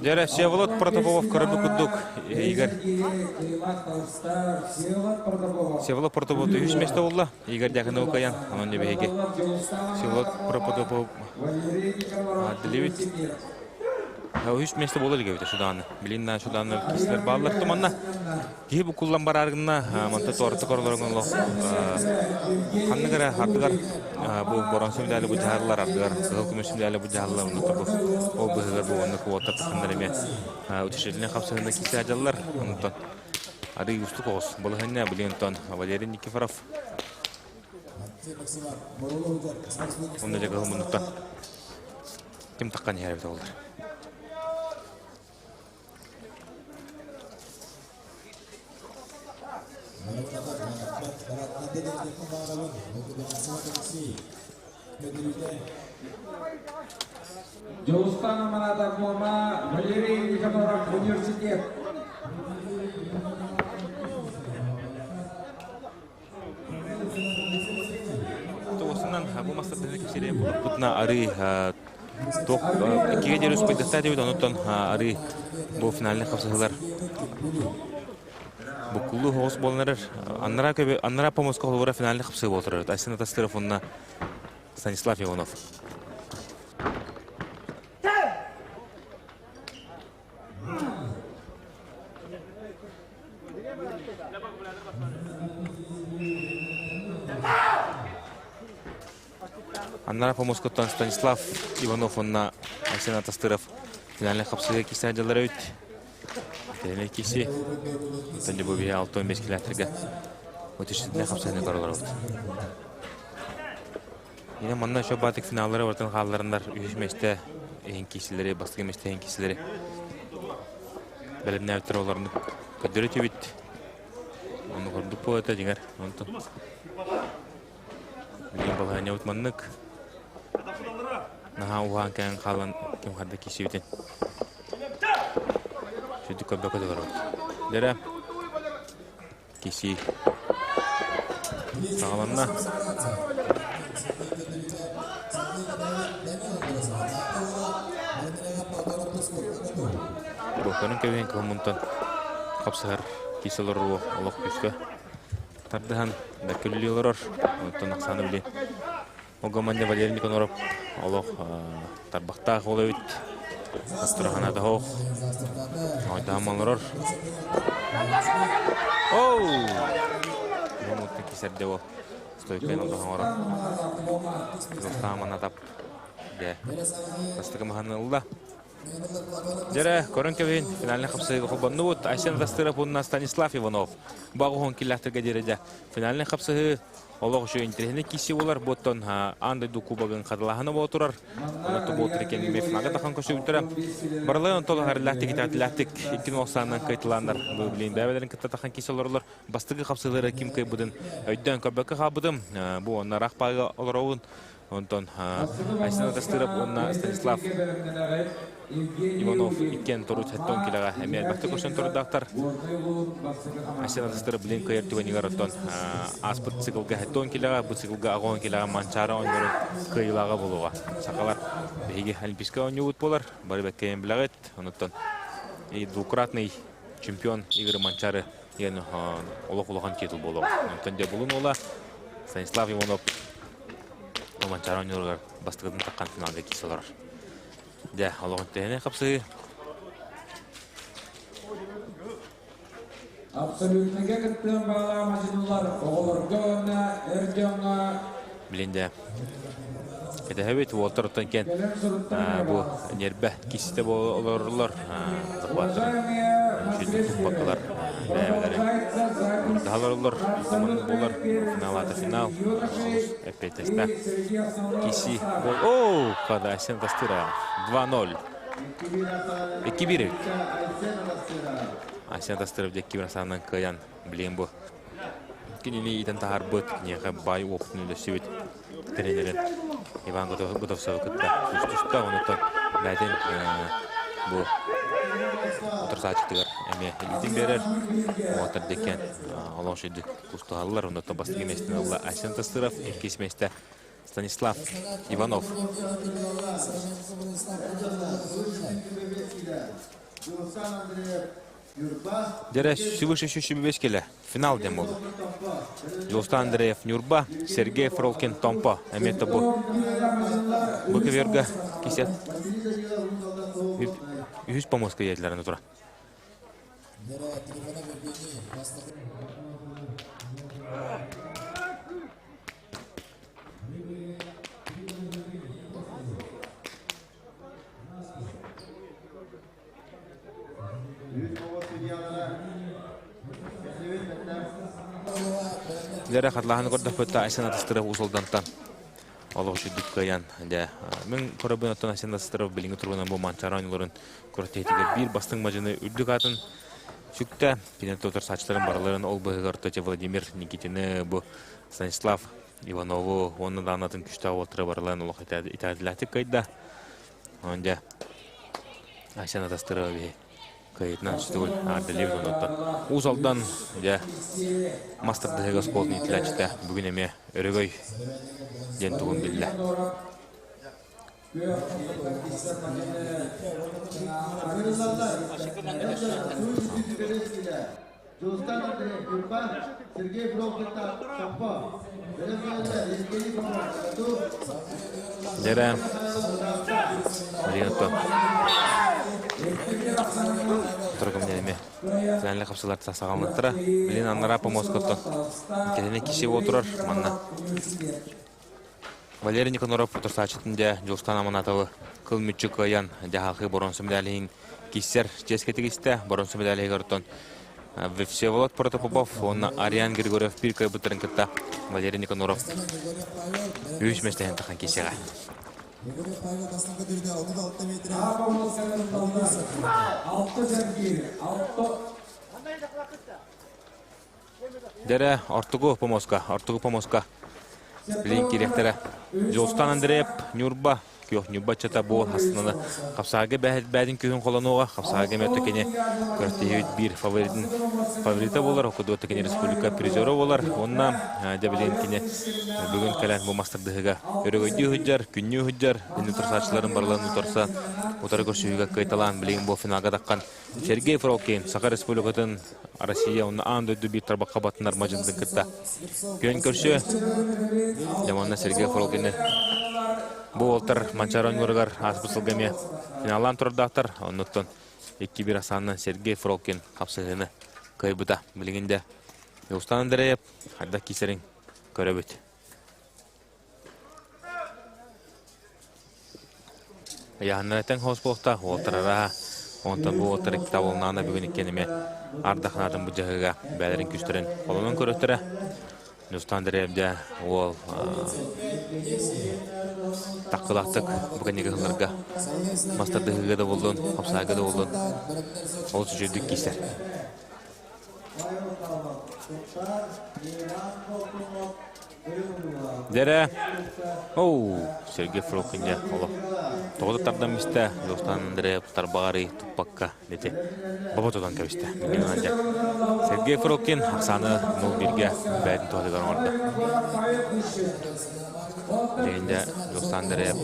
Жара Всеволод Протопопов көрбүкүдүк Игорь. Всеволод Протопопов 3 месте болла. Игорь Дяконов каян, анан небеге. Всеволод Протопопов Делевит. 3 месте болла лиге шудан. Билинна шудан кислер баллар томанна. Ки бу куллан бараргына манта торты корлоргон ло. Ханныгара хардыгар бу боронсу медали бу жарлар ардыгар. Кызыл күмүш медали бу жарлар унуту. Ол быгыр бу онны квота тахандар эме. Утушелине капсагында кисе ажаллар. Унуту. Ады устук ос. Булганна Билентон Валерий Никифоров. Онда жагыл мунуту. Ким таккан ярып болду. Joustana Manata Moma, Valery Никифоров, университет. Тоосунан бу мастер кисире бутна ары ток киге дерус пайдастар деп онтон ары бу финалны капсалар. Букулу хоос болнар аннара помоска холора финалны капсы болтурар. Асына тас телефонна Станислав Иванов. Аннара помоска Станислав Иванов онна Асына Тастыров финалны капсыга кисе жалары өт. Тене киси тенде бу бия 6-15 километрге өтүшүнө капсаны көрөлөр. Yine manna şu batık finalları ortadan kallarınlar üyüşmeşte en kişileri, bastığı meşte en kişileri belimne ötür olarını ködürü tübit. Onu kurduk bu öte dinger. Bilin balığına utmanlık. Naha uhan kayan kalan kim kadar kişi bitin. Şudu köbbe ködü var orada. Dere kişi sağlamına Bokanın kevin komuntan kapsar kisalar ruh Allah küske tardahan da külliyorlar ondan aksanı bile o gamanya Valery Nikonov Allah tarbakta olayıt astrahana da hoş oyda mallar oh bu mutlu kisar devo stoyken oldu hora tamam atap de bastık mahanalda Жара көрөнкөбен финалны капсыгы кубаннут Айсен Тастыров Станислав Иванов. Багухон килахтырга дереде финалны капсыгы Олог жо интернет киси болар боттон андай ду кубагын кадалаханы болтурар. Оноту болтур экен мефнага тахан көчүлтүрө. Барлыгын толгар лактик татлактик 2090-нан кайтыландар. Бу билин бәбелерин кытта тахан киси олорлор. Бастыгы капсыгылары ким кайбыдын өйдөн көбөккө хабыдым. Бу онна рахпага олоровун. Онтон Айсен Тастыров Станислав Иванов икен тору чаттон килага эмел бакты көшөн торудактар Айсен Тастыров билин кайыртыгы нигартон аспыт циклга хаттон килага бу циклга агон килага манчара оңгөрүн кыйлага болууга сакалар беги олимпийска ойнуут болар бары беккен билагет онтон двукратный чемпион Игорь Манчары ен олокулган титул болуу онтон де булун ола Станислав Иванов Манчара ойнуурга бастыгын таккан финалда кисалар Да, Аллах тәне капсы. Абсолютно гектен бала машиналар оғылыргына, әргенға. Білінде. Кәді әбет уолтырыттан кен бұл нербә кисті боларлар. Зақуатыр. Жүзді тұқпақылар. Бәйбәлері. Дағаларлар. Заманы болар. Финалаты финал. Әпетесті. Киси бол. Оу! Қада Айсен Тастыров. 2-0. 2-1. Айсен Тастыров 2-1 санынан каян білем бұл. Кинини итен тахар быт, неға бай опытын үлесі тренерин Иван Годовцов кытта. Үстүстә онытын бәден бұл отырсачықтығыр. Әме елден берер. Оғатыр декен олоншыды күстіғалылар. Онытын бастығы местен алла Айсен Тастыров, екес месте Станислав Иванов. Жere sübüşü şüşübüбес келе. Финал дем oldu. Жолстан Андреев Нюрба, Сергей Фролкин Томпа. Әметті бұл. Бұл кевергі кесет. Үз помоска еділеріне тұра. Жere қатлағаны көрді көтті Айсен атыстырып ұсылдантан. Олығы шүдік қаян. Мен көрібін оттан Айсен атыстырып біліңі тұрғынан бұл манчараныларын көрттейтігі бір бастың мажыны үрдік атын шүкті. Пенетті отыр сачыларын бараларын ол бұғығырты Владимир Никитины бұл Станислав Иванову оны да анатын күшті отыры бараларын олық итәділәтік қайда. Онда Айсен атыстырып кайытнан үстігіл ардылев ұнаттан. Ұзалдан мастер дығыға спортын итіләчті бүгін әме өрігөй ден тұғын білді. Жәрі Ринатон тұрғым неме финальный қапсыларды сасағалынықтыра білін аннара помоскотто кәдене кеше отырар манна Валерий Никоноров отырса ачытында Жолстан Аманатовы кыл мүтчік аян жағақы боронсы медалейін кесер жескетігісті боронсы медалейі ғырттон Всеволод Протопопов, онна Ариан Григорьев бір көй бұттырын күтті Валерий Никоноров үш мәстәйін таққан кесеға. Дәрі артығы помоска. Білін керектері. Жолстан Андреев, Нюрба. Нюрба чата бол астынаны. Қапсағы бәдін күйін қолануға. Қапсағы мәті кене көрттейі бір фаворита болар. Оқыды өті кене республика призері болар. Онна дәбілен кене бүгін кәлән бұл мастырдығыға өрігөйді хүджар, күнні хүджар. Дені тұрсатшыларын барларын ұтырса. Отары көршіуіға қайталан білеген бұл финалға даққан Сергей Фролкин, Сақа республикатын Россия оны аңды өді тарбақ қабатынар мажындың кітті. Көн көрші, жаманна Сергей Фролкины бұл олтар манчарон өрігар аспысылғаме финалан тұрдақтар. Онықтан 2-1 асанынан Сергей Фролкин қапсығыны көйбіта білгенде. Жолстан Андреев, айда кесерін көрөбіт. Яғыннареттен хоз болықта олтарара, онтан бұл олтары кітабылынағына бүгін еккеніме ардақынатын бұл жағыға бәлерін күштерін қолынан көріттірі. Жолстан Андреевде ол таққылақтық бүгін екілерге мастардығыға да болдың, қапсағыға да болдың. Ол жүрдік кесер. Дәрі, Сергей Фролкинде олық. Тоғыдықтардан бісті, Жолстан Андреев тарбағары тұппаққа дете. Бабатодан кәбісті. Сергей Фролкин ақсаны 0-1-ге бәдін тоғыдығын орды. Дегенде Жолстан Андреев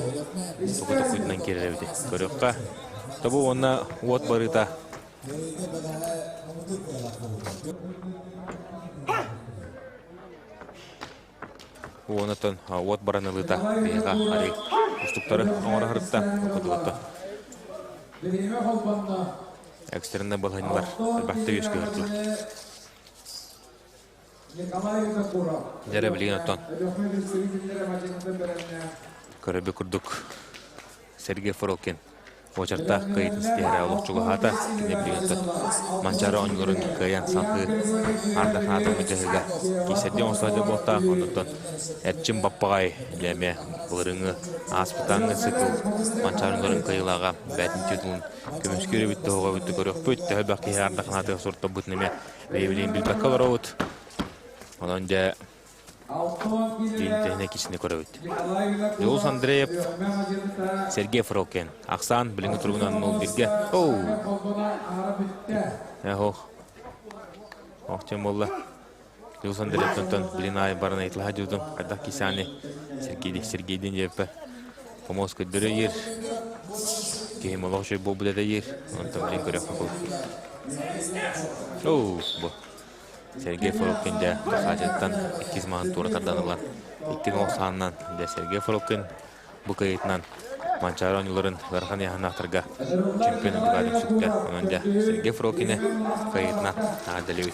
тұқыты құйдынан кереревді. Көріққа. Тобу оны от барыта. Онытын от баранылыта бейға ари ұстықтары оңыры ғырытта оқыдығыты. Экстерінді болғанылар әлбәтті өскі ғыртылар. Жәрі білген оттан. Көрөбі күрдік Сергей Фролкин. Очарта кайытын стихара олықчуғы хата, кене білгенті манчары оңғырын каян санқы ардақын атың мүтіғіға. Кейсерден осылайды болта, оныттан әртчім баппағай ләме бұлырыңы аспытаңы сықыл манчары оңғырын кайылаға бәтін тетілін көміскері бітті оға бітті көрек бөтті бәқи ардақын атығы сұртта бұтынеме бейбілейін білбәккал орауыт. Онан жа Динтехне кичине көрөбүт. Жолстан Андреев, Сергей Фролкин, Аксан билинги тургунан 0-1-ге. Охчем болла. Жолстан Андреевтен билинай барына айтылга жудум. Айда кисани Сергейден жепе. Помоска дөрөйер. Kim Oloshe bu da yer. Ondan bilin görüyor bu. Oo bu. Sergey Forokin de Hacet'ten 2 man turlardan alan 290'dan de Sergey Forokin bu kayıtdan Mancharo oyuncuların Garhan Yahanatırga çempiyonluk galip çıktı. Önce Sergey Forokin'e kayıtdan adaliyet.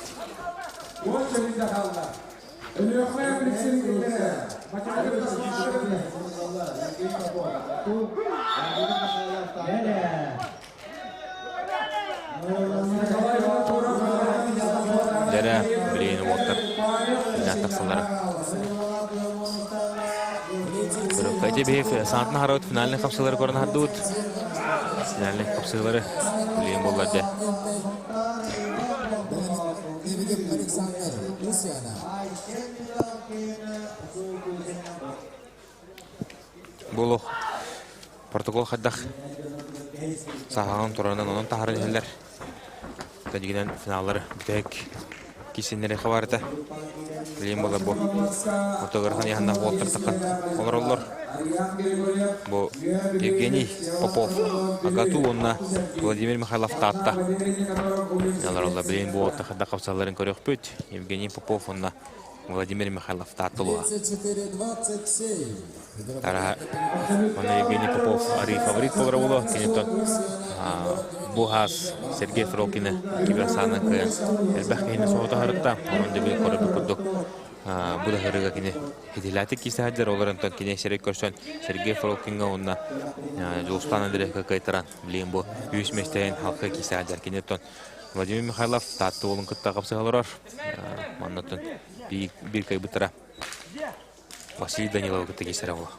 Dere bileğini boğutlar. Bilen taksaları. Kayıcı bir sanatına haravut finalini kapsaları koran haddut. Finalini kapsaları bileğin bollardı. Bolu protokol haddak sahanın turandan onun taharın heller. Kajiginen finalları bitek kisinleri xabarda. Bileyim bola bu. Fotoğrafını yanında Walter takan. Olur. Bu Evgeniy Popov. Agatu onna Vladimir Mikhailov tatta. Allah bileyim bu tahada kapsalların körüyor büt. Evgeniy Popov onna Vladimir Mikhailov tattılığa. Tara ona Evgeniy Popov ari favorit programı kenetton. Bu has Sergey Forokin'e kibrasana kıyan. Elbette soğuta harıtta. Onun da bir koru kurduk. Bu da hırıga kine hedilatik kisi hacer olarak da kine şerek görsen Sergey Forokin'e onunla Jostan'a direkt kayıtıran bileyim bu 100 meşteğin halka kisi hacer kine ton Vladimir Mikhailov tatlı olun kıtta kapsı kalırlar. Manatın bir kaybıtıra Vasiliy Danilov kıtta kesere ola.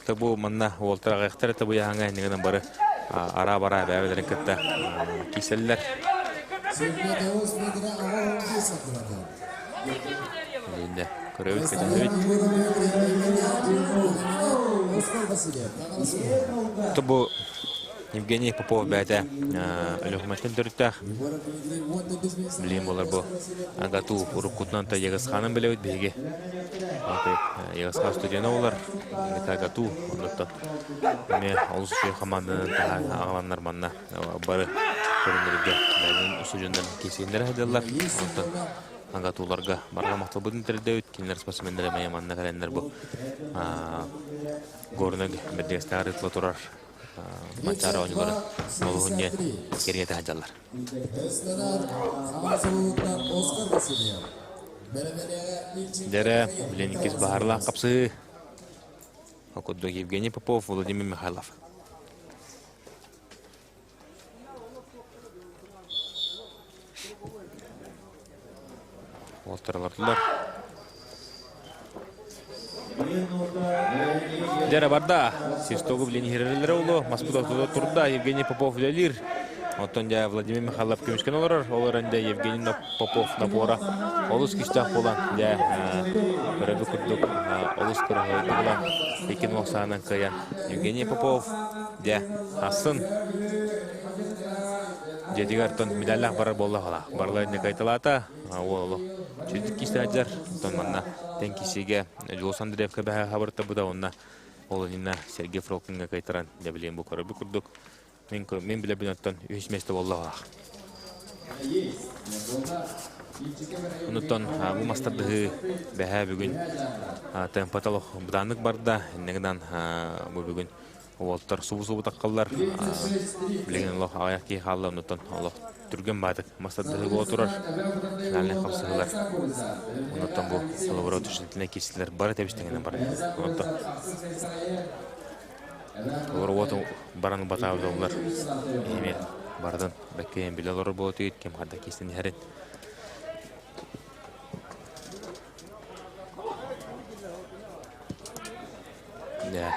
Tabu manna Walter Ağaktara tabu yahanga neden barı ara bara beraberlerin kıtta keseller. Elinde körevit kadar. Tabu Evgeniy Popov bäte ölühmәшкән төртә. Билем булар бу. Агату урукутнан та Ягызханын беләбез беге. Ягызхан студияны булар. Агату онда. Менә олысы команданың агаланнар манна бары көрүнөргә. Менә студиядан кесендер хәдәлләр. Агатуларга барга мактал будын тердә үткәннәр спортсмендер менә манна календар бу. Горнаг медиастар тлатурар. Mancharo oyuncuları Molunye keriyete hacalar. Dere bilenikis baharla kapsı. Okuddu Evgeniy Popov, Vladimir Mikhailov. Walterlarlar. Dere barda, Sistogu bileni hirelere olu, Maspudov'da turda Evgeniy Popov lelir. Ondan Vladimir Mikhailov kömüşken olur ende Evgeniy Popov napora. Olus kiştak olan, ya beraber kurduk, olus kırığı olan, ikin vaksanan kayan Evgeniy Popov, ya asın. Jadi karton medallah barar bolla hala, barlar ne kayıtılata, oğlu. Çocuk kiştacar, ondan manna. Tenkisiga Josan Drevka baha habarta buda onna olunina Sergey Forokin'e kaytaran da bileyim bu karabı kurduk. Men bile binattan 3 meşte vallahi. Unuttan bu mastarda baha bugün tempatalo budanlık barda neden bu bugün Walter subu takkallar bilgin Allah ayaki halla unuttan Allah Türgen badık mastarda bu oturar naline kapsınlar unuttan bu salvaro düşüntüne kesiler bara tebiştengene bara unuttan Orwat baran batavlar emi bardan bekleyen bilalar bu tüyt kim hadda kesin herin ya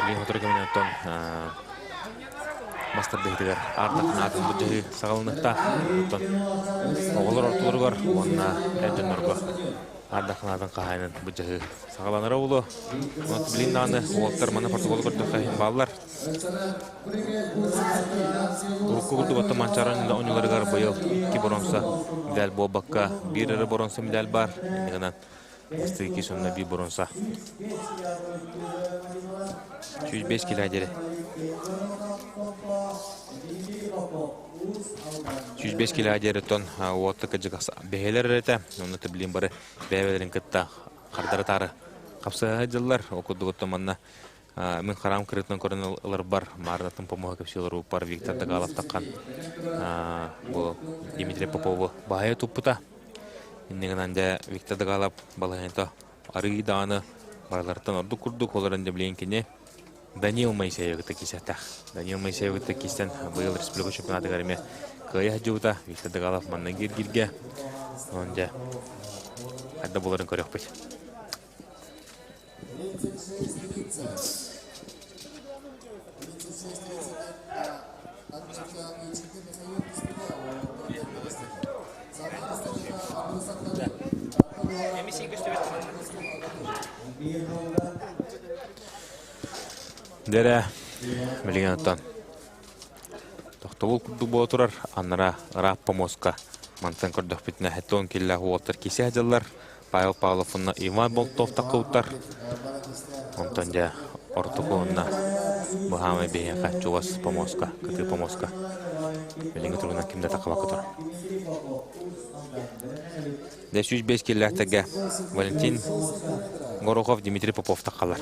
ini motor kami nonton master dehtiler artak natun bujuhi sagalnıkta nonton oğullar ortaları var onna eden orga artak natun kahayının bujuhi sagalanır oğulu not bilin dağını oğullar mana protokol kurduk kahin bağlar urukku kurdu batı mançaranın da oyuncuları gar bayıl ki boronsa medal bu bakka bir ara boronsa medal bar. Ini kanan Стыки сонна би бронса. 105 килогеры. 105 килогеры тон уотты кыжыгас бехелер рете. Оны тиблин бары бебелерин кытта хардаратары. Капса жыллар окудугутта манна мен харам кырытын көрөнөлөр бар. Мардатын помога кепсилеру бар Виктор Дагалов таккан. Бу Дмитрий Попов бая туппута. Иннегенде Виктор Дагалов балаянта ары даны барлардан ордук курдук оларында биленкене Даниил Моисеев кисәтә. Даниил Моисеев кисән быел республика чемпионаты гарме кая җута Виктор Дагалов маннан гиргирге. Онда адда буларын көрәк бит. Дере милигенаттан тохтовул курду болотурар аннара рап помоска мантан көрдөх битне хеттон килла хуоттар кисе жаллар Павел Павловна Иван Болтов такуттар онтан же ортоконна бахамай беяка чувас помоска кыты помоска милиген тургуна кимде такабакытар 105 киллахтага Валентин Горохов Дмитрий Попов такалар.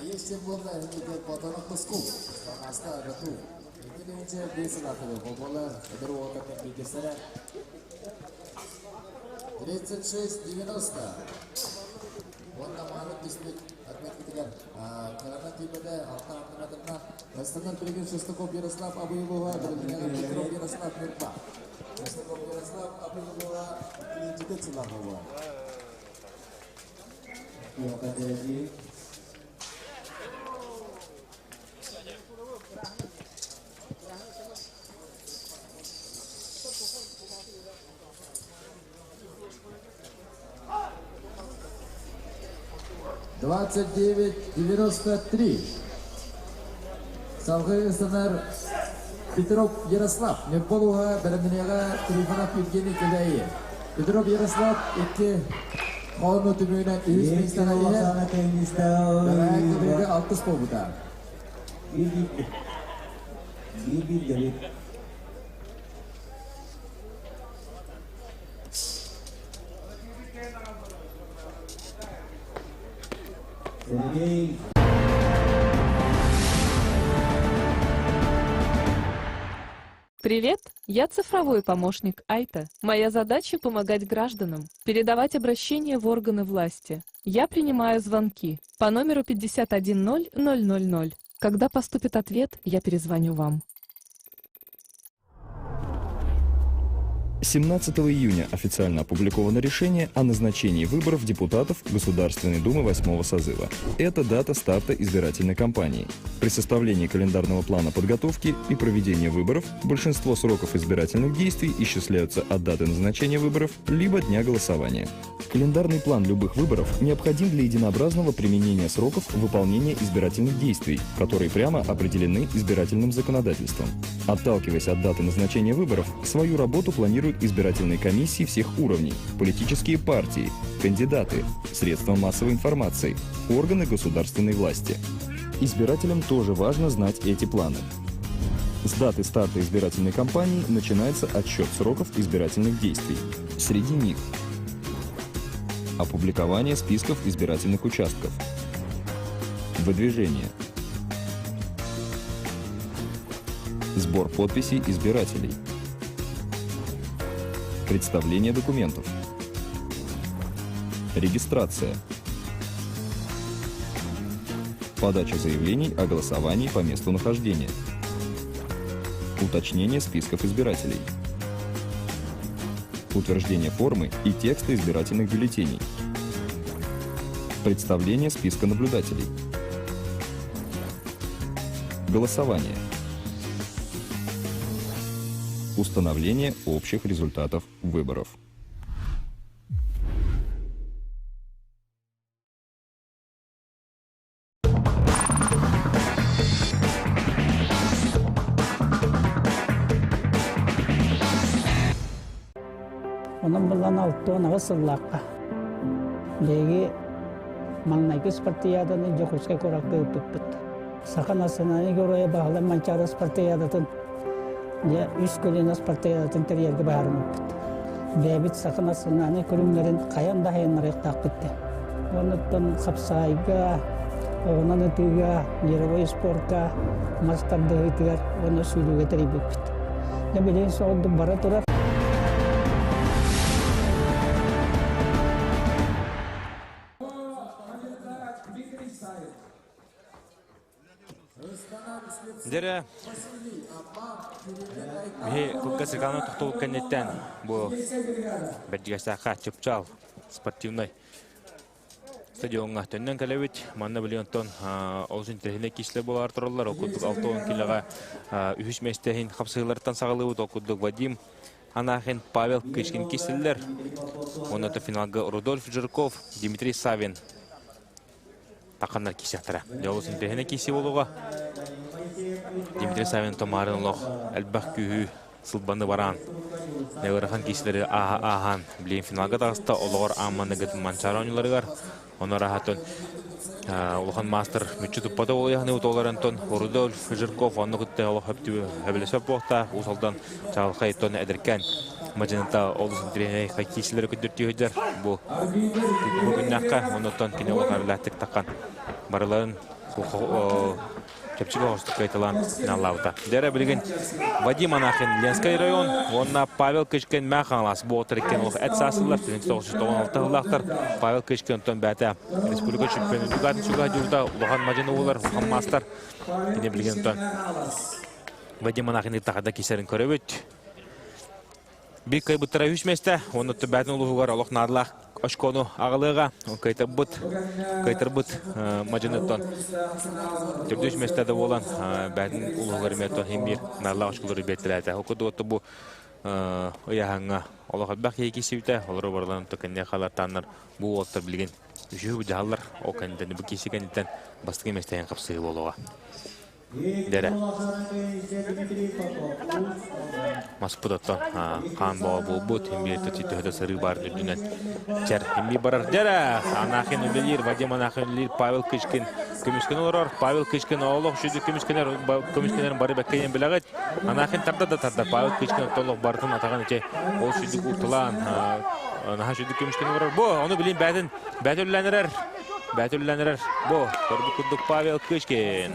Есть символы, они идут по тону пуску. Наста готов. Это не те бесы латывы. Футболы, это вот как бегесера. 36-90. Вот там Арут Диспик отметкетигер. Карана типеде алта антенатырна. Дастаган билген Шестаков Ярослав Абыйлова, билген Петров Ярослав Мирба. Шестаков Ярослав Абыйлова, клинчиде Цилахова. Йокадеди. Двадцать 29-93. Салгы станар Петров Ярослав. Мирболуга Береминега Трифонов Евгений Кедайи. Петров Ярослав iki Хону тümüğüne 100 bin sanayiye Daraya kebirge 60 pobuda. Bir gelip Привет, я цифровой помощник Айта. Моя задача – помогать гражданам, передавать обращения в органы власти. Я принимаю звонки по номеру 510000. Когда поступит ответ, я перезвоню вам. 17 июня официально опубликовано решение о назначении выборов депутатов Государственной Думы 8-го созыва. Это дата старта избирательной кампании. При составлении календарного плана подготовки и проведения выборов большинство сроков избирательных действий исчисляются от даты назначения выборов либо дня голосования. Календарный план любых выборов необходим для единообразного применения сроков выполнения избирательных действий, которые прямо определены избирательным законодательством. Отталкиваясь от даты назначения выборов, свою работу планируют избирательные комиссии всех уровней, политические партии, кандидаты, средства массовой информации, органы государственной власти. Избирателям тоже важно знать эти планы. С даты старта избирательной кампании начинается отсчет сроков избирательных действий. Среди них опубликование списков избирательных участков, выдвижение, сбор подписей избирателей, представление документов, регистрация, подача заявлений о голосовании по месту нахождения, уточнение списков избирателей, утверждение формы и текста избирательных бюллетеней, представление списка наблюдателей, голосование, установление общих результатов выборов. Onun bundan altı ona sırlakka. Begi malnaki Spartiyadanın Jokuska korakta öpüpüt. Sakın asınani görüye bağlı mançara Spartiyadatın. Ya üst kölüne Spartiyadatın teriyerge bağırım öpüt. Bebit sakın asınani kürümlerin kayan daha yanarık takıttı. Onuttan kapsayga, onun ötüga, Yerovoy Sporka, Master Dağıtıgar, onu sülüge teriyip öpüt. Ya bilin soğudu bara turar. Дере кукка сырканы тоқтол кеннеттен бұл бәджігастақа чыпчал спортивной стадионға төннен кәләбет манна білионтон олжын тәрхіне кешілер болар тұралар оқыдық 6-10 килоға үхіш мәстәхін қапсығылардан сағылығы оқыдық Вадим Анахин, Павел Кышкин кешілер оныты финалға Рудольф Жирков, Дмитрий Савин тақандар кешіқтіра олжын тәрхіне кеші болуға Дмитрий Савин томарын олық әлбәқ күйі сылбаны баран. Нәуіріған кейсілері ахан білейін финалға тағыста олығыр амманы ғытын манчары ойныларығар. Оны рахатын олған мастер мүтчі тұппата олияғыны ұтоларантон Рудольф Жирков оны ғытты олық өптігі әбілесіп боқта ұсалдан чағылқа еттоны әдіркен мажынында олысын тренері кейсілері күдірті өйдер. Бұл күннаққа онытон кене олғар ләттік таққан барыларын Чепчига хостық кайталан финаллауыта. Дәрі білген Вадим Анахин, Ленскай район, онна Павел Кышкен мәқаңлас бұғытыр екен олық әт сасылар, 1996 ғылақтар Павел Кышкен тон бәті республика чемпионы дүгатын шуға жүрді, ұлған мажыны олар, ұлған мастар. Кене білген тон Вадим Анахин тақада кесерін көрі өт. Бір кай бұттыра үшместі, оны бәтін ұлығығар олық надылақ Ашкону ағылыға, кайтыр бұт мажынеттон. Түрдіш местеді болан, бәтін ұлығыр меттон хембір нарлақ ашқылары беттіләді. Оқыды оты бұл ұяғаңа олығы бәқ екесі өте, олары барларын түкенне қалар таныр бұл олттар білген. Үші жағалар, оқанданы бұл кесі кәнеттен бастығы местеген қапсығы болуға. Дәрі. Маспыдаттан қан бауы бұл бұд, хемберді түйті сыры бар дүрдінен чәр хембе барар. Дәрі. Анахин өбелер, Вадим Анахин өбелер, Павел Кышкин көмішкен олар. Павел Кышкин олық жүзі көмішкенерін бары бәккенен білағыд. Анахин тарда да тарда. Павел Кышкин толық бардың атаған өте ол жүзі ұқтылан. Наға жүзі көмішкен олар. Бұ, оны білейін бәтілләнірер. Бұ, көрді күрдік Павел Кышкин.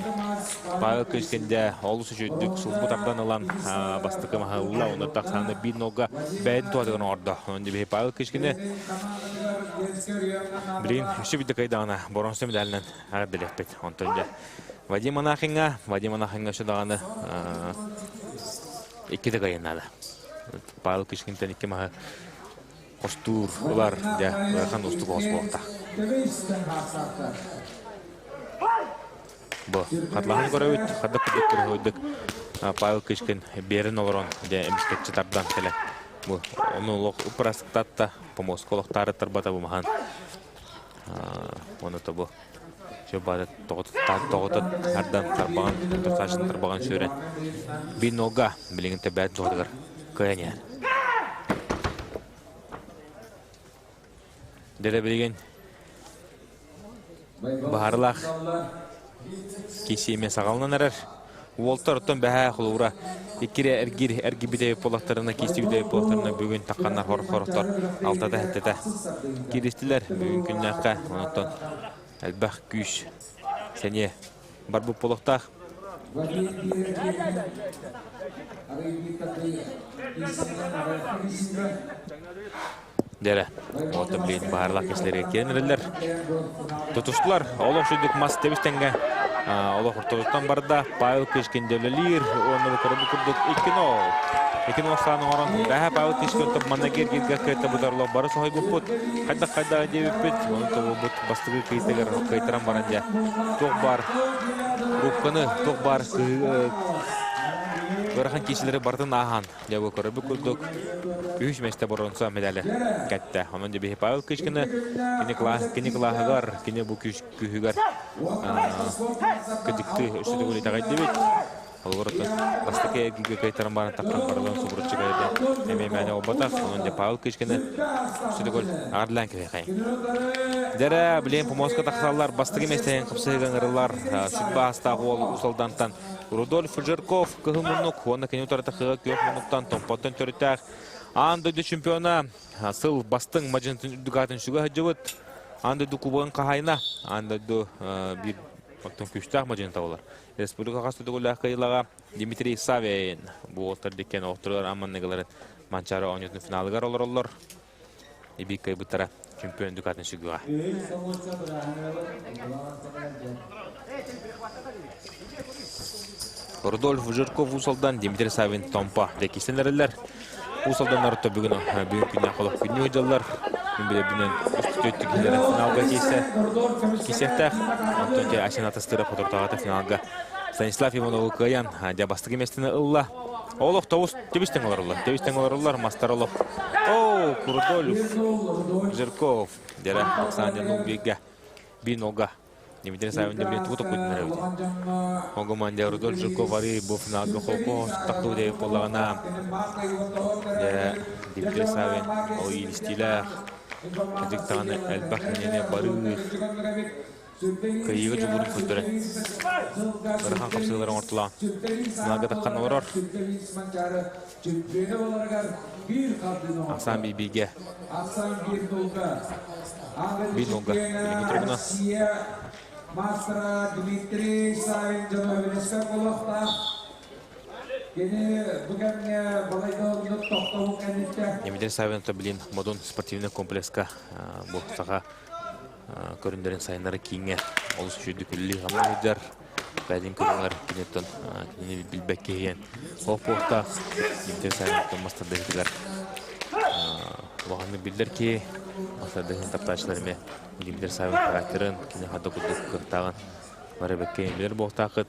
Павел Кышкинде олысы жүздік сұлбы тардан алан бастықы мағылла. Оны тақсаны бір ноға бәйін туадығын орды. Онды бей Павел Кышкинде білейін үші біді қайдағына бұрынсы медалінен ағырдылық бет. Онтынде Вадим Анахинға шыдағаны екеді қайынады. Павел Кышкинден екі маға Остур, олар, хан устук оғыз болықта. Бұл, қатлағын көрі өт, қадық күдік көрі өйдік. Павел Кышкин берін олырын, әмістетші тардан келі. Бұл, оны олық ұпырастықтатта, помосколықтары тарбата бұл маған. Оны та бұл, жобады тоғытып, әрдан тарбаған, тұрсашын тарбаған шөрен. Бір ноға, білігін тәбәді жоғдығыр, көйәне. Дәрі білген бағарлақ кесеме сағалынан әрір. Уолтар ұттан бәхә құлуыра. Еккері әргі бідейіп болақтарына, кесті бідейіп болақтарына бүгін таққанар хорықтар алтада әттеді. Керестілер бүгін күннәққа, оныттан әлбәқ күйіш сәне бар бұл болақтақ. Дәрі, оты білейін бағарлақ кесілерге кенірілер. Тұтыстылар, олық жүдік мас тәбістенге олық ұртығыстан барда Павел Кышкин дөйлелер, оны көрді күрдік 2-0. 2-0 сағының орын, бәхі Павел Кышкин тұп манагер келге қайта бұдарлық бары соғай бұл бұд. Қайда деп өппет, оны тұбы бұд бастығы қайтығыр қайтыран баран де. Тоқ бар, рұққаны, тоқ бар Бырхан кишилери бартын ахан. Дебу көрөбү күлдүк. Үш месте боронса медали кәтті. Онын дебе Павел Кышкыны кини клахагар, кини бу күхүгар кыдыкты өсөдө гөлү тагай дебет. Олгоротон бастыке гиге кайтарым барын таққан барлығын субұрытшы кайды. Эме мәне обатақ, онын де Павел Кышкыны өсөдө гөл ардылан кебе қайын. Дәрі білейін помоска тақсалар бастығы местен қыпсығын ұрылар. Сүтбі астағы ол ұсалдантан Рудольф Жирков кыгымынук, оны кені ұтарыта қыға көк мұнуктан томпоттан төрітәк. Андойды чемпиона сыл бастың мажынтын үдігатын шуға ғыджывыт. Андойды кубығын қағайна. Андойды бір бақтың күштақ мажынта олар. Республика қастыды көлі қиылаға Дмитрий Савин. Бұл отыр декен оқтырылар аманнығыларын манчары ойнетін финалығар олар. Ибик кайбыттара чемпион үдігатын шуға. Рудольф Жирков усалдан Дмитрий Савин томпа декистенлерлер. Усалдан арытта бүгін күнне қолық күнне өйдалар. Мен біле бүгінен үстіттік елері финалға кесектәк. Антонте Асенат ыстыры қотыртағаты финалға. Станислав Иванову қаян жабастық еместіні ұлла. Олық тауыз тебістен олар ұллар, мастар олық. Оу, Рудольф Жирков. Дәрі Оксанден Нубеге бин-оға. Дмитрий Савин дебілен тұғытық көтінер өйді. Оғыман де Рудольф Жирков арый бұл финалға қолқы тақтығы дейіп болағына. Дмитрий Савин ол елістейлі кәдіктағаны әлбақ менене бары кайыға жүгірін көздірі. Бірхан қапсығыларын ортылаған. Финалға таққан олар. Ақсан бейбейге. Бин-оға. Білімі Мастера Дмитрий Савин жөнөбүлөскө болокта. Кени бүгүн балайдын токтогу кенетте. Дмитрий Савин билин модун спортивный комплекска бу сага көрүндөрүн сайынары кийинге олус жүдү күлли хамыйдар. Кайдын көрүнөр кинеттен кини билбекке ген. Опорта Дмитрий Савин мастардагылар. Ваганы билдер ки мастардагын таптачларыме Дмитрий Савин характерин кини хада кудук кыртаган барабекке билер боктакыт.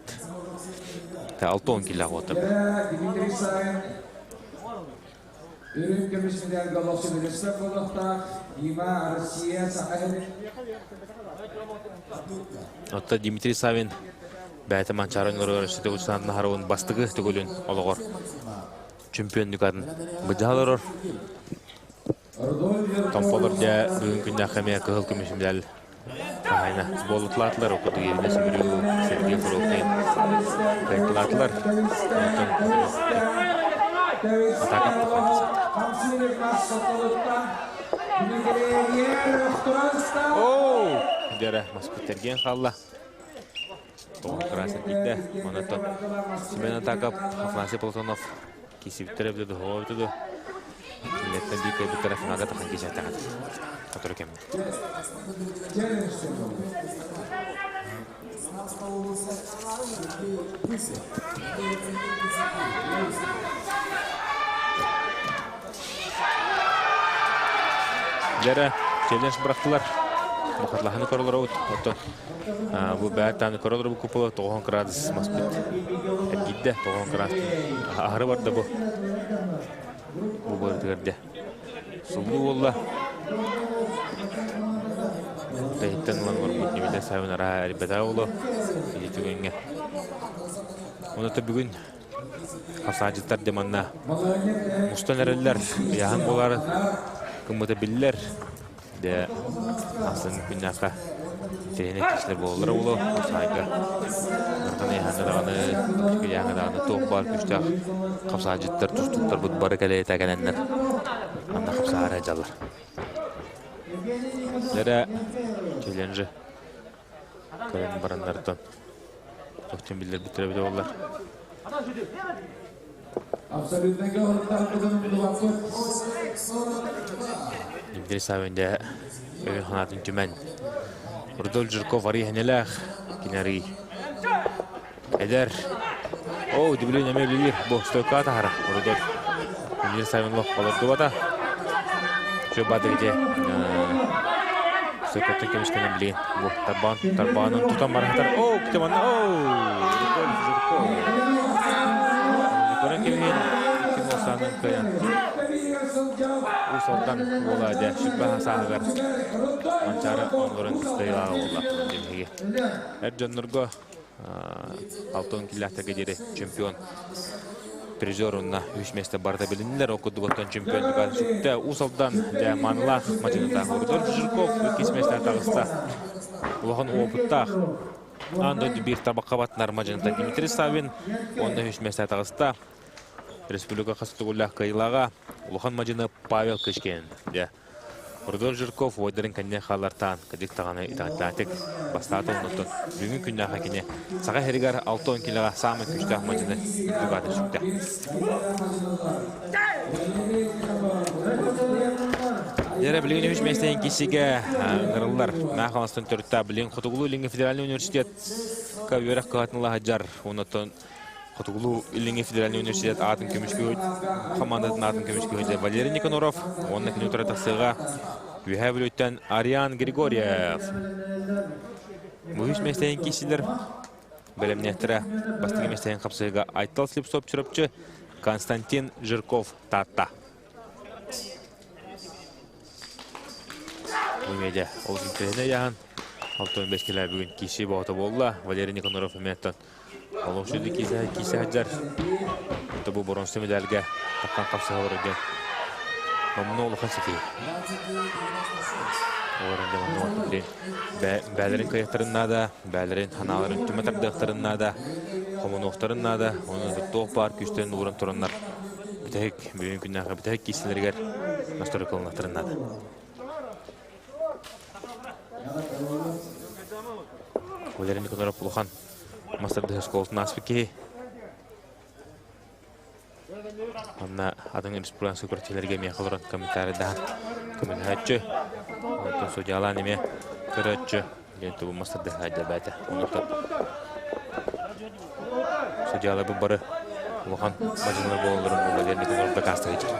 Та 6-10 кило отыр. Дмитрий Савин Өрүн көмүшмеден голосы берсе болокта. Дима Россия сахалын. Отта Дмитрий Савин бәйті манчарын өрөшті ұчсанын харуын бастығы түгілін олығыр. Чемпион дүкатын бұджалырыр. Томполар да бүгін күнде қамия қығыл көмешімдәл қағайна болутлатылар. Оқыды еріне сөміру Сергей Фуролкин қайқылатылар. Атақап Оу! Дәрі Маскуттерген қалла. Тоғын қырасыр кейді. Монатон Семен Атақап, Афанасий Платонов кесіп түріп деді, ғоғып деді. Милеттен бейкай бұл тарafын аға тақын кесе аттағады. Қатыр өкемін. Дәрі челлендж бірақтылар. Мұқатлағаны көрілер өт. Бұл бәттаны көрілер бұл күпілі 90 градус маспет. Әдгейді 90 градус. Ағыры барды бұл. Бұл бөрдігерде. Сұлу олла. Тәйттен ұлан бар бұл немеде Савин ара әрбәді олы. Елетігенге. Оны бүгін қасажыттар деманна. Мұстан әрелер. Яғын болары. Кымыты білілер. Де асын күннаққа тейіне кешілер болылар олы. Сайға ұрғаны яғандағаны, күшкі яғандағаны тоқ бар күштақ. Қапса жыттар, тұстықтар бұд бары кәлей тәгененлер. Анда қапса ара жалар. Дәрі челленжі көрін баранлардан. Тоқтен білдер бүттірі біде олар. Дмитрий Савин де өйін қанатын түмен. Рудольф Жирков арый хәнеләқ. Кинари. Әдер. Оу, дебілен әме білер. Бұл стойка атағара. Рудольф. Дмитрий Савин лоқ қалырды бата. Жо бады где. Стойкаттың кемішкені білейін. Бұл тарбанын тұтан барақтар. Оу, күтеманна. Оу, Рудольф Жирков. kevin kim olsanın kıyan usaldan olaca şüphe sağlar mançara onların kıstayla ola demegi Ercanurgo altın killahtaki jeri çempion Призерунна үчместе барда билинилер окуду боттон чемпиондук алышыкта уsaldan манылах мачыгында Урдор Жирков кесместе тагыста улахан опытта андойду бир табакка батнар мачыгында Дмитрий Савин онда үчместе тагыста республика кастыгуллах кыйлага улахан мачыны Павел Кышкен Урдор Жирков ойдарын кәнне халартан кадик таганы итааттатык бастаты онуттун бүгүн күннө хакине сага херигар 6 килога самый күчтө мачыны дугады шукта Дера билген үч местен кишиге ырылдар маханстын төртта билген Хотугулу Илинге федеральный университет кавырак катынла хаджар онуттун Хотугулу Илинге федеральный университет атын көмүшкө командатын атын көмүшкө Валерий Никоноров онна кинотора таксыга Вихавлюттан Ариан Григорьев Муиш местен кишилер белемнеттера бастыгы местен капсыга Айтал Слепстоп чурапчы Константин Жирков Тата Умеде олсын тезіне яған 65 келер бүгін киши бағыты болла Валерий Никоноров еметтен Олушуды кисе хаджар Бұл бұрынсы медальге таққан қапсыға бұрыден Мамыны олуқан сети Оларында мамыны олуқан Бәлерін қайықтарынна да Бәлерін ханаларын түмәтардықтарынна да Қомын оқтарынна да Оны тоқ бар күштерін ұрын тұрынлар Бітәйік бүгін күннәға бітәйік киселергер Мәстөрі қылынақтарынна да Валерий Никоноров Улухан Мастарды школсын аспеки Анна адың республикасы көртелерге мияқылырын комментарийдан комментарийчы Онтын судьялан еме көрөтчі Денті бұл мастарды әді бәді Онтын судьялы бұл бары Улухан мажынлар болылырын бұл Валерий Никоноровда касты етір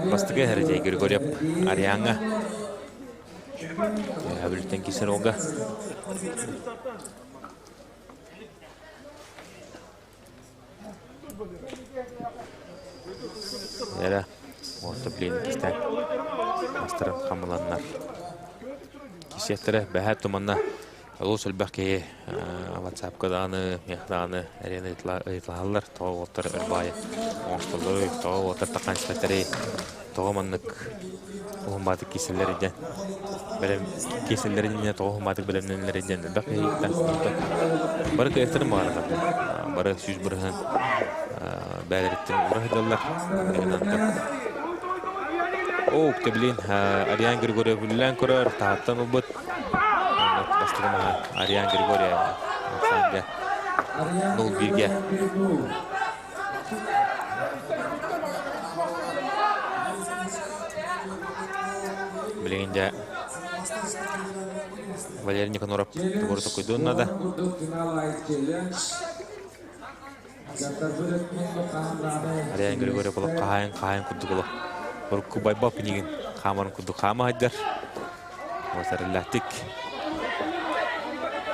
Бастыгы әрі Григорьев Арианға Әбіліктен кесер олға Әрі Орта білейін кестен Астырын қамыланнар Кесеттері бәхәт тұманна Олу сөлбәқкейі WhatsApp-каданы, мияқданы әрені ұйтлағалар Тоғы оттар өрбайы Оңыстылы, тоғы оттар таққан сіпәттері Тоғы маннық ұғымбадық кеселерден Бәлем кеселерден тоғы ұғымбадық бәлемнелерден Бәқейіктен Бары көйектерін бағарынан Бары сүз бұрығын бәлереттен ұрағыдалар Оқ төбілін Ариан Григорьев үлілән көрір Тағаттан ұлбыт Бастығыма Ариан Григорьев Оксанға 0-1-ге Білегенде Валерий Никоноров Тұғырды көйдуынна да Ариан Григорьев болып қағайын күдді Бұрыққы байбап неген қамарын күдді қамы айдар Осарылләттік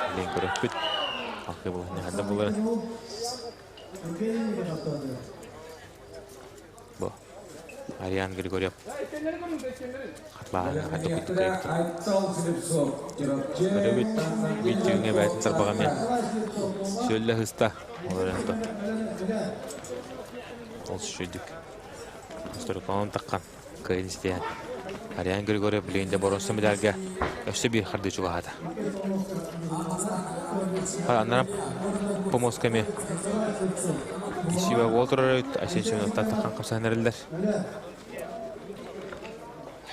Лен көріп бүт Ақы болған не қанда боларын Бұл Ариан Григорьев Қатлағын қайды күтті қайықтыр Көрі бүт Бүттігіңе бәйтін сарпаға мен Сөлі ғыста Оларында Ол шүйдік Историкалын таққан Кайын істейін Ариан Григорьев білейінде бұрынсы медальге өшті бір қарды чуғады. Аннарам помосками кешеуі олтырыр өт, әсенші минутта таққан қапсаған әрілдер.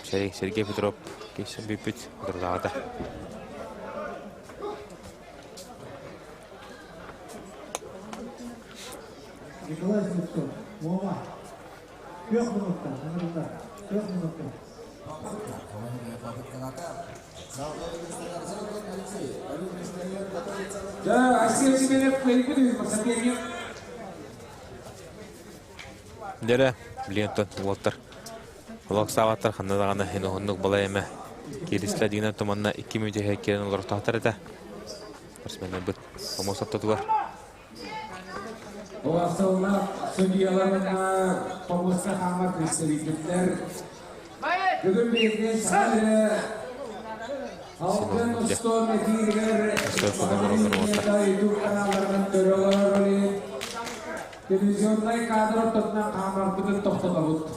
Сергей Петров кешен бейпіт отырғады. Николай Слепцов, Мома. 4 минутта, 4 минутта. Дәрі, білентон, олаттар. Олақ сағаттар қандадағаны хені ғынық бала еме Kirisler dinen tomanna 2 minüte hekkerin olarak tahtar ete. Sportsmenler bit pomosattılar. O aslında sünniyalarına pamusta hamak istedik.ler. Bugün bir sadece halkın usta metirler YouTube kanallarından görüyorlar. Televizyonda kadro tutmak hamak bütün topladık.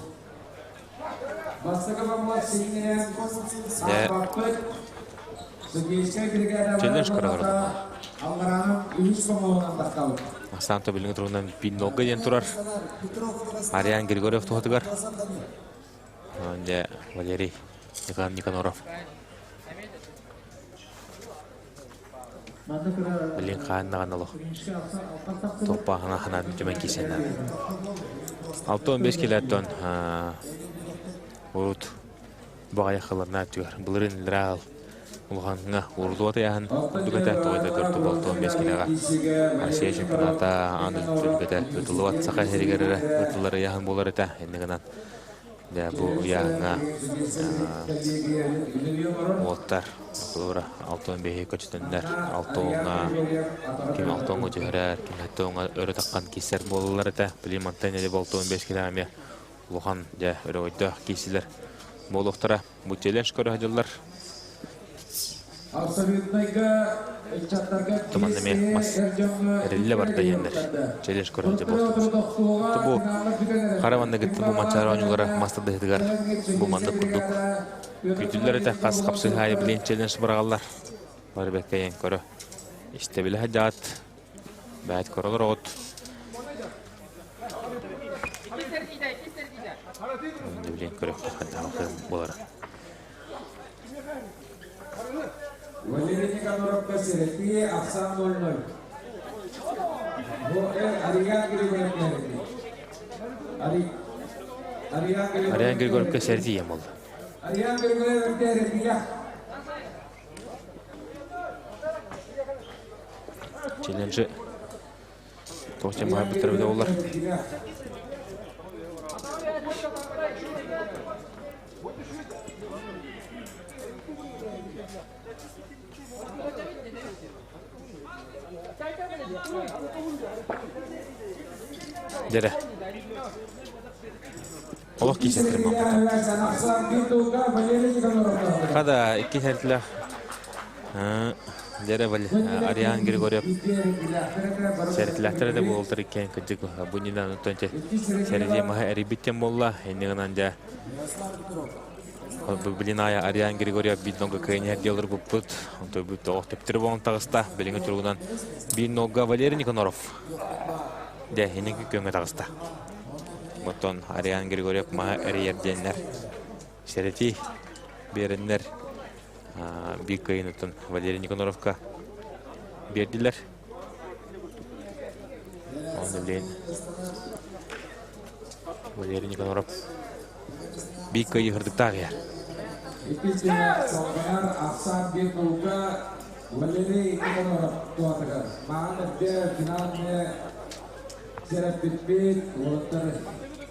Başka bir sinirlen hamaklık. Challenge karalar. Allah'ın üç konuğundan bakalım. Santo bilin turundan Pinogga diyen turar. Aryan Grigoryev tuhatıgar. Önce Valeri Nikonorov. Bilin kağınlagan olu. Toppa hana dümen kesenler. 6-15 kiloton urut bağaya kılırına tüyar. Bılırın liral. Улганга урдуат яхан дүгэтэ тоойда төртү болтон 5 килога Россия чемпионата аны дүгэтэ өтүлүват сака херигерere өтүлөр яхан болор эте эннигенен да бу яханга оттар тура 6-5 көчтөндөр 6-га ким 6-га жөрөр ким 7-га өрө таккан кисер бололор эте билим антенеде болтон 5 килога улган да өрөйдө кисилер болуктара бу челлендж көрөжүлөр Teman-teman mas erille barda yenler. Çeliş körünce boldu. Bu karavanda gitti bu maçlar oyunculara mastada hedigar. Bu manda kurduk. Kütüllere de kas kapsı hayı bilen challenge barağlar. Var bekleyen körü. İşte bile hacat. Bayat körüler ot. Ne bilen körü. Hatta bakın bolar. Valeri Nikonorov Kasireti Aksan 0-0. Bu Aryan Grigoryev Kasireti yem oldu. Aryan Grigoryev Kasireti. Challenge Toşça muhabbetleri bir de olur. Dere. Allah kesettirim ben. Kada iki sertler. Dere bali. Aryan Grigoryev. Sertlerlere de bu oltar iken kıcık. Bu neden önce sertliğe maha eribitten bolla. Enneğinden de. Bilinaya Aryan Grigoryev bir nokta kayınlar diyorlar bu put. Onto bu da teptir bon tağısta. Bilinen çoluğundan bir nokta Valeri Nikonorov. De henüz köngü tağısta. Moton Aryan Grigoryev maha eriyer diyenler. Sereti berenler bir kayınıtın Valeri Nikonorov'a verdiler. Onu bilen Valeri Nikonorov bir kayı hırdıkta yer. İkinci sonlar Aksan bir kulga Valeri Nikonorov tuhatıgar. Mağanette finalde Serap bitbit, orta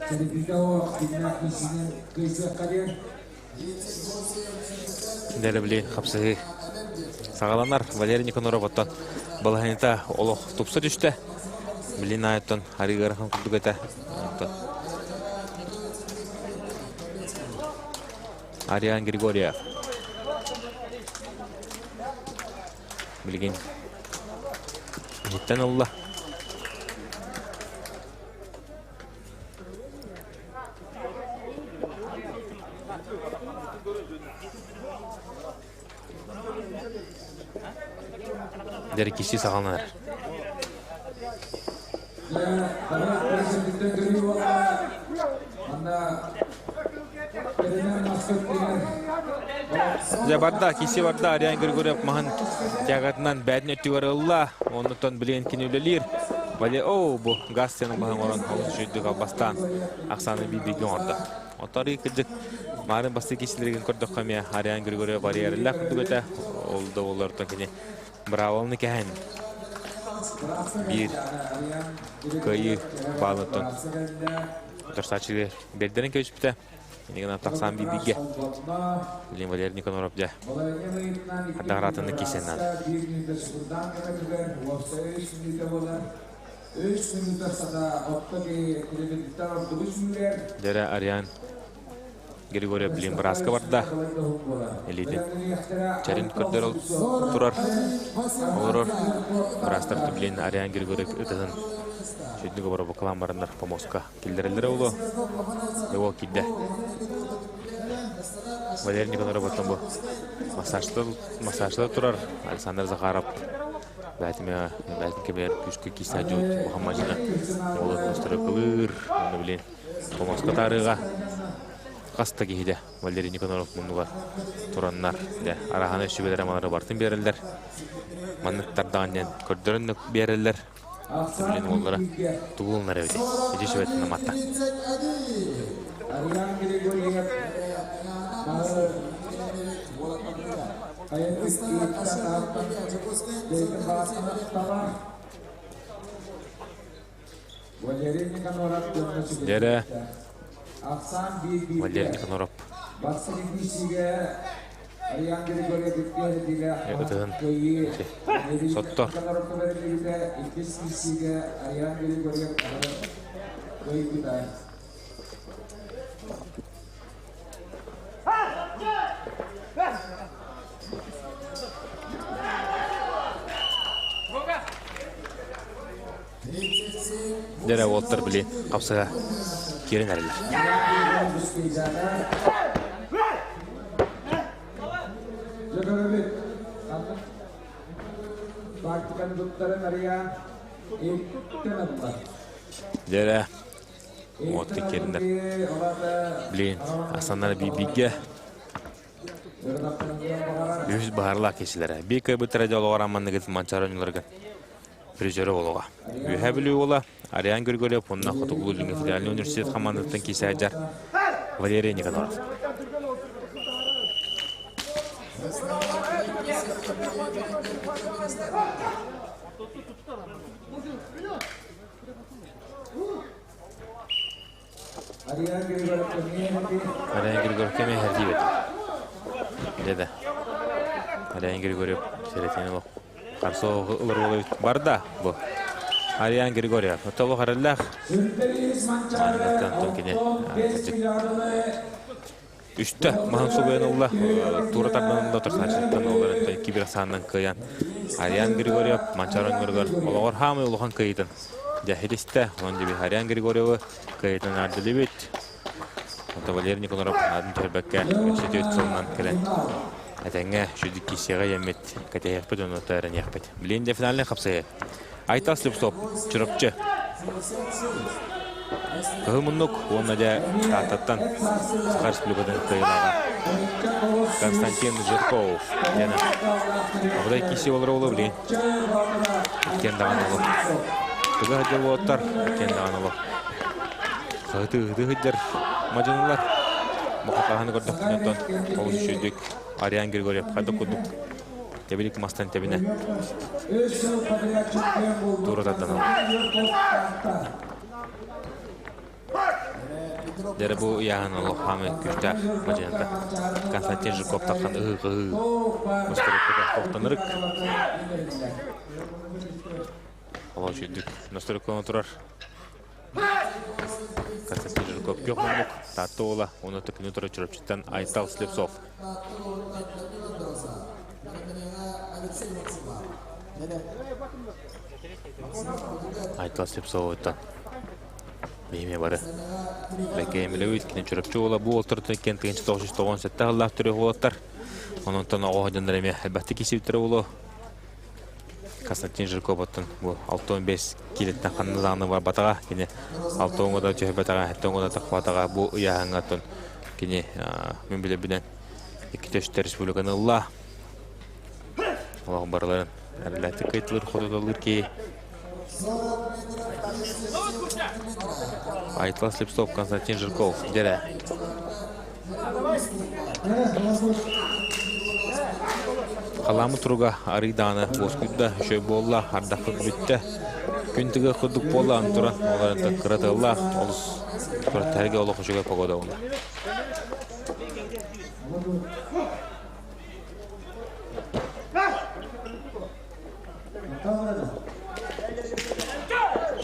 serifika timnas kisinin kıysa kariyer. Dere bilen kapsığı sağalanlar Valeri Nikonorov'tan balahınita oluq tupsa düştü. Bilin ayetton harigarhan kurduk ete. Aryan Grigoryev. Bilgin. Cidden Allah. Dere kişi sağlanır. Jabarda kisi barda Aryan Grigoryev mahan jagatnan badne tiwaralla ondan bilen kinülelir. Vale o bu gazetenin mahan oran hawsujdu kabastan aksanı bir orada. O tarihi kıcık marın bastı kişilerin kurduk kamiya Aryan Grigoryev bariyerler kurduk ete oldu onlar takini bravo nikahen bir kayı bağlıton. Tersaçılı berderin köşpte Инеген атақсан бибиге. Билин Валерий Никоноров жа. Адағыратыны кесен ады. Дәрі Ариан Григория Блин Браска барда. Элиді. Чарин көрдер тұрар. Олырор. Брастар Блин Ариан Григория өтеден. Шөйтігі бары бұқылан барындар помоска. Келдерелері олу. Его кидді. Валерий Никоноров өттен бұл. Массажда тұрар. Александр Захаров. Бәтім кемер күшкі киса жөт. Бұған мажына. Олы өстірі қылыр. Оны білен. Помоска тарыға. Қаста кейді. Валерий Никоноров мұнуға тұраннар. Араханы шүбелер амалары бартын берілдер. Манныттардағаннен көрдерін берілдер. Білен олары туғылынар өйді. Еже шөбетін аматта. Дәрі Валерий Никоноров. Өтігін соттор. Дәрі олттар біле қапсыға керін әрілер. Дәрі олтты керіндер. Білейін, асанлары бейбейге өз бағарлақ кешілері. Бейкі бұттыр әде олуға раманны кетіп манчароныларға призері олуға. Үйә білі ола, Ариан Григорьев, онына Құтығылы Федеральный университет командаттың кесі әджар Валерий Никоноров. Ариан Григорьев кеме әрдей беді. Деді. Ариан Григорьев серетені бұл. Қарсы ұлыр олы бар да бұл. Ариан Григорьев. Өтілі қарылақ. Маныңаттан түнкене. Үшті маған сұлбайын ұлла. Туратардан тұрсаншылықтан оларын киберсанынан кыян. Ариан Григорьев, Манчарон Григорьев. Олығыр хамы ұлыған кыйдын. Жәхелесті. Оның дебі Ариан Григорьевы кыйдын ардылы бет. Онта Валерий Никоноров адын төрбәкке өтсеті өтсілінен кілін. Әтәңе жүдік кесеға емет кәтәйекпет оны тәрін екпет. Білейінде финаліне қапсайы. Айтас Лепсоп, чұрыпчы. Кығымыннық, оны да таттаттан Сақар Республикадан қиылаға. Константин Жирков. Бұдай кесе олар олы білейін. Өткен даған олы. Күгі ғадел оттар, өткен даған олы. Қыты ғыддар мажынылар. Мұқақағаны көрдік күнеттен қолы шүйдік. Ариан Григорьев қады күдік. Тебелік мастан тебіне. Туратардан олы. Дәрі бұл яғын олы қамы күштәк мажынында. Константин Жирков таққан ұғы-ұғы. Nostoruk'ta qoqtanırık. Ola şüydük. Nostoruk'ta oturar. Konstantin Жирков yok olmak. Tatlı ola. Onu tıkını tura çırpçıktan Aytal Slepsov. Aytal Slepsov ötten. Beyme barı. Belki emelevi kine çırpçı ola. Bu oturdu kentinin 1997 Allah türü olatlar. Onun tana oğacanlar eme elbette kesiptiri oğlu. Konstantin Жирков ötten. Bu 6-15 kiletten kanıdağını var batağa. Yine 6-10'da tühe batağa, 7-10'da takı batağa. Bu yağın ötten. Yine ben bile bilen. İki Respublikanı Allah. Allah'ın barıların. Erleti kayıtılır, kodudalır ki. Aytla Slepsov, Konstantin Жирков. Dere. Kalamı turuga arıydağını bozkuyda şöy bolla ardakı bitti. Küntüge kuduk bolla anturan. Onların da kıratı Allah. Oluz. Terge ola koşuga pogoda onu.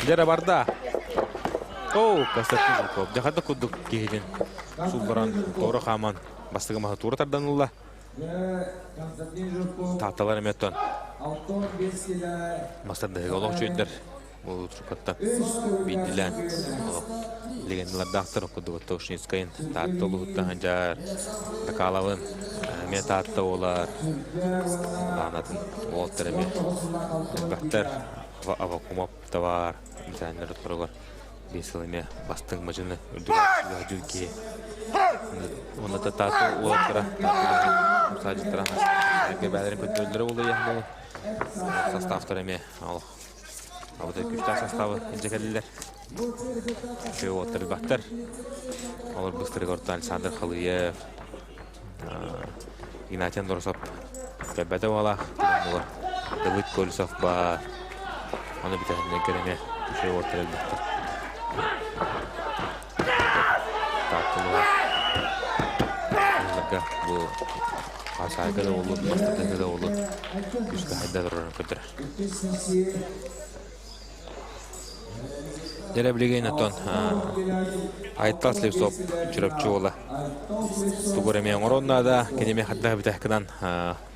Жара барда. О, Константин Жирков. Жахада кудук кейден. Сулбаран Торы Хаман. Бастығы маға тура тарданылла. Константин Жирков. Тақталар меттон. Алтон Бескида. Мастарды олық жөйдер. Бұл тұрқаттан бейділән. Легендаларды ақтыр кудук Тошницкайын. Татты олығыттан жар. Дакалавын. Мен татты олар. Ланатын олттырымен. Бәттер. Авакумап тавар. Дизайнер тұрғыр. Бесіліме бастың мәжіні үрдігіға жүлге. Оны да татты олаттыра. Саджыттыра. Әңгі бәлерін көтөлдері олы яғды. Составтырыме алық. Абыда күштар составы інжекәлілер. Шөй олаттыры бақтар. Олар бұстыры көрді Александр Халыев. Игнатиян Доросов. Бәбәді олақ. Давыд Колесов бар. Оны бітәсіне кереме. Шөй олаттыры бақтар. Тартылыға. Оларға бұл асайға да олы, бастыққа да олы. Күшкі хайда тұрарын көтірі. Дере білеген аттон Айттал Слепсоп жүріпчі олы. Туғыремен оронна да кенеме қаттағы бітәкідан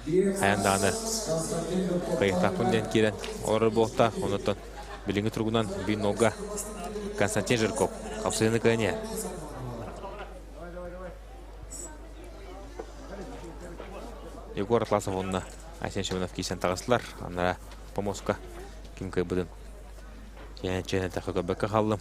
аяндағыны қайықтақпын ден керен олары болта. Онаттон біліңі тұрғынан бейін олға Константин Жирков. Қапсыйыны көне. Егор Атласов онына Айсен Шеменов кейсен тағысылар. Анара помоска кім көй бұдын. Чәйін тәқі көбәккі қалым.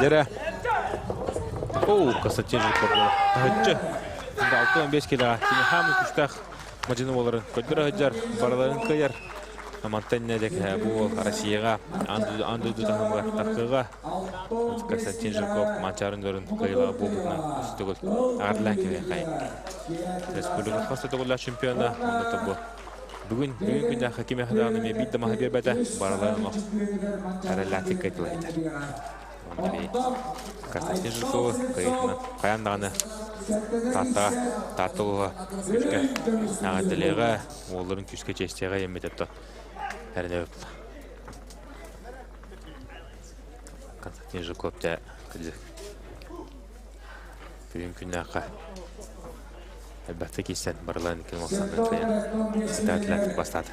Дәрі. Оу, Константин Жирков болы. Тағытчы. 6-15 келіға. Сені хамы күштақ мәжіні оларын көтбір ғыджар, бараларын көйер. Амантанне дек бұл Россияға, андыды тағымға таққыға. Константин Жирков манчарын дөрін көйліға болғынан үстігіл ағырлан кеме қайын. Республика қасты тұғылар чемпионы. Бүгін күнде хакеме қадағыны мен бейді маға бербәді бараларын оқ. Әрәләтік көйтілайдар. Константин Жирковы көйтіні қаяндағыны таттылыға күшке ағадылыға оларын күшке честеға еммететті. Әріне өпті. Константин Жирков да күлді. Бүгін күнде ақа әлбәтті кейсен барыларын кел мақсандың қайын сітәтіләтік бастады.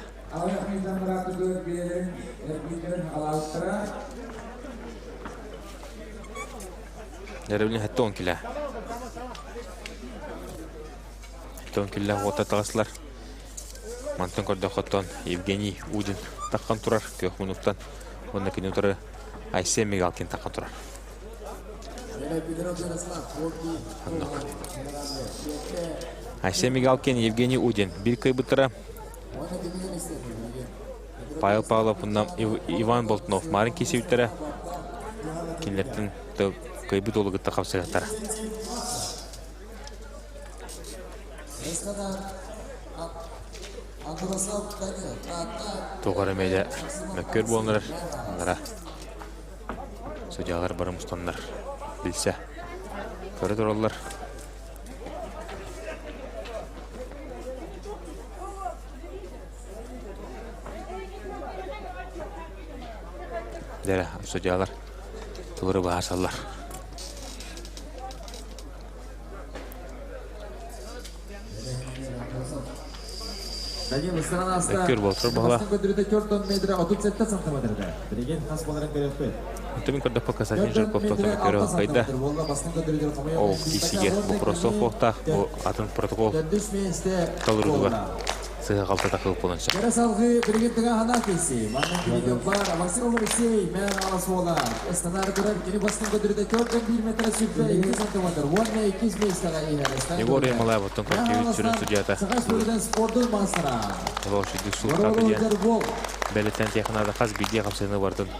Дәрібілін әтті 10 кілі. 10 кілі ота тағысылар. Мантын көрді қоттан Евгений Удин таққан тұрар. Көк мұнықтан. Онда кені тұры Айсен Мигалкин таққан тұрар. Айсен Мигалкин, Евгений Удин. Бір көй бұтыра. Павел Павлов, Иван Болтнов. Марын кесі үттірі. Кенлердің көй бұт олы ғытта қапсығаттар. Тоғары мейді мөккөр болыныр. Онlara судьялар барым ұстанлар білсе. Көрі тұралар. Дәрі судьялар тұғыры бағасалар. Мөккөр болтыр бағала. Түмін көрді Константин Жирков тоқтамы көрі қайда. Ол кейсіге бұл просов болта, бұл атын протокол қалыр ұдыға. Сыға қалта тақылып болынша. Жарасалғы біргеттіға ғана кейсі. Маңның кемеген бар. Максим Олексей, мән аласы олар. Эстанар көріп, кені бастың көдірді 4-1 метр сүрпе 2 сантиметр. 1-2 мейстаға егер. Егор Емалай бұттың көркеві түрін судията. Сағаш бөліден спордың мастыра. Лошиді сұлтаты ден. Бәлеттен текінада қаз бейде қапсайны бардың.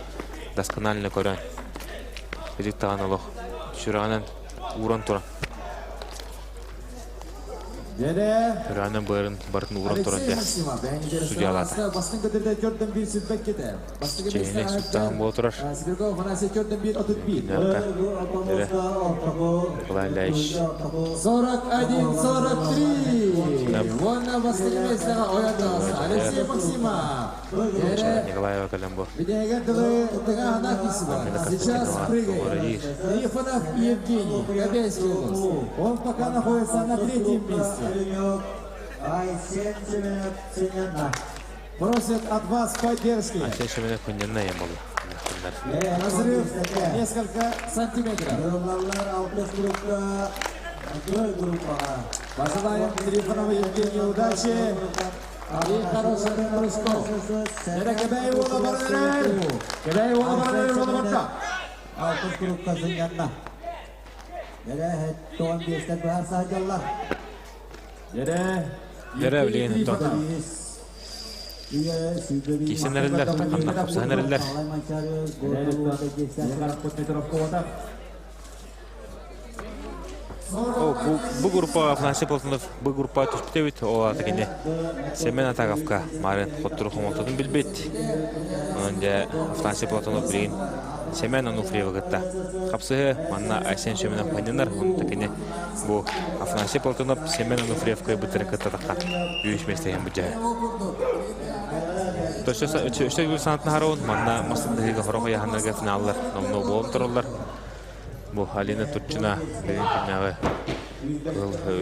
Доскональны көрін. Көдік тағаны лоқ. Шүрағынан уран тұран. Jere Törənin barın uğran Alexey turanda. Maksimov bence Судьялар. Basın kötüde 4'ten 1 sütbek gider. Basın Çeynek sütten bu oturar. Sibirkov Fanasi 4'ten 1 31. Naka. Jere. Kolaylaş. 41, 43. Vonna basın mesela oyunda Alexey Maksimov. Jere Николаева Колембо. Видега тыга анакиси бар. Сейчас прыгает. Трифонов Евгений, Кобельский голос. Он пока находится на 3-м месте. Айсен Семенов. Просит от вас поддержки. Aysen Şemen'e kundyanına yem oldu. Разрыв несколько сантиметров. Yorumlarlar 6 grupta. 4 grupta. Пожелаем Трифонову Евгению удачи. И хороших прыжков. Jere Кобееву на баранеру. Кобееву на баранеру на барка. 6 grupta yanına. Yere ton geçten bahar sahacalar. Jere Jere bilin ton. Kişinin eriler, kanına kapsağın eriler. Bu grupa nasip olsunlar. Bu grupa tüspütevit o atakinde. Semen Atagavka, Marin Xotturu Xomotodun bilbet. Önce nasip olsunlar bilin. Semen Anufriyev gıtta. Kapsığı manna Aysen Şemen'e panyanar. Onun takine bu nasip olsunlar Semen Anufriyevka'yı bitirin gıtta takkan. Büyüşmesteyen bu cahı. Öşte gül sanatını harağın. Manna masındaki horağı yahanlarga finallar. Nomno boğum tururlar. Bu Alina Turçuna benim finnağı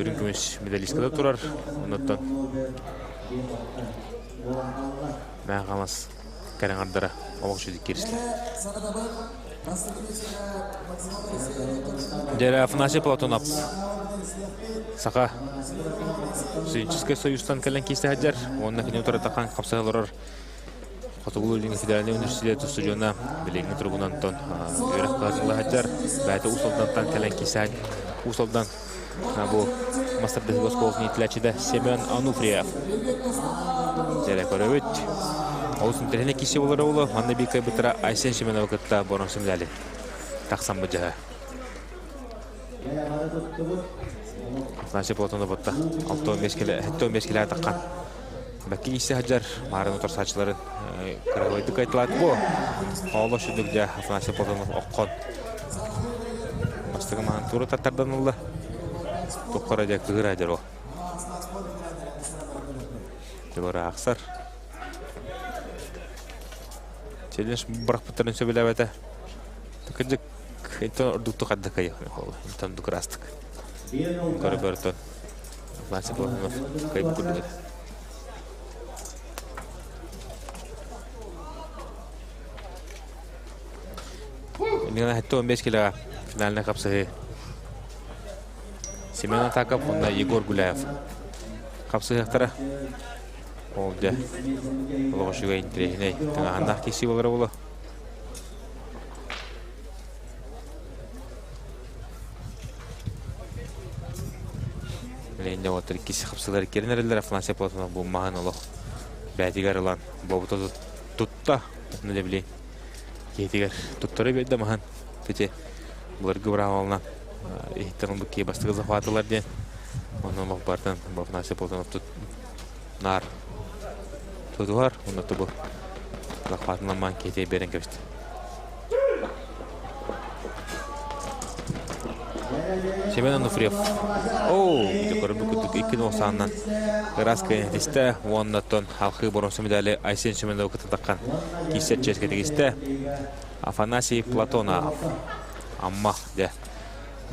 ürün gümüş medalistkada turar. Ondan ben kalmaz. Karen ardara oğuk şudik girişler. Jere Афанасий Платонов. Сақа Студенческий союзтан кәлін кейсті хаджар. Онына кене отыра таққан қапсағылырар. Котогулу Ленин Федеральный университеті студиона білеңі тұрғынантон үйрек қағылы хаджар. Бәйті ұсылдантан кәлін кейсті ұсылдан бұл мастарды ғосқолғын етіләчіде Семен Ануфриев. Жәрі көрі өт. Олысын тіліне кейсе болары олы. Манны бейкай бұтыра Айсен Шеменов күтті борын сүмдәлі. Тақсан бұ жағы. Nasip Платонов бұтта. 6-15 келі атаққан. Бәкке есі хаджар марын отыр сачыларын кірғойдық айтылады бұл. Олы шүдік жа Насип Платонов оққан. Бастығы маған туры таттардан ұлы. Тоққара жа күгір әдер ол. Дегора ақсар. Челенш бұрақ бұттарын сөбілі әбәті. Түкінжік интон ұрдықты қадды қайық. Интон дүкір астық. Көрі бөртон. Насип Платонов қайып күрдігі. Нина хэтто 15 килога финальный капсыгы. Семен Атаков, онда Егор Гуляев. Капсыгыктара. Ол да лошыга интрегиней. Таңағандақ кесі болары болы. Мені отыр кесі капсыгылары керінерілер. Афанасий Платонов бұл маған олық. Бәтігер ұлан. Бобыты тұтта. Оны да білейін. Кетігер тұттары бәді маған. Пете бұлар ғыбырақ олынан. Ехттен ұлды кей бастығы зақуатылар ден. Оны олық бардың. Афанасий Платонов нар тұтуғар. Оны тұбы зақуатынан маған кетей берен көбісті. Семен Ануфриев. Оу, көрімді күттік 2-90-нан. Ғыраска енетесті. Оннаттон халқы бұрынсы медалі Айсен Шеменов күтті таққан. Кейсет ческетігісті. Афанасий Платонов. Амма де.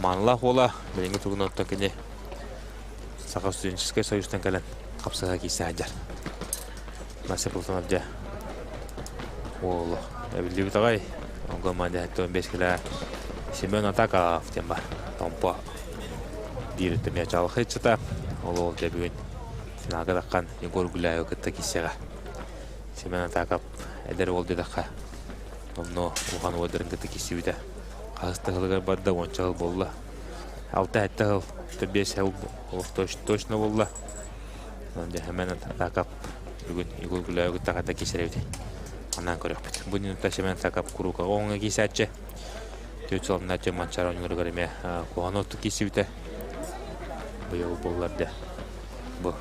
Манлақ ола. Беліңгі тұрғын оттан кене. Сақа студенческий союзтан кәлін. Қапсыға кейсі әджар. Насип Платонов де. Олы. Әбілді біт ағай. Оңғылман де 15 кілі. Семен Атаков тем бар. Томпа директор мячалық етшіта. Ол де бүгін финалға даққан Егор Гуляев күтті кесеға. Семен Атаков әдер ол дедаққа. Оны оған өдірін күтті кесе өйді. Қағысты ғылығар барды 10 ғыл болды. 6 әтті ғыл, 5 ғыл точно болды. Онда Семен Атаков бүгін Егор Гуляев күтті қата кесер өйді. Анан көрек біт. Бүгін Семен Атаков құруға оңға кесе әтші. Төтсалым нәтче манчар ойынлары көріме қоған отты кесі біті. Бұйыл болыларды bu.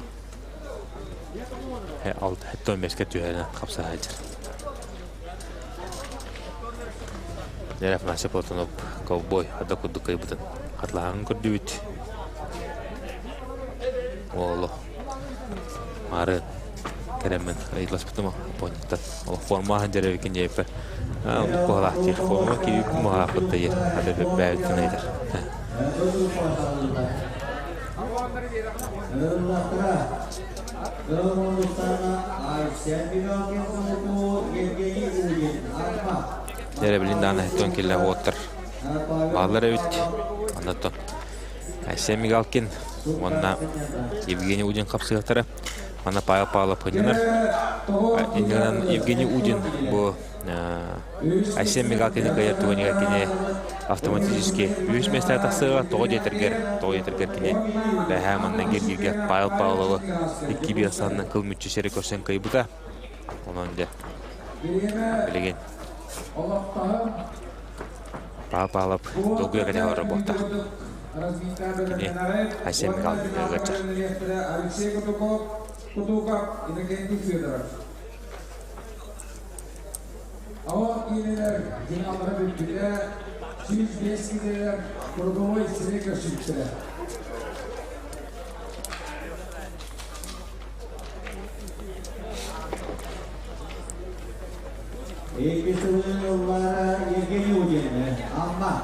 Alt hatta 15'e tüyene kapsa hacer. Neref nasip otunup kovboy hada kudu kaybıdan. Hatlağın kurdübüt. Oğlu. Marın. Keremen ayılas bitama ponittan. O forma hancere vikin jeyper. Onu kohlahti. Forma ki muhabbet değil. Hada bir beytin eder. Nere bilindana heton kille otur. Bağlar evit. Anlattım. Aysen Migalkin. Onunla Evgeniy Udin kapsıqtara. Ona paya paylanır. Evgeniy Udin bu Aysen Migalkin'in kayartığını kine автоматически üç mesele taksığa toğu yeterger kine ve hemen gergirge paylağı iki bir sandan kıl mütçeseri körsen kaybıda. Onun da bilegen payalap doğuya kadar var botta. Aysen Migalkin'e geçer. Awak iniler jinalara birbirine 105 gideler kurduğu içine kaşıktılar. İkisi yollara Evgeniy Udin ama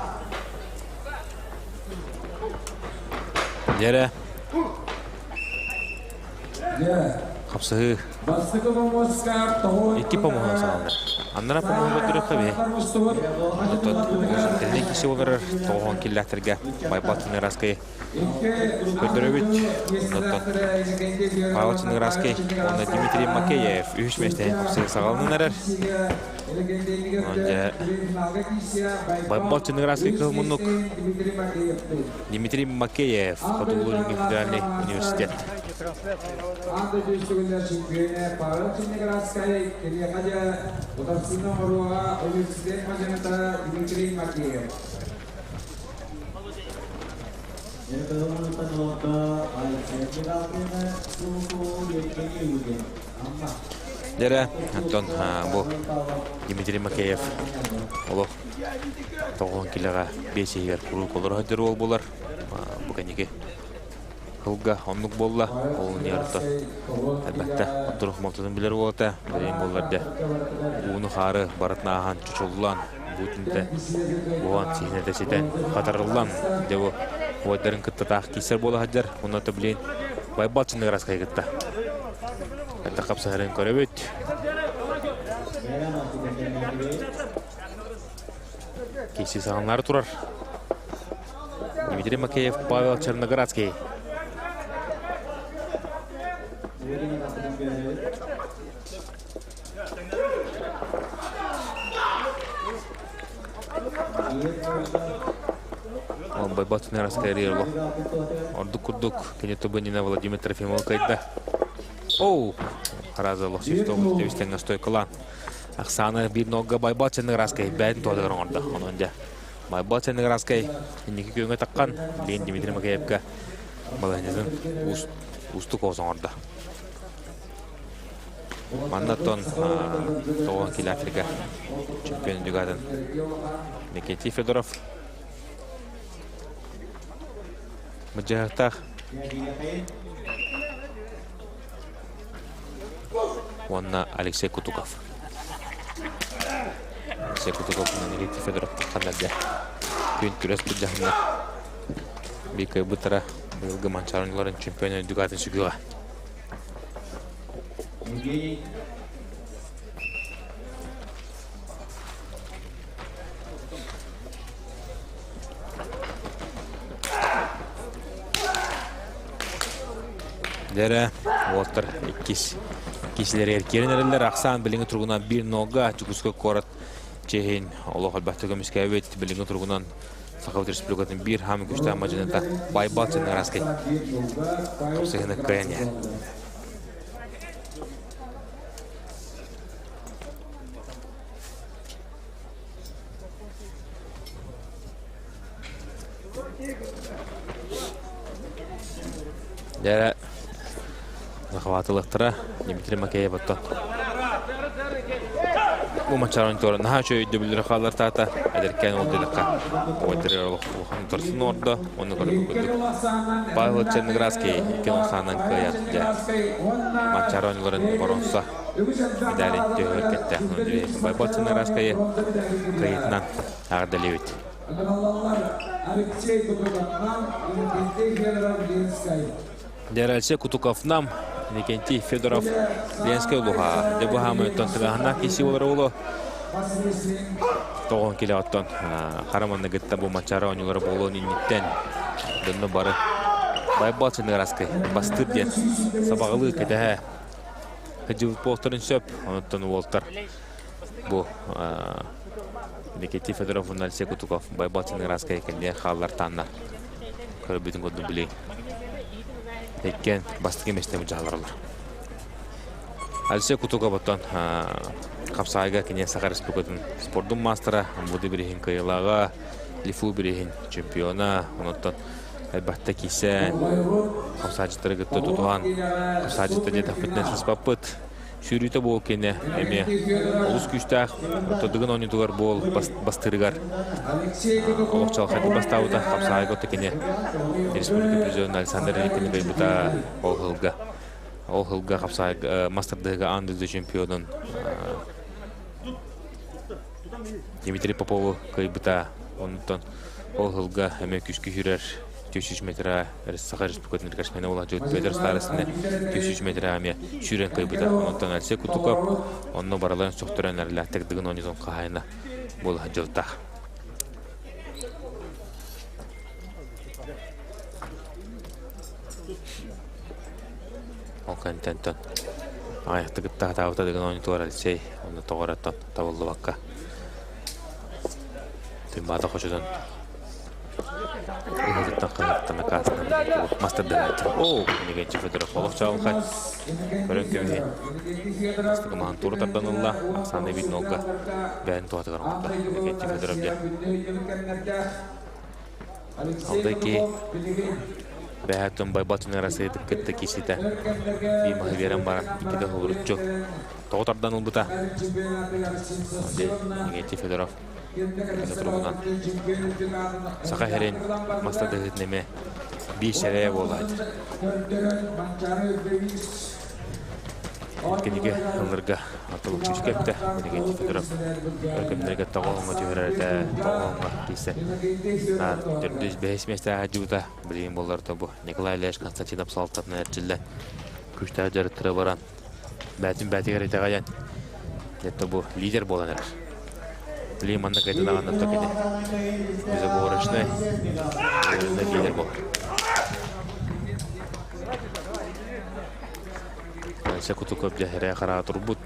Yere Ya. kapsığı Bastıkı Moskva toğu. iki pamuğuna sağlanır. Andara pamuğu duruyor tabi. Teknik kişi olur. Toğun killerterge baybatını raskayı. Kötürübüt. Baybatını raskayı. Onda Dimitriy Makeyev. Üç meşteğin kapsığı sağlanın erer. Önce baybatını raskayı kılmınlık. Dimitriy Makeyev. Katıgulun Federalny Üniversitet. Anda justru чемпионе Павел Черноградская, переходя Удовцина Моруа, университет Маджента Дмитрий Макеев. Jere, Anton bu Dimitriy Makeyev. Olo toğun kilaga 5 yer kurul olur hadir ol bolar. Bu kaniki Hılga onluk bolla, oğun yarıta. Elbette, oturup maltadın bilir olata, bileyim bollarda. Uğunu xarı, baratna ahan, çuçullan, bütünde, buğan sihne deseden, qatarıllan, devu, uadların kıtta taq keser bola hajar, onu da bileyin, baybal çındı raskay kıtta. Hatta kapsa herın körübüt. Kesi sağınları turar. Dimitriy Makeyev, Pavel Chernogradskiy. Он байбатный раскоррировал. Ордук-урдук. Кенету Бенина Владимир Трофимов кайда. Оу! Раза лохсифтом. Девистенга стойкалан. Аксана bir nogga байбатный раскай. Бәйін туадығыр орда. Онында. Байбатный раскай. Иннеки күйіңе таққан. Лейн Дмитрий Макеевка. Баланезін устук оғызың орда. Мандатон тоғын кел Африка чемпионы дүгадын Никитий Федоров. Мұджағықтақ онна Алексей Кутуков. Алексей Кутуков Никитий Федоров қандады. Күйін түрес бұджағында бейкай бұтыра бұлғы манчарынларын чемпионы дүгадын сүгіға. Dere, Walter ikisileri erkeğin eriler. Aksan bilingi turgunan bir noga Çukuska korat çehin. Allah albatta gömüske evet bilingi turgunan Sakavut Respublikatın bir hamı güçlü amacında Baybalçı'nın raskay. Kapsayını kayan ya. Dere Таватылықтыра Дмитрий Макеев оттон. Bu maçların sonra daha şöyle bildir kalır tata ederken oldular. Oyuncular oluşan tursun orada onu gördük. Pavel Chernigraski ikinci sahanın kıyafeti. Maçlar oyuncuların koronsa medalya töhürkette. Pavel Chernigraski'yi kıyıtından ağırdalıvet. Derelse Kutukov'nam Nikenti Fedorov Ленская луга. Дебу хамыттан тыгахана киси олар олу. Тоғын келе аттан. Қараманны гітті бұл матчары ойнулары болу ниттен. Дөнні бары. Байбал Chernigraski бастыр ден. Сабағылы кәдәһә. Хыджылық болтырын сөп. Оныттан олтар. Бұл Никити Федоров, Алексей Кутуков. Байбал Chernigraski екенде қалалар танна. Көрбетін көдді білей. Еккен бастық еместемі жағаларылар. Алексей Кутуков оттан қапсайға кене Саха Республикатын спордың мастера, бұды бірігін қиылаға, Лифу бірігін чемпиона, оныттан әлбәтті кейсен, қапсайжыттары күтті тұтуған, қапсайжытты деді ақпетінен сұспаппыт, шүрүйті бол кене, әме ұлыс күштәқ, тұдығын ойнытығар бол бастырығар. Олықчалық қайты бастауыда қапсайға отты кене Республика президент Александр Рекені бейбіта Ол хылға қапсайға мастырдығы андызы чемпионын Дмитрий Попову кайбыта. Онытан ол хылға әме күшкі жүрер 300 метра Саха Республикатын рекашмені олақ жөт бәдір старысыны 300 метра әме жүрен кайбыта. Онытан Алексей Кутуков онны бараларын соқтыран әрләттігін онызон қағайына бұл жылтақ. Ол контенттен аяқты күттіға табыта деген ойнытуар Алексей. Оны тоғыраттан табылды баққа. Түнбады қошыдан ұлғыдыттан қағыттан қасынан мастырды әйтті. Оу, Никенти Федоров олық чағыл қайт. Көрін көмейін. Астығы маған тұрытардан ұлла. Ақсаны бетін олға бәрін туатығар ұлда. Никенти Федоров де. Алдай ке бәйәттің Байбал Chernigraski етіп кетті кесеті. Беймағы берен баран екеді ғылырытчу. Тоғытардан ұлбыта. Никенти Федоров. Саха херен мастады ғытнеме бейш әрәйе болды айтыр. Кенеге ғылырға атылып күш кепті. Никенти Федоров өркімдерге тоғылыңға түйірәрді тоғылыңға кейсі. 405 месті әжуыда білейін боларда бұл. Николай Ильяш Константинов салттатын әрчілі күшті әжарыттыры баран. Бәтін бәтігер еті ғаян. Етті бұл лидер болан әрір. Білейін маңда қайтын ағаннан тоқеде. Өзі бұл орышны лидер болар. Алексей Кутуков жәхірі қараға тұрбұт.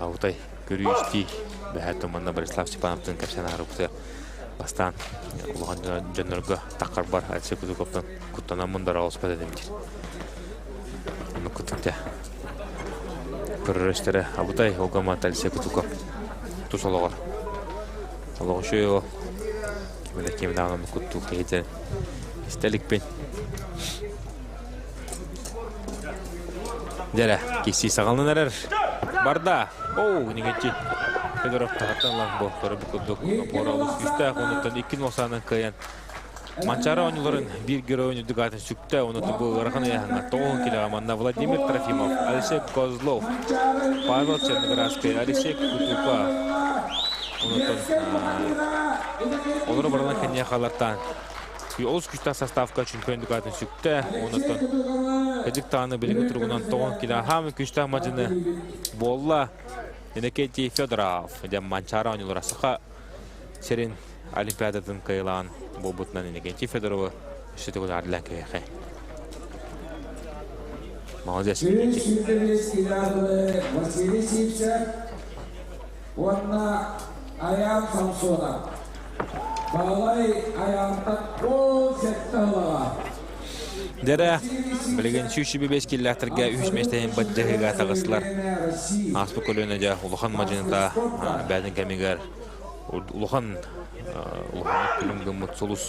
Ауытай көрүйісті бәхәттің маңда Борислав Степановтың кәпсен ағырыпты. Бастан ұлған жөніргі таққар бар Алексей Кутуковтың күттана мұндар ауыспады демдер. Оны күттікте көріріштері Ауытай оғамат Алексей Кутуков тұс олығыр. Олығы шөй о кемді ағынымы күтту кейден істелікпен. Дәрі кесі сағалынан әрір барда. Оу, Никенти Федоров тағаттанлан бұл көрі бүкілдік боралыс күшті. Онықтан 2-0 кайын. Манчары ойнуларын бір герой ойнуды ғатын сүкті. Онықтан бұл ғырақын аяғыңа 9 килограмманна Владимир Трофимов, Алексей Козлов, Павел Chernigraski, Алексей Кутуков. Онықтан олары барынан кәне қалаттан. Олыс күшті составка чемпионды ғатын сүкті. Онықтан кәдік тағаны біліңі тұрғынан 9 килограмм күшті амадыны болла. Никенти Федоров, манчары ойнулары Саха серин Олимпиадатын кайылаған бұл бұтынан Никенти Федоровы үшті көз ардылан көйеқе. Молодец, Никенти. Онна аян Самсона. Балай аянтан қол сәтті алаға. Дәрі, білген сүйші 5 келләқтірге 3 мәстәйін бәттіғіға тағысылар. Аспы көліне де ұлыған мажынында бәдің кәмегер ұлыған күлімгі мұтсылыс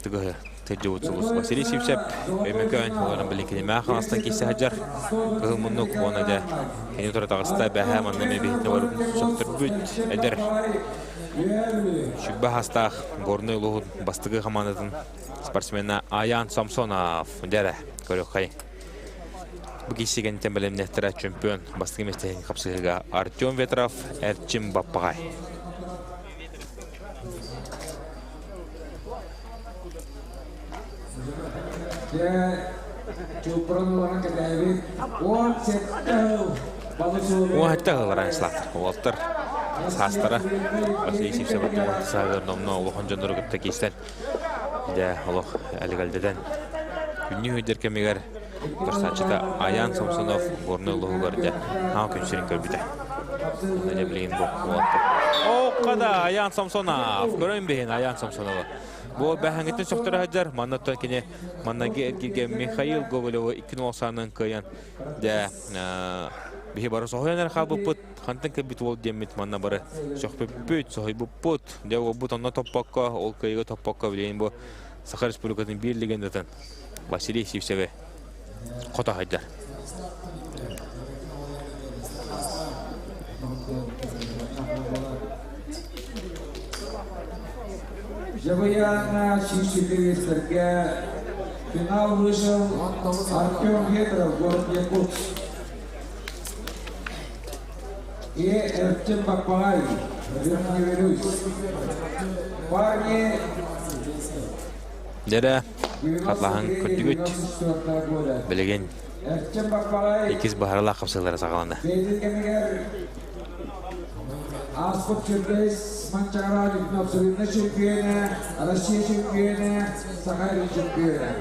түгі Тежуутсулус Василий Сивчеп, Эмекön, оларын білінкені мәқанастан кейсі хаджар. Ғылмыннық оны да кені тұры тағыста бәхә маннаме бейітіне барудың соқтыр бүт әдір. Шүкбә хастақ горны ұлығын бастығы қаманытын спортсмена Аян Самсонов дәрі көрек қай. Бұл кейсеген тәмбілімнеттірі чемпион бастығы местеген қапсығыға Артем Ветров, Әрчим Баппағай. Уақытта ғыларан слақтыр. Олаттыр састыры. Василий Сивчеп сағыр номна олықын жандыры күтті кейстен. Олық әлігілдеден. Күнні өйдер кемегер тұрсатшыда Аян Самсонов ғорны ұлығыларды ау күншерін көрбіді. Оны білген бұл олаттыр. Оққада Аян Самсонов. Көрін бейін Аян Самсоновы. Бұл бәхәңгеттен соқтыры хаджар. Маннаттан кене маннаге әргеге Михаил Гоголевы 2-90-нын көйен. Бихи бары соғыян әрқа бұппыт. Қантын кәбіт ол демет манна бары соқпы бүт, соғый бұппыт. Ол бұт онна топпаққа, ол көйегі топпаққа білейін бұл Саха Республикатын бірлігендетін Василий Сивчеве қота хаджар. Жабаяна шишелевестерге финал вышел Артем Ветров, город Якутск. И Эрчим Баппағай, Верхний Велюсь. Парни... Дәрі қатлағын көттігіт білеген екіз бағарыла қапсығылары сағаланды. Аспып Черкес, Манчара, Ликнопсовина чемпионы, Россия чемпионы, Сахарин чемпионы.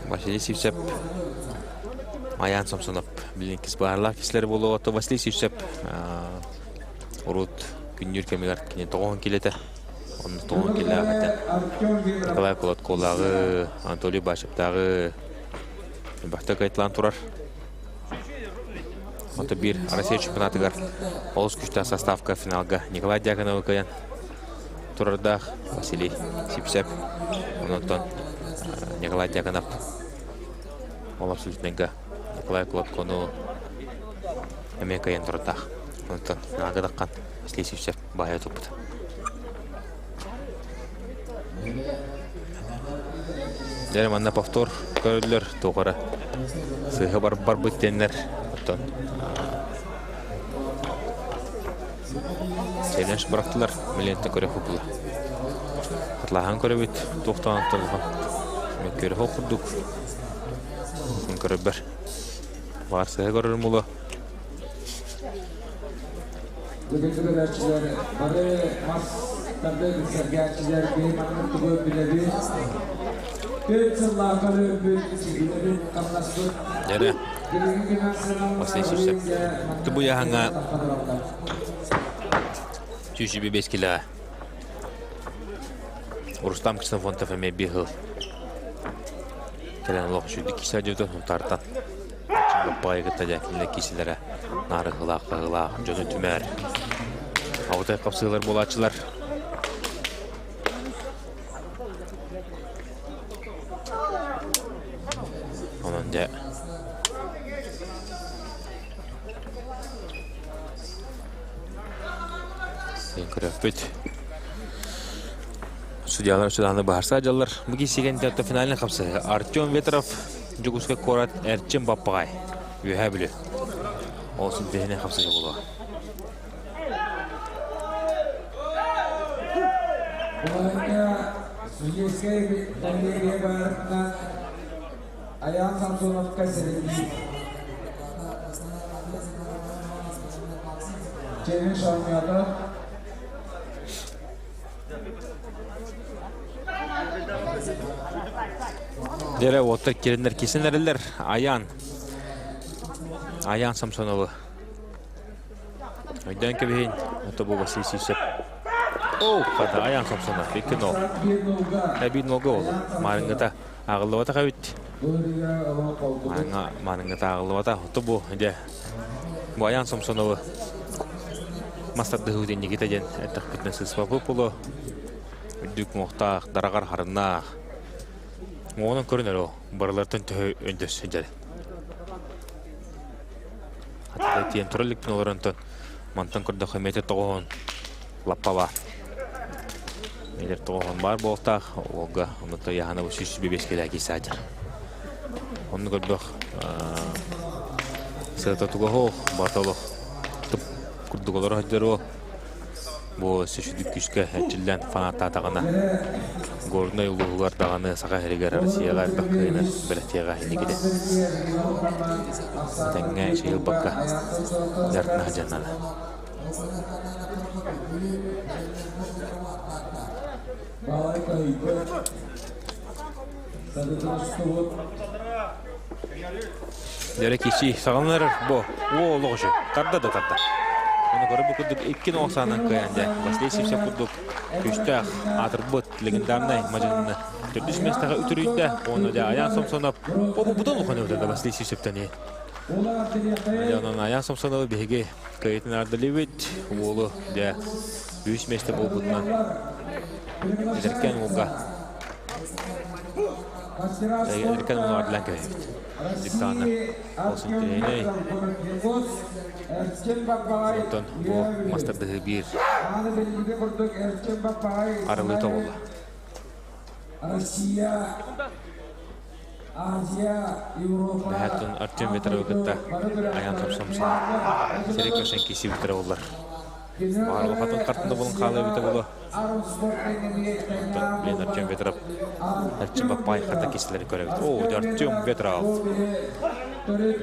Василий Сивчеп, Аян Самсонов білген кіз бағарыла кесілері болу оты. Василий Сивчеп ұрут күннер кемегер кене тоғын келеті. Onun toğun келі ағатын. Николай Колотқолағы, Анатолий Башептағы бақта қайтылан тұрар. Оты бір Россия чемпионатығар олыс күшті составка финалға Николай Дьяконовы көйен тұрардақ Василий Сивчеп. Онықтан Николай Дьяконов ол абсолютненгі Николай Колотқону әме көйен тұрардақ. Онықтан финалға даққан Василий Сивчеп бағай тұпыды. Дәрім анна повтор көрілер тоғыры. Сыйғы бар бүттенлер. Сейленш бұрақтылар. Миллионтен көре құпылы. Қатлаған көре бет. Тоқтан тұлған. Мен көре құпырдық. Мен көре бір. Бар сыйғы көрір мұлы. Бүгіндігі әршілер бары мас тәрдегі сәрге әршілер бейманның тұғы біледі. Дәрі Василий Сивчеп тұбы яғаңа 125 килі Рустам Ксенфонтов әме бейғыл кәлін олық жүді киса жөді ұнтардан Баппағай ғыттады әкелі киселері нары ғылақ жөні түмәр ауытай қапсығылар болатшылар. Онында көріп бүт судьялар ұшыдағаны бағарса жалар. Бұғы сеген тәтті финалін қапсы Артем Ветров жүгіске қорат Әрчим Баппағай өйә білі олсын бейіне қапсыға болуға. Оларында Судейскай дәлерге барытынан Аян Самсоновқа сәлемді. Чемін шалмияды. Дәрі оттыр керендер кесен әрілер. Аян Самсоновы. Өйден көбейін. Оты бұл Василий Сивчеп. Қада Аян Самсонов. 2-0. 1-0 ол. Марыңғыта ағылы бата қабет. Марыңғыта ағылы бата. Оты бұл Аян Самсоновы. Мастарды ғуден негетеден әттіқ бітнесі спапы бұлы. Үдік мұқтақ, дарағар қарынақ. Onun көрінер о, барылартын төхі өндес жәрі. Хатта тиен тұралықпен оларантын мантан көрді қойметі тоғын лаппала. Мейлер тоғын бар болтақ, олға ұмытты яғына бұл 305 келі әкесі әдір. Оны көрдіқ сәлті тұғы барталық тұп күрдік олар әдір о. Бұл 300 күшке әтчілден фаната атағына горной улуғылар дағаны саға әрігер Россияға ардаққайына біліктеға енегеді. Тәңге шейіл баққа жартына жаннаны. Дәрі кеші сағалынар бұл олығы жүр. Тарда да тарда. Оны көріп күрдік 2 оңсанын көйенде. Василийевсе күрдік күштәқ атырбыт легендарный мажынны. Түрдіш местаға үтірүйді. Оны да аян сомсонап. Бұл бұдан ұқаны өтірді Василийевсептен. Оның аян сомсонап беге көйетін ардылевет. Олы да бүйіс месті бұл бұдынан. Әдіркен олға. Әдіркен оны ардылан көйет. Диктаны olsun dileyiney. Zaten bu master'da bir aralığı tavalla. Bahatun Artyom Vetrov'da ayağın topsamsın. Serek köşen kesi Vetrov'lar. Bağırlı hatun kartında bulun kalı Vetrov'lar. Ben Artyom Vetrov. Artyom Bapay hatta kesileri görebilir. O, Artyom Vetrov.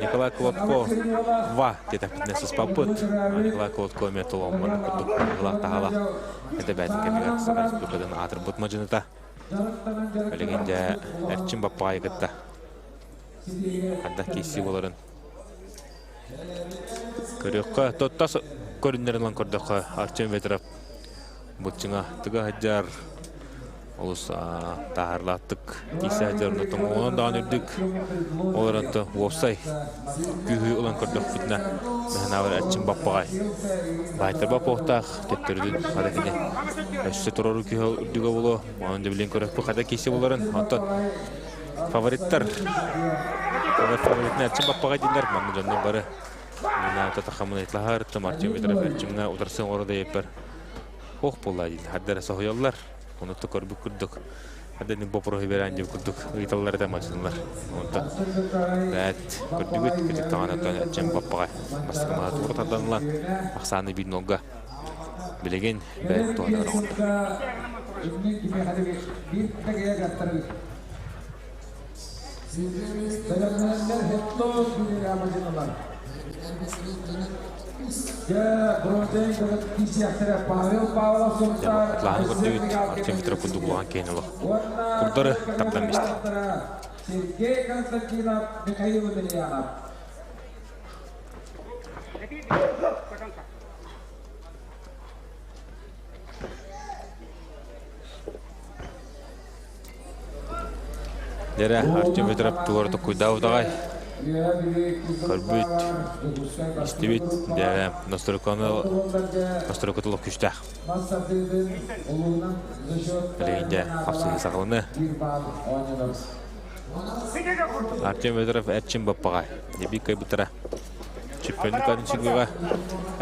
Николай Колотко 2 детективнесі спапыт. Николай Колотко метал олманы күрдік ғылақ-тағала. Әді бәтін кәмегер Саға Республикадан атыр бұт мажыныта. Өлегенде Әрчім Баппағай күтті. Қанда кесі боларын. Көріққа тоттас көріндерінлан көрдіққа Арtyom Vetrov. Бұтчыңа тұға ғаджар. Олыс тағырлаттық кесі әдерінетін оңын дағын үрдік. Оларынты опсай күйі ұлан көрдік бүтіне мәхін ауыр Әрчім Баппағай. Байтыр бап оқтақ тептердің қадакіне әшісі тұрору күйі үрдігі болу. Оның да білен көріп бұл қада кесі боларын. Онтан фавориттар. Фаворитіне Әрчім Баппағай дейділер. Маңын жонның бары. Мына татақамын айтлағар. Арtyom Vetrov Әрчіміне ұдарсын орыда епер. Оқ болла дейді. Хаддары соғыялар. Onu da körüp kürdük. Hadi ne boprohi verence kürdük. Itallar da maçınlar. Onda. Evet. Kürdük küçük tane tane Әрчім Баппағай. Басқама туртаданлан. Ақсаны bir noga. Bilegen ben tuğanlar onda. Atlahan gördüğüt Artyom Vetrov kürdük bulan keyin olu. Kurdarı taplanmıştı. Dere Artyom Vetrov tuğarı kuydağı dağay. Көрбүт, истебит, дәрі настройкатылық күштәқ. Әлегінде қапсығы сақылыны. Artyom Vetrov Әрчім Баппағай. Дебі кайбытыра. Чемпиондық адыншығыға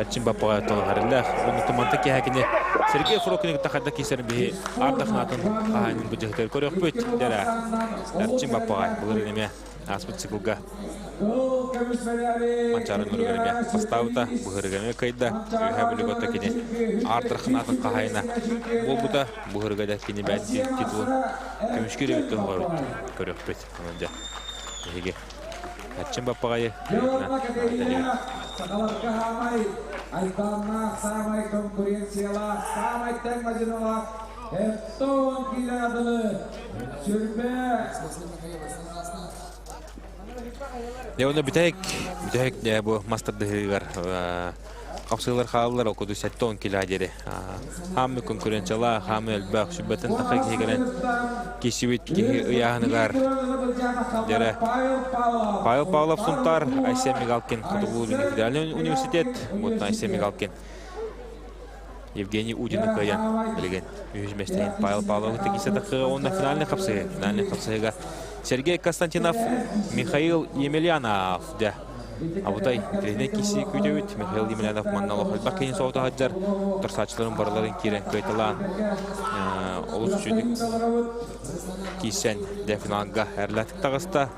Әрчім Баппағай отаны қарылақ. Оны тұманты кәкіне Сергей Фрокинік тақайда кесерін бейі ардақынатын қағайының бүджіктері көрек бөт. Дәрі Әрчім Баппағай. Бұл әрінеме аспыт цикылға Манчарын үргереме бастауыта, бұғыргеме кайда, үйәбілігота кене артырқынатын қағайына. Ол бұда бұғыргеде кене бәдін титулын көмішкері өттен ғарып көрек бет. Онында еге Әрчім Баппағайы Оны бүтәйік бұл мастырдығығар қапсығылар қалылар оқуды 7-10 кило дері. Хамы конкуренцияла, хамы әлбәқ сүббәтін тақай кегерен кесует кеге ұяғынығар. Дері Павел Павлов сұнтар Айсия Мигалкин Қытығылы федеральный университет. Бұтын Айсия Мигалкин Евгений Удины каян билеген үжместен Павел Павлов текисе дакы онна финальный капсыга Сергей Константинов, Михаил Емельянов да. Абутай тренер киси күдәүт Михаил Емельянов манналы хәлбәк кин соғды хаҗар торсачларын барларын кирен кайталан олус чүдик кисен дә финалга әрләтик тагыста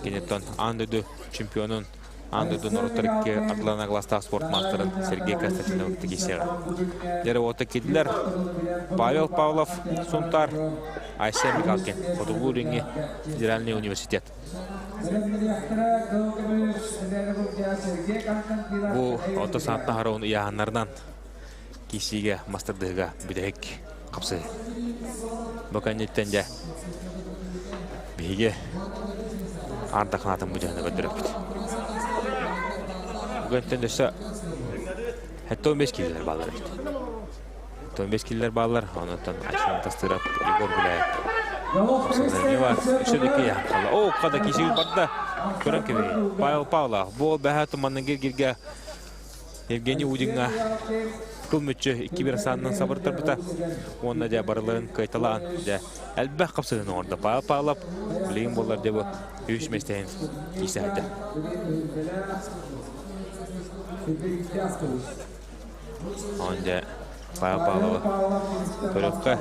кенеттон андыды чемпионын андыды норторикке атлана класстагы спорт мастерын Сергей Константинов текисега. Дәре ота кидләр Павел Павлов Сунтар Айсен Михалкин футбол ринге Федеральный университет. Бу ота саатна харауын яһаннардан кисиге мастердыга бидек капсы. Баканеттен дә биге арта канатын бүдәне көтөрөп. Бүгәттен дәшә хәтта 15 киллер баллар. 15 киллер баллар, анатан ачын тастырап Егор Гуляев. О, қада кешегі барды көрін кебей. Павел Павлов, бұл бәхә тұманның гергерге Евгений Удинға күлмүтчі 2-1 санының сабыртыр бұта. Онына да барылығын қайталан. Әлбәқ қапсыдың орында Павел Павлов білейін болар деп өш местейін кесі әді. Онда Павел Павлов көріпқа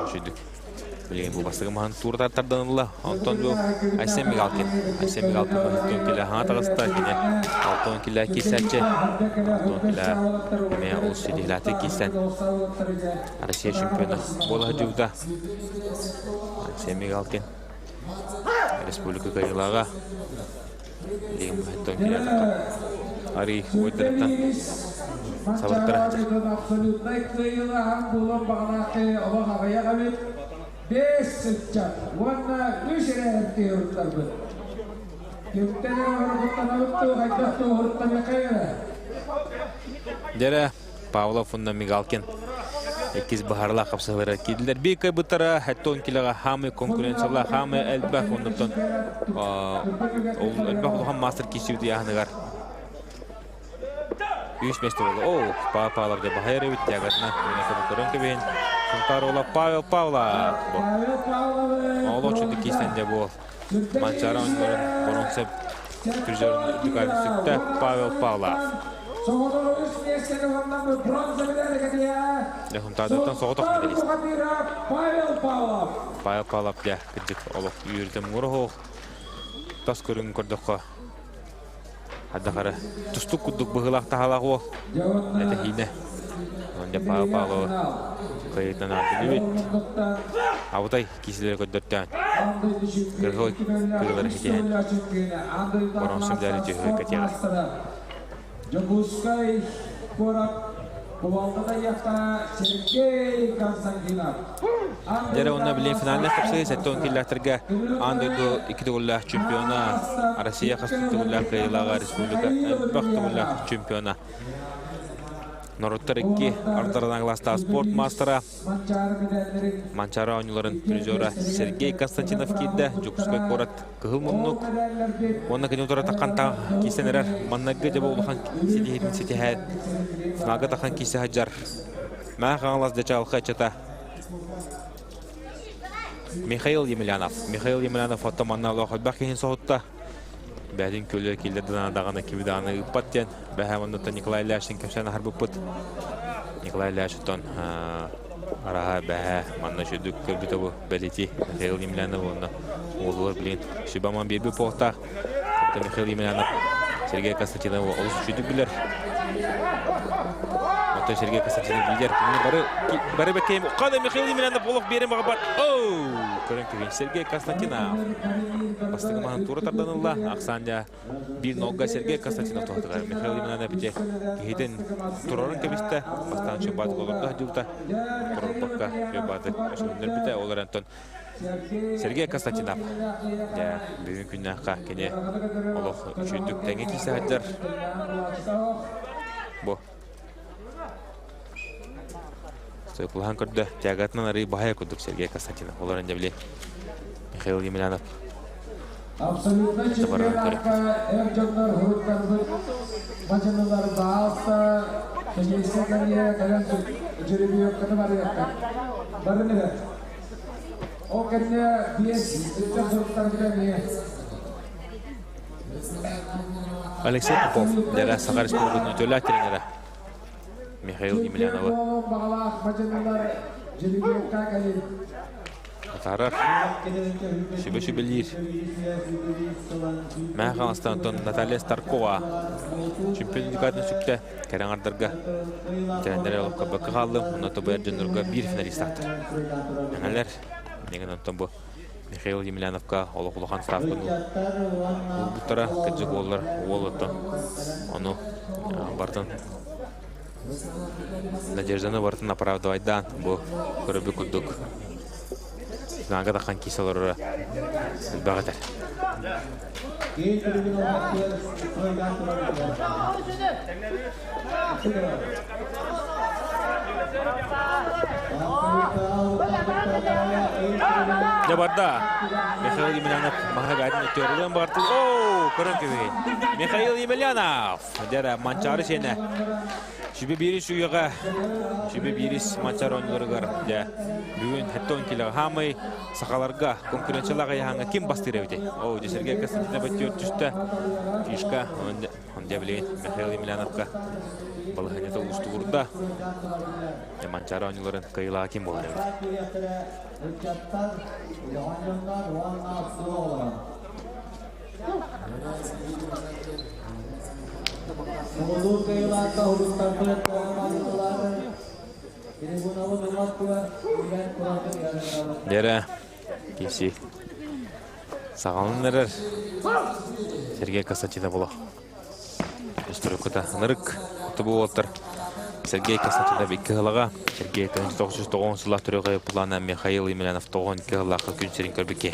Шүйдік. Білген бұл бастығы маған туртартардан ұлы. Антон бұл Айсен Мигалкин. Айсен Мигалкин Антон келі ғана тағыста. Антон келі кесәтші. Антон келі әме ол сөйлейләті кесән. Россия чемпионы болы жүгді. Айсен Мигалкин. Республика қайылаға. Білген бұл Антон келі әтіға. Ари ойдырыптан. Сабырттыра әтір. Дәрі Павлов ұнна Мигалкин 2 бағарла қапсығылары кеділдер. Бейкай бұттара әттон келіға хамы конкуренциялы, хамы әлбәқ ондықтан әлбәқ ұлған мастер кесеуді яғынығар. Үш месте болды. О, Павлов да бағайыр өтті ағатына. Көрін кебейін. Сунтар ола Павел Павлов. Олы үшінді кейстенде бұл. Манчара өнерін бұрынсып күржерін үдікарын сүкті Павел Павлов. Сунтардықтан соғы тоқ медалист. Павел Павлов да күрдік олық үйірдім ғыры оқ. Тас көрін көрдіққа. Адақары тұстық күдік бұғылақ тағалағы ол. Әті хейіне. Онда Павел Павлов қайытынан арды өт. Абытай кесілері көддірттен. Кырғой кырғылары кетейін. Бұрынсым дәрі жүйі көтеғір. Дәрі онына білейін финаліне қапсығы сәттен келләқтірге андырды 2-ді чемпиона Россия қасты ғыллар қайылаға республика бақты ғыллар чемпиона. Нороттар 2 ардарынан класстағы спорт мастера Манчара ойныларын призера Сергей Константинов келді. Жүкіскай қорат қығыл мұннық. Оны кәне отыра таққан кейсен әрер. Маннағы жабы олыған сетехетін сетехәд. Финалға таққан кейсе хаджар. Мәң қаңылаз дәчі алқы әчета. Михаил Емельянов. Михаил Емельянов оттаманна алуға бәқ кейін соғытта. Бәдін көлі келдерден адағаны кебеданы ұппаттен. Бәхәм ондықта Николай Ляшин көпсәні харбы ұппыт. Николай Ляшиттон араға бәхә манна шүдік көрбіті бұл бәлеті. Михаил Емельянов оны олылар білген. Шибаман бербі поғта. Михаил Емельянов Сергей Константинов олыс шүдік білер. Сергей Константинов лидер. Бары бәкейім. Қады Михаил Емельянов олық берем бағабат. Көрін көген Сергей Константинов. Бастығы маған тура тарданылла. Ақсанда 1-0 Сергей Константинов тоқтығар. Михаил Емельянов бітек кейден тұрарын кәбісті. Бастаған шөбаты олырда жүлді. Тұрар баққа шөбаты өшіндер біті. Олар Антон Сергей Константинов. Бүгін күнні аққа кене олық үшіндік тәңе кейсі ғаджар. Бұл. Сойқылған көрді. Тягатынан арый бағая көдік Сергей Константинов. Оларын жәбіле Михаил Емельянов. Абсолютно чемпионатқа әр жондар ғұрыттарды Maçınlar bağırsa Keşkeşlerine kadar cürebi yok kadar var ya. Barın ne? O kendine diyes çok zorluklar bile Алексей Попов, для Сахарской областной тюля тренера Михаил Емельянова. Тарар, шибе-шибелир. Мәханстан Наталья Старкова. Чемпион дигадын сүкті, кәрәңардарға. Тренер олыққа бақы қалды, оны тобайыр жөндірға бір финалист ақтыр. Әңәлер, деген онтан бұл. Михаил Емельяновка олық-олыған ставкын бұттара кәджік олар олыттын. Оны бартын Надежданы бартын оправдавайдан бұл көрібі күдік. Наңға таққан кейсалары бағытар. Жабарда Михаил Емельянов мағагайдың өттерілген бағырты. Оу, көрін көбейін. Михаил Емельянов. Дәрі манчары шені. Шүбі беріс үйеға. Шүбі беріс манчары ойнылырығар. Бүгін әтті ойынкелігі хамай сақаларға конкуренциялаға яғаңа кем бастыр әуде. Оу, десерге Константина Баттер түсті. Фишка, онда білейін Михаил Емельяновқа. Балығанеті ұлысты құрда. Манчары ойнылырын қайылаға кем болар әуде. Дәрі кесі сағалын әрір Сергей Константина болу. Үстірі күті нұрық күті бұл отыр. Сергей Константинов 2 ғылыға, Сергей 1990 жылақ түріғі бұлана Михаил Емельянов 92 ғылақы күн серін көрбеке.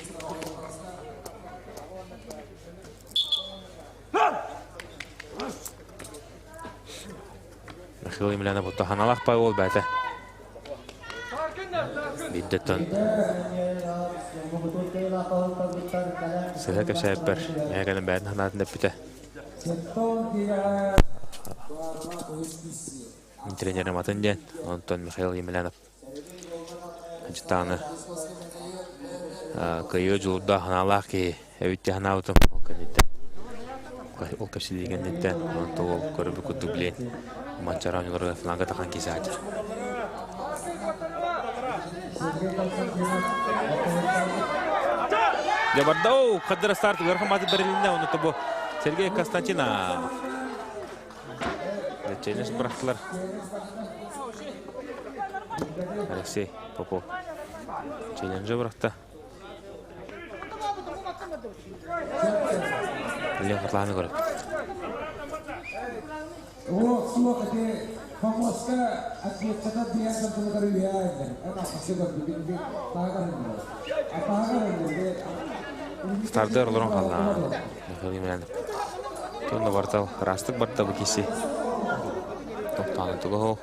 Михаил Емельянов бұтты ханалақ бай ол бәді. Биддеттін. Сәлі көшәйіп бір, мәғәлін бәдің ханатын деп біті. Тренерім атын ден, онтон Михаил Емельянов. Әжіттағыны көйі жылуда ханалақ кей әуітте ханаутым. Ол көпсі деген деттен, онты ол көрібі күтті білейін. Манчара ойныларға финалға таққан кесі атыр. Жабардау, қадыра старты ғырқыматы бірілінде ұныты бұл Сергей Константинов. Челлендж бұрақтылар. Алексей Попов. Челленджі бұрақты. Білен құтлағаны көріп. Старды ұрлырын қалған. Михаил Емельянов. Тонды бартал, растық барталы кесі. Тоқтаны тұғы ол.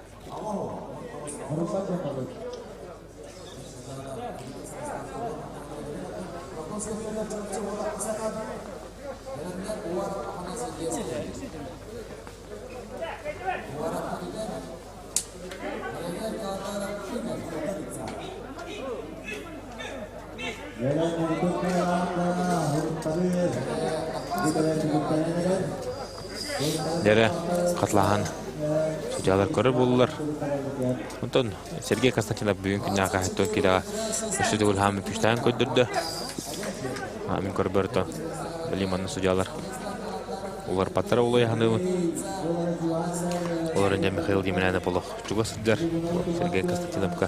Дәрі қатлаған судьялар көрір болылар. Онтон Сергей Константинов бүгін күнне аға әттен келіға үшті дегіл хамын пүштайын көддірді. Хамын көрі бөрітон біліманны судьялар. Олар паттара олай ағанығын. Олар önce Михаил Емельянов олық жүгі сұддар. Сергей Константиновқа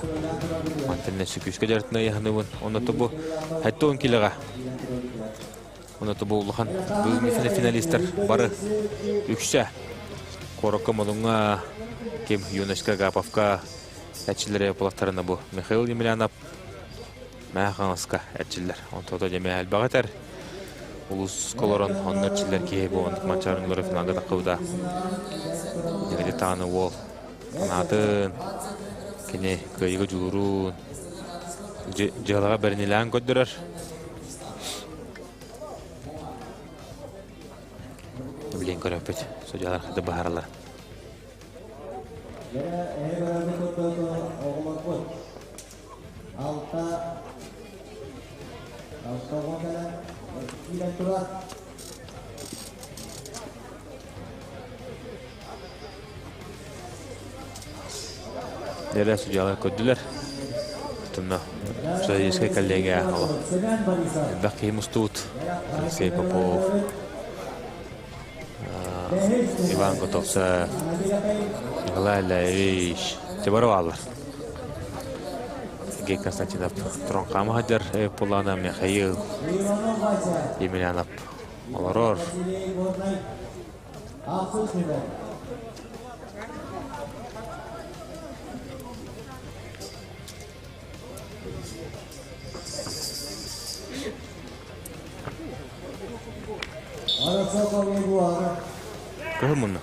мантыліне сүкүйіске дәртіне ағанығын. Онаты бұл әттен келіға. Онаты бұл ұлыған бүгін финалистер бары үкші. Қорыққа мұлыңа кем Юношка Гапавка әтшілері бұлақтарына бұл Михаил Емельянов мәғаңызға әтшілер. Онтода деме әлбағатар. Улус колорон оннар чиллер кие бұл ондық манчарыңлары финалға тақылда. Негеде тағаны ол. Анатын, кене көйгі жүлірун. Жағылаға бәрінелән көддірір. bilin köröpet. Sojalar hadi baharalar. Dere sojalar kördüler. Tunna soyisке коллега ала. Баки мустут. Алексей Попов. Иван Готовцев. Николай Левич. Тебаровалар. Сергей Константинов. Тронкам Хаджар. Полана Михаил. Емельянов. Малорор. Көхмүн.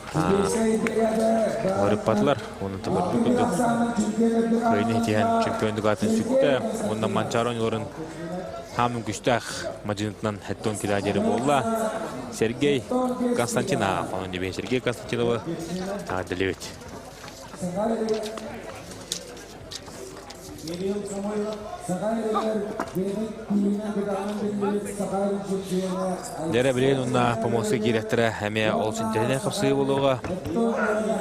Орыпатлар, оны табар бүкілді. Көйіне тиген чемпиондық атын сүкті. Ондан Манчарон оларын хамын күштәқ мажинытынан әттон килядері болла. Сергей Константинов. Оның дебен Сергей Константиновы тағадылевет. Дәрі білген ұнна помосы керектірі әме олсын тәріне қапсығы болуға.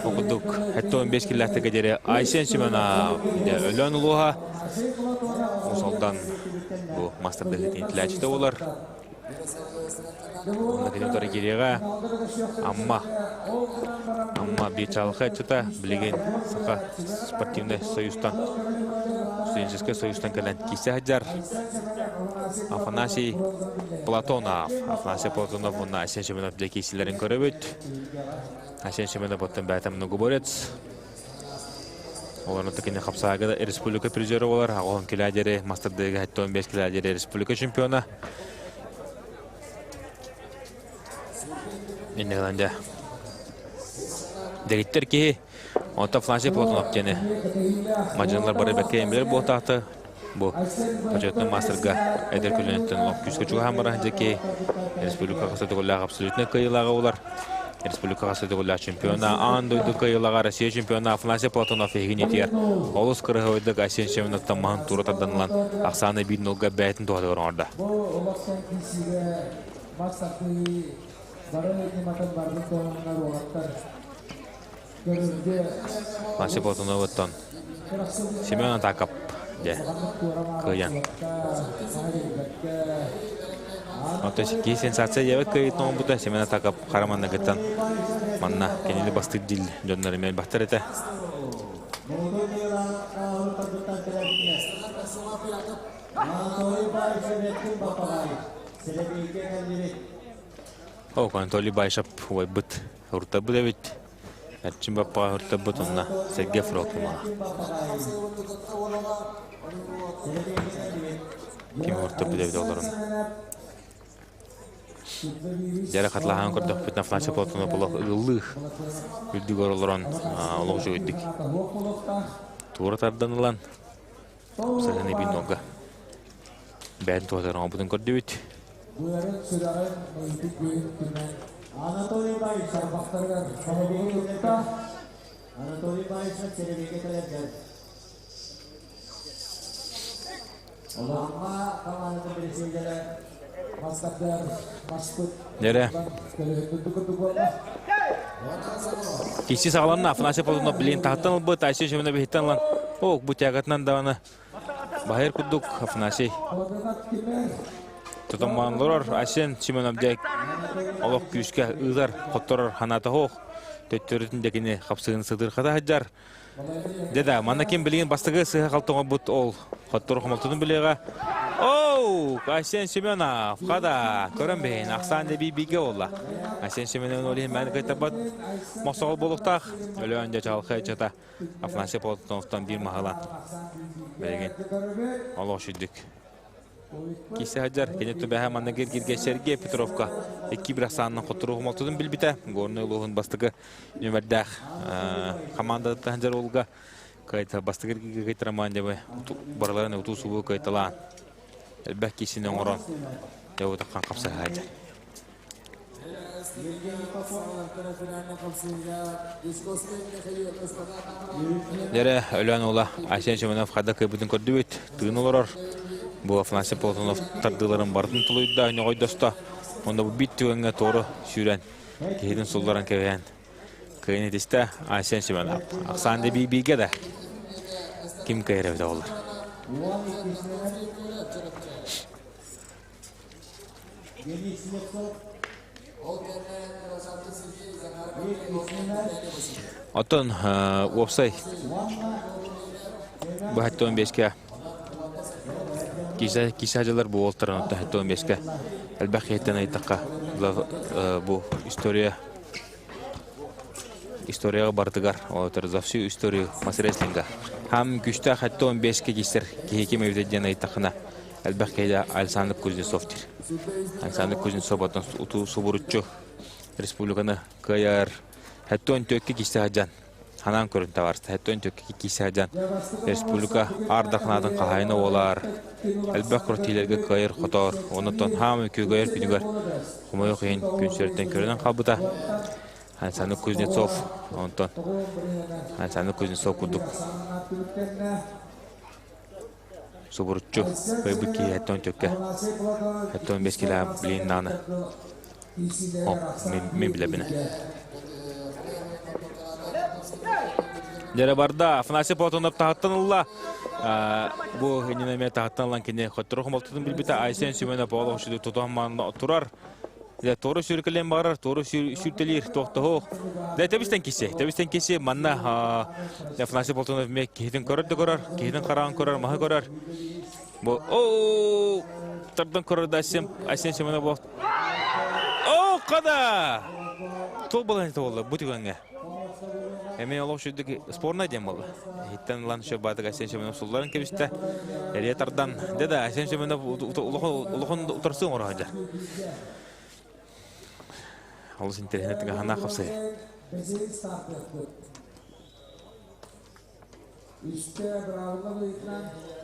Оқыдық әтті 15 кілләқтігі дәрі Айсен Семена өлін ұлуға. Осалдан бұл мастерді тәләчті олар. Онда кенемдары кереға Амма бейчалықы әтчіта білеген сақа спортивный союзтан студенческий союзтан кәлін кесе хаджар Афанасий Платонов. Афанасий Платонов онна Асен Шеменов для кейсілерін көріп өт. Асен Шеменов оттан бәтім нүгіборец. Оларны текене қапсағыда республика призері олар. Ағылын келядері мастердегі 15 келядері республика чемпиона. Иннегенде дегиттер ки онта Афанасий Платонов тене мажанлар бары бәкке ембелер болтақты. Бұл почетный мастерга әдер көленеттен лоп күшкі чуға хамыра жеке республика қасы тұғылағы абсолютный қиылағы олар. Республика қасы тұғылағы чемпиона, андойды қиылағы Россия чемпиона Афанасий Платонов егін етер. Олыс қырығы ойдық Асен Шеменовтан мағын тура тарданылан ақсаны бейдің олға бәйтін туғады орын орда. Афанасий Платонов өттен Семенов тақып көйен. Отасы кей сенсация ебек көйет оң бұта Семенов тақып қараманна кеттен манна кенелі басты дил жонлары мен бақтар еті. О, Анатолий Байшап ой бұт ұрта бұд әбет. Әрчін баппаға ұрта бұд онна Сергей Фролкимаға. Кем ұрта бұд әбет оларын. Дәрі қатлаған көрдік бұтна Афанасий Платонов бұлақ ұғылық. Үлдік орылырын олық жу өйдік. Туғыры тардан ұлан. Сәліне бейін оға. Бәйін туғадарын оңбұдың көрді өйт. Anatoly Bayşar baktarlar. Anatoly Bayşar çevreye gelecek. Allah'ıma kamanında birisiyle mastaklar, maskut. Nere? Kişi sağlamına Afnasya Platonov'u bilen tahttan ılbıt, Ayşe Şemen'e bihitten lan. O bu tiyakatından davana. Bahir kudduk Afnasya. Tutammanlar Ayşen Şemen'e Allah küçük ızar kottorar hanata hoq. Töttörütündekini kapsığını sığdır kata haccar. Deda, mana kim bilgin bastığı sığa kaltığına but ol. Kottor homaltının bileğe. Ooo, Ayşen Şemenov, kada, körün beyin, aksan da bir bilgi olla. Ayşen Şemenov'un olayım ben kaytabat. Mosağıl boluqtaq, ölü önce çalıqı çata. Afnasya Platonov'tan bir mahalan. Belgin, Allah şüddük. Kisi haccar, kenetü beha manna gir Sergey Petrovka. İki bir asanın kottoru homaltının bilbite. Gornu uluğun bastığı nömerdağ. Komanda da haccar olga. Kayta bastığı kaytıraman debe. Baraların utu subu kaytalan. Elbək kesinin oran. Devu taqan qapsa haccar. Дере өлөн ола Айсен Семенов хада кыбытын көрдүбүт. Тыын олорор. Бу Афанасий Платонов тардыларын бардын тулуйда не койдоста. Онда бу бит түгөнгө тоору сүйрен. Кейдин сулларын кебен. Кыйны дисте Айсен Семенов. Аксанды бийге да. Ким кайрабыда олар. Отон опсай. Бу хаттон бешке. Кисажалар бу олтырын отта хаттон бешке. Албахеттен айтакка бу историяга бардыгар. Отыр завсю историю масреслинга. Хам күштә хаттон бешке кисер кеке мевдеден айтакына. Албахеда Александр Кузнецовтир. Александр Кузнецов отон уту субуруччу республиканы каяр хаттон төкке кисажан. Ханан көрүн таварсты. Хаттон төкке кисажан. Республика ардакнадын кахайны олар. Албах кротилерге кайыр хотор. Онотон хам күгөр күнүгөр. Кумой кыйын күнсөртен көрүнөн калбыта. Александр Кузнецов, Антон. Александр Кузнецов кудук. Субурчу, бэбики хаттон төкке. Хаттон бескила блин наны. Мен билебине. Дере барда Афанасий Платонов тахаттанылла. Бу хенеме тахаттанылан кене хоттурухум болтудун билбите Айсен Семенов олошуду тутамман турар. Тору сürkelen барар, тору sürtelir тоқтоқ. Тебистен кесе манна Афанасий Платонов мек кейден көрөр, кейден қарағын көрөр, мағы көрөр. О, тардан көрөрді Айсен Семенов бол. О, қада! Тол болған болды, бұтығанға. Әмен олық шүйдігі спорна дем болды. Хиттен лан шөп бадық Айсен Семенов сұлларын кебісті. Әрия тардан. Деді Айсен Семенов ұлықын ұтырсын орағандар. Алыс интернеттің ағана қапсай.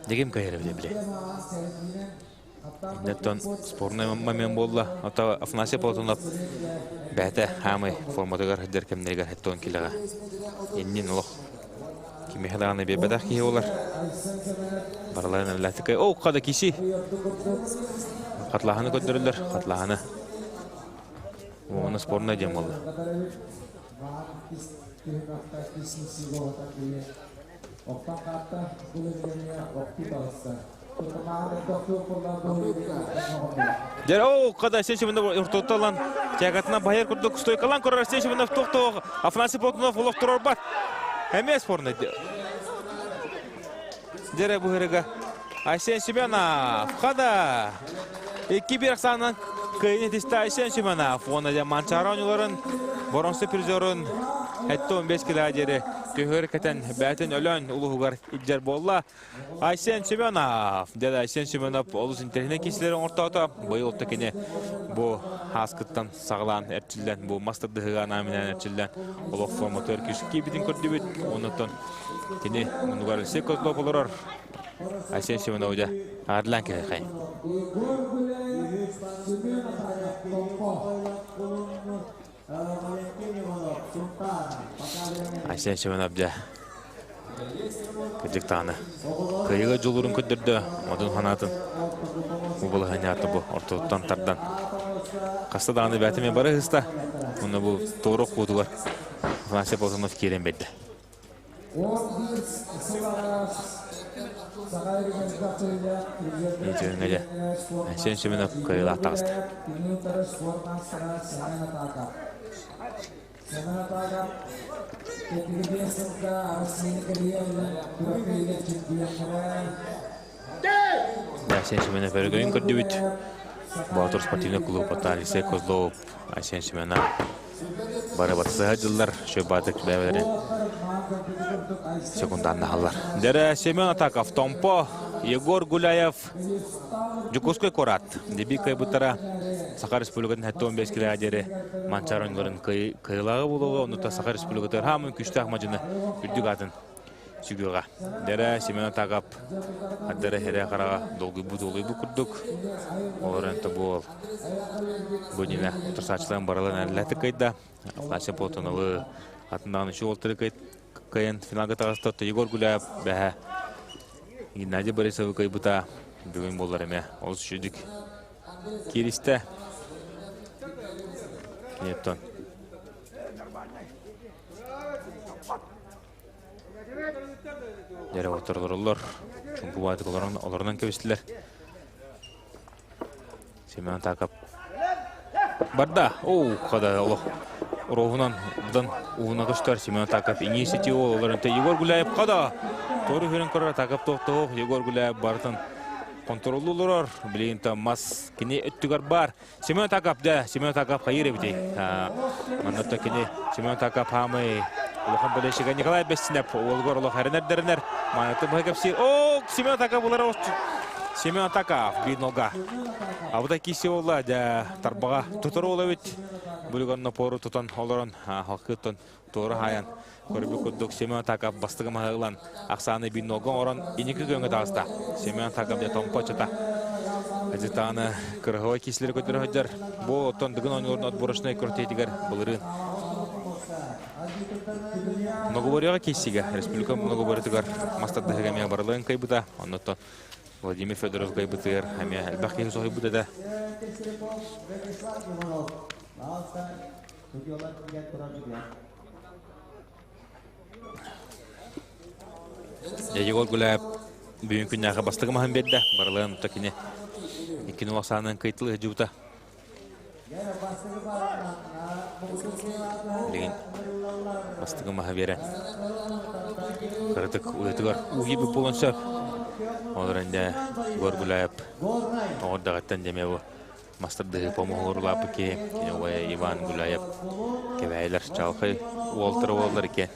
Дегем кайры біле. Неттон спорный момент болды. Ата Афанасий Платонов бәті хамай форматығар хәддер кемнегер хәттон келеға. Еннен ұлық. Кеме хадағаны бебедақ кей олар. Бараларын әләтікай. О, қада кесі. Қатлағаны көндірілдер. Қатлағаны. Оны спорный дем болды. Дер, о, қада Айсен Семенов ұртоқталан тягатына байыр күрдік стойкалан көрір Айсен Семенов тоқты Афанасий Платонов ұлық тұрар бар. Әме спорный дем. Дер, бұғырыға Айсен Семенов қада 2-1 сағынан күйіне тесті Айсен Семенов. Оны да манчаран оларын боронсы призорын әтті 15 килогері күйір кәтен бәтін өлін ұлығығар иджер болла. Айсен Семенов. Деді Айсен Семенов олыс интернет кесілерін ортауыта. Бұйыл отты кене бұл асқыттан сағылан әртілден, бұл мастырдығыған аминен әртілден олық форматөр күйшікке бітін көрді бет. Онытын кене мұнығар үлсек көзлі болырар. Айсен Семенов да ағырлан кері қайын. Айсен Семенов да көдік тағыны күйігі жолырын көдірді одын қанатын ұбылы ғанияты бұл орталықтан тардан қаста дағыны бәтімен бары ғыста мұны бұл тоғырық қуытығар Афанасий Платонов керен берді. Нетеуіңе Айсен Семенов күйігі ақтағысты. Айсен Семенов өргөйін көрді бүт. Баутур спортивный клуб Алексей Козлов Айсен Семенов бары батысыға жылдар шөп батық бәвелерін секунданды қалар. Дәрі Семен Атаков, Томпо, Егор Гуляев, Жукускай Корат. Деби кай бұттара Саха Республикатын хәтті 15 килогері манчар ойынларын кайылағы болуға, онута Саха Республикатар хамын күшті ақмажыны үрдік атын Sügüga. Dere Semyon Takap Adere here kara dolgu bu kurduk. Oranta bol. Bunina tursaçlan baralan әлләте кайда. Лача потоновы атынан şu oltırı кайын финалга тагыстатты Егор Гуляев бәһә. Геннадий Борисов кайбыта бүгін болар эме. Ол сүдік киристе. Кенеттон. Дәре отырдылар. Чүнку вайды оларынан кебестілер. Семен Такап. Барда. Оу, қада олық. Роғынан бұдан уғына күштер. Семен Такап иңесети ол. Оларынты Егор Гуляев қада. Торы көрін көрі Такап тоқты. Егор Гуляев бартын контроллылар. Білейінті мас кене өттігер бар. Семен Такап да. Семен Такап қайыр әбітей. Манатта кене Семен Такап хамы. Улахан бөлешіға Николай Бестинеп, олғыр олық әрінер-дәрінер. Манаты бұға кәпсейір. О, Семен Такап олар оқты. Семен Такап, бейін олға. Абыда кейсе олға, тарбаға тұтыр олы өт. Бүлігінні пору тұтан оларын, халқы тұтан тұғыры хаян. Көрбі күрдік Семен Такап бастығы мағылан. Ақсаны бейін олған оран енекі көнгі тағыста. Семен Такап де томпа чыта. Әзітаны кырғылай кейселері көтірі өддер. Бұл оттан дығын ойныларын отбұрышына көртейтігер бұлырын. Многоборьяға кейсіге, республика многоборьятығар мастарды ғамия барылығын қайбыда, оннаттан Владимир Федоров қайбытығыр, ғамия әлбақ кейсі қайбыда да. Егор Гуляев бүйін күнняға бастығы маған берді, барылығын ұтта кене 2-0 қайтылығы жүгіта. Бастығы маға бере. Қырытық ұйытығар ұғы бүп болын сөп. Оларында Егор Гуляев оғырдағаттан демеуі. Мастырдығы помығы ұрлапы ке. Иван Гуляев кебәйлер чалқы уолтыры олар ке.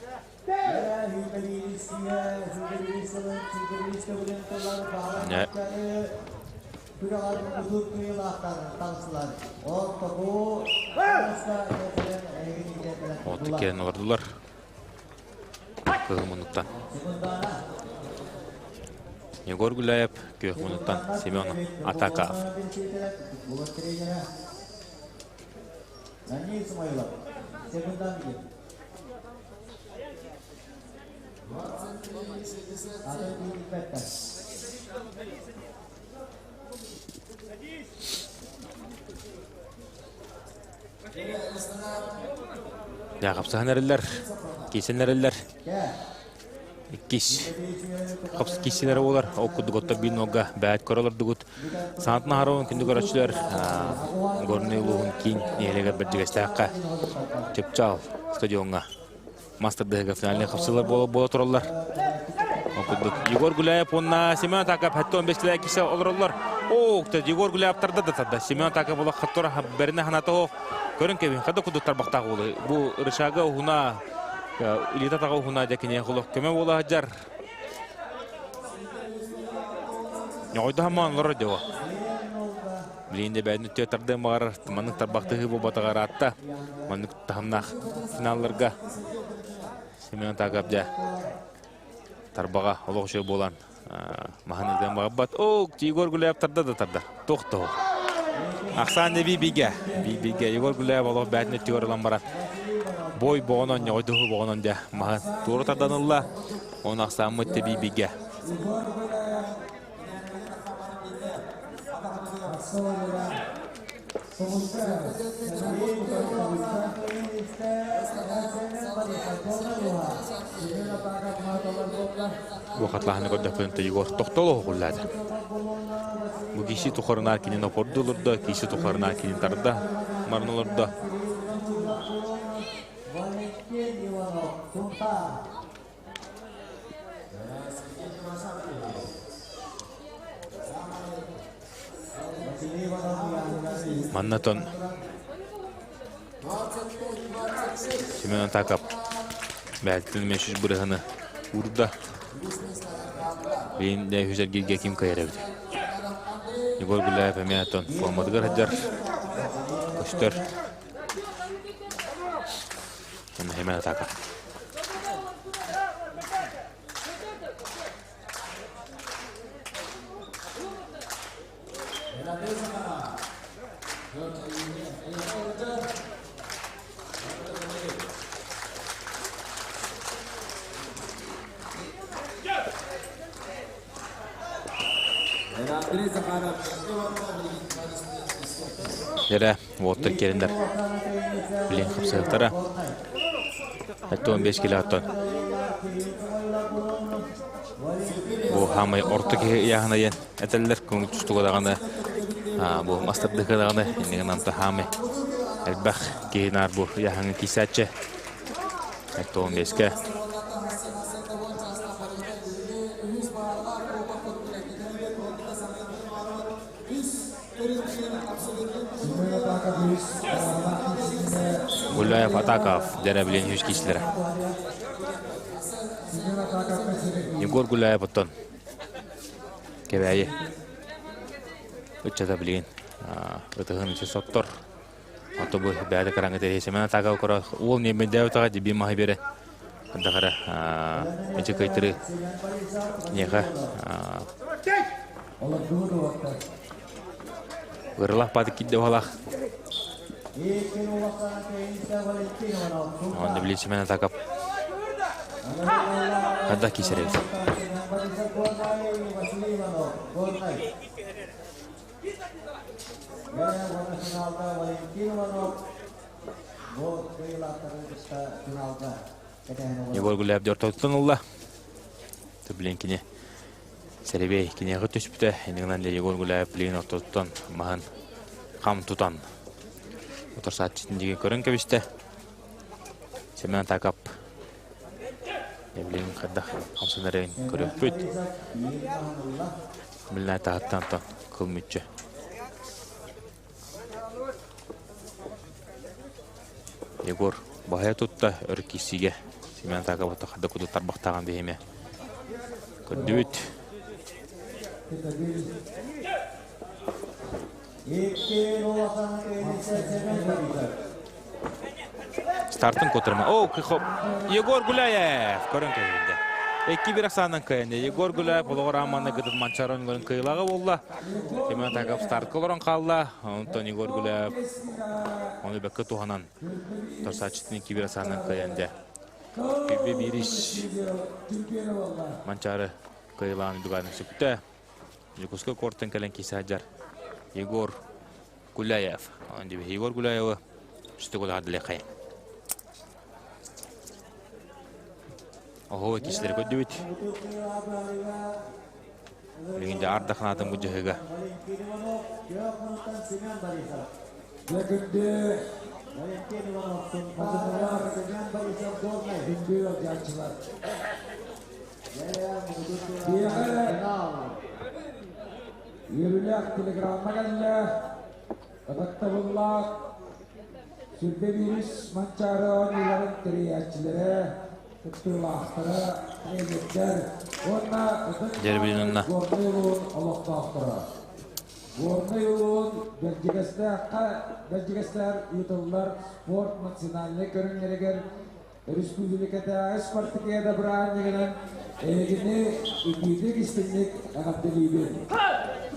Отты керін ордылар. Кығы мұнықтан. Егор Гуляев, күйік мұнықтан Семен Атаков. Қапсаған әрілер, кейсен әрілер. Қапсы кейсенері олар. Оқыды ғотта бейін оға бәйт көралар дүгіт. Санатын ағарауын күнді көрәтшілер. Горны ұлығын кейін нелегер бір жігесті аққа. Чепчал стадионға. Мастырдығы финаліне қапсылар бола тұралар. Егор Гуляев онна Семен Такап хәтті 15-лі әкесі олар олар. Оқты Егор Гуляев тарды да тарды. Семен Такап олар қаттора бәріне қанаты оқ. Көрін кебін, қады құдықтар бақтағы олы. Бұл рышағы ұғына, илетатаға ұғына дәкіне құлық көмі олы ғаджар. Ойды хаман олар өдеуі. Білейінде бәйін өттеу тардың бағар, манның тарбақтығы бұл батағар атта. Манның тағымнақ финалларға. Семен Такап да тарбаға олық үші болан. Маханырдан баға бат. Егор Гуляев тарды да тарды. Тоқты ол. Ақсан не бейбеге. Егор Гуляев олық бәтін өттігер олан барат. Бой боғынан, ойдығы боғынан да маған туыры тарданылла. Оның ақсан мүтті бейбеге. Уақытлағыны көрді көнті Егор тоқталы оғылады. Бұл кейсі тұқарынар кенен опорды олырды, кейсі тұқарынар кенен тарда марын олырды. Маннатон Семен Такап бәлтілін мәшіш бұрығыны ұрды. Бейін дәй хүзер келге кем қайыр әбді. Егор Гуляев әмеятон формадығыр әдер. Көштер. Семен Такап. Jere, Water kerindler. Bilin kapsayıktara. Hatta 15 kilo atton. Bu hamay orta yağına yen. Eteller konu tustuğa dağını. Bu mastırdığı dağını. Yeniden anta hamay. Elbaq kenar bu yağını kisatçı. Hatta 15 kilo. Gulayev Atakov, Jere bilin 100 kişilere. Yegor Gulayev atton. Kebeyi. Uçada bilin. Ötüğün içi sottor. Atı bu bəyədə qarangı tereyse. Mən Atakov kora. Oğul neyben dəvət ağa cibi mahi beri. Anda qara. Ece kaytırı. Neqa. Gırlaq badı kidde oğalaq. Onda bilirse mən Atakov. Hada kisireydi. Yegor Gulayev 4 otun Allah. Tabilen kine Serebey kine götüş bite. Endiğinden de Yegor Gulayev bilen otuttan mahan kam tutan. Otur saat içindeki körün kebiste. Semen Atakov. Bilen kadda hamsınların körün büt. Bilen tahattan tan kılmıtçı. Yegor bahaya tuttu örkisiga. Semen Atakov takada kudu tarbaqtağan behime. Kördübüt. Startın koturma. Yegor Gulayev körün köyünde. 2-1 aksandan köyünde. Yegor Gulayev oloğramanna gıdıp mançaron görün kıyılağı oldu. Semen Atakov start koloron kaldı. Ondan Yegor Gulayev onu bekle tuhanan. Torsaçtın 2-1 aksandan köyünde. Bir iş mançarı kıyılağını duvarını çıktı. Yukuska kortun kalen kisajar. Yegor Gulayev. Ondan Yegor Gulayev'ı üstü kolu adlı kayın. Oho kişileri kötübüt. Liginde ardakınatın bu cihıga. Yakında hazırlar dinliyor gençler. Yürüler telegramma geldi. Kapattavullah. Sürbe virüs mançarı onların teriyatçıları. Tuttuğulahları evetler. Ona Cerbinin önüne. Gorna yolun Allah'ta ahtıra. Gorna yolun Belçikaslar yutullar sport nasyonalne körünleriger Respublikada Spartakiyada Brağın yegenen egini ikidik istinlik anabdeliği.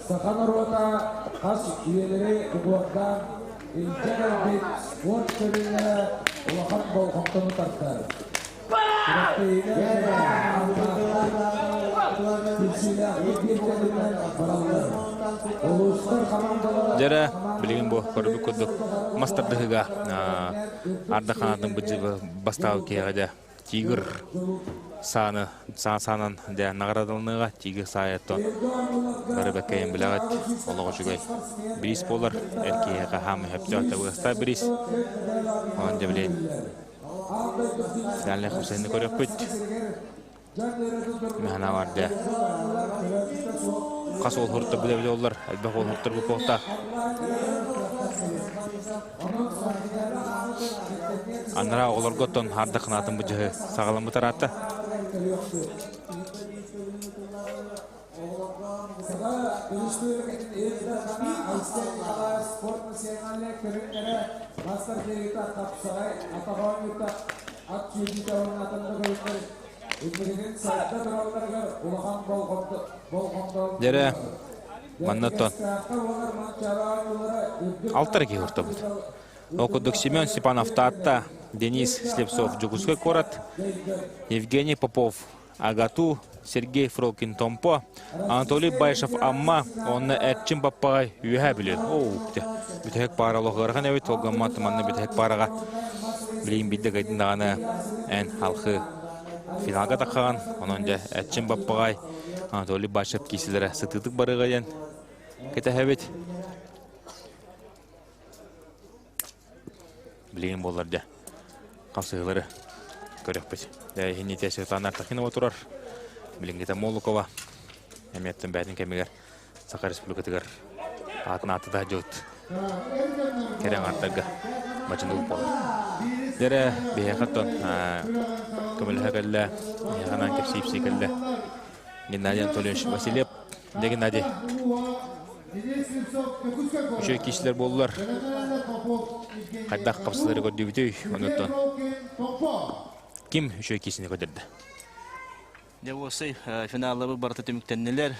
Sakan orada has üyeleri uğurdan İlçeler sport körünlere ulağın bolğamtanı tartar. Jere bilgin bu körübü kudduk. Mastırdığı ardakınatın bastağı kiyagaja. Tigir sanan de nagaradılınıға Tigir sayetton. Körübü keyin bilagat. Oluğu şugay. Biris bolar. Erkeğe hamı hepti ata bıgasta biris. Onca bileyim. Finalne Hüseyin'i görüp büt. Mehana vardı. Kas ol hurtta bile ollar. Elbek ol hurttur bu pohta. Anara olar gotton harda kınatın bu cihı. Sağlam bu taratta. Jere mannaton. Алтар ки хурта бут. Окудук Семен Степанов татта, Денис Слепцов Джугуской корот, Евгений Попов Агату, Сергей Фролкин Томпо, Анатолий Байшев Амма, он Эрчин Баппагай үйә білет. Бүтәк паралығырған әует, олған матыманны бүтәк параға білейін білді қайдындағаны ән халқы финалға таққан. Онын жа Эрчин Баппагай, Анатолий Байшев кесілері сытытық барығайын кәті әует. Білейін болар жа қапсығылары көрек бәс. Хеннете сығытанар тақинова тұрар. Білінгеті Молукова. Әметтің бәтін кәмегер Сақа Республикатығыр атын аты да жөт. Керен артығы мачынды ұлып болар. Дәрі бейхаттон көмілі кәлі, яғанан кепсейіпсей кәлі. Геннадий Анатольевич Василев, Геннадий. Үші кешілер болулар. Қайдақ қапсылары көрді бүтөй, оныттон. Ким үші кешіне көдірді? Де осы финаллабы барты төміктеннелер,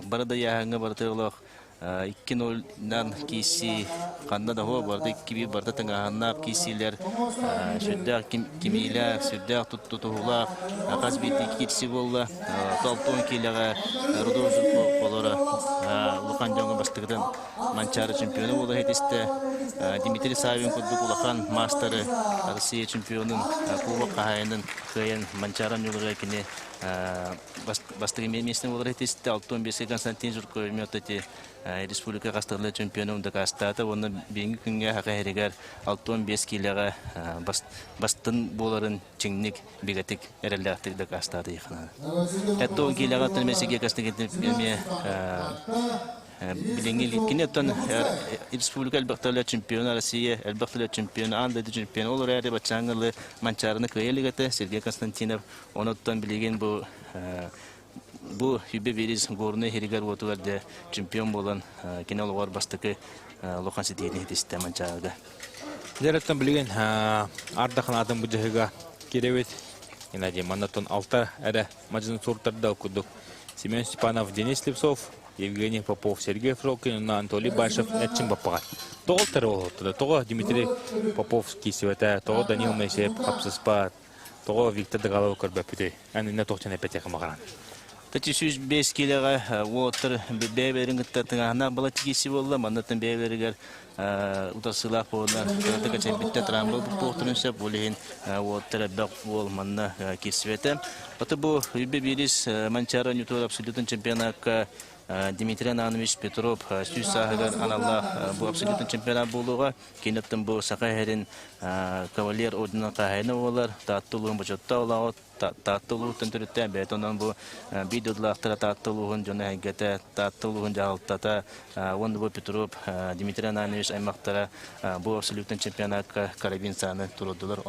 барыда яғыңы барты олық 2-0-дан кейсі қанда да ғой барды 2-1 барты таңағаннап кейсілер сүрдәқ кемейлер, сүрдәқ тұтығылақ, қаз беті кетсі болды, толтон кейліға Рудовжық болары Луқан жоңғы бастығыдан манчары чемпионы болды хетесті. Дмитрий Савин күрдік ұлақан мастары Россия чемпионын клубы қағайының қойын манчаран юлыға кене бастығы местен олар хетесті. 6-15 Константин Жұрқой өметті республика қастығылы чемпионы ұндық астаты. Оны бейінгі күнге хақа әрегер 6-15 келіға бастын боларын чеңнік бегатік әреліқтік астаты еқінады. Әтті 10 келіға түнмесеге қастық етіп Bilingi litkini Республика әлбәқтілі чемпионы, Россия әлбәқтілі чемпионы, Андайды чемпионы olur әрі бачаңғылы манчарыны көйелігіті Сергей Константинов. Оныттан білеген бұл үйбе беріз ғорыны херігер отуғарды чемпион болан кене олығар бастықы Лоқан сетейіне хетесті манчарыға. Дәреттен білеген ардақын адым бұджығыға керевет. Геннадий Манатон 6 әрі мажының сұрттарда оқыдық. Семен Степанов, Денис Лепсов, Евгений Попов, Сергей Фролкин, Анатолий Байшев, Эрчин Баппагай. Тоғыл тәрі олықты. Тоғы Дмитрий Попов кейсіветі, тоғы Данил Мейсеп, Қапсыспа, тоғы Виктор Дағалау көрбәпіде. Әніне тоқтен әпетеқі мағаран. Тәті 5 келеға отыр бәйберін ғыттатыңағына бұла тегесі болды. Мандатын бәйберігер ұтасылақ болынан. Тәті чемпионда трамбол бұқтырынша болейін отыр бәқ бол манна кейсіветі. Оты бұл үйбе беріз манчара нютуар абсолютын чемпионаққа Дмитрий Ананович Петров сөз сағығар аналла бұл абсолютын чемпионат болуға. Кенеттен бұл сақа әрін кавалер ордынан қағайны олар. Таттылығын бұжатта олағы таттылығын түрітті. Бәйт онан бұл бидеодылақтыра таттылығын жоны әйгеті таттылығын жағылттата. Онды бұл Петров Дмитрий Ананович аймақтара бұл абсолютын чемпионатқа карабин саны тұрудылар.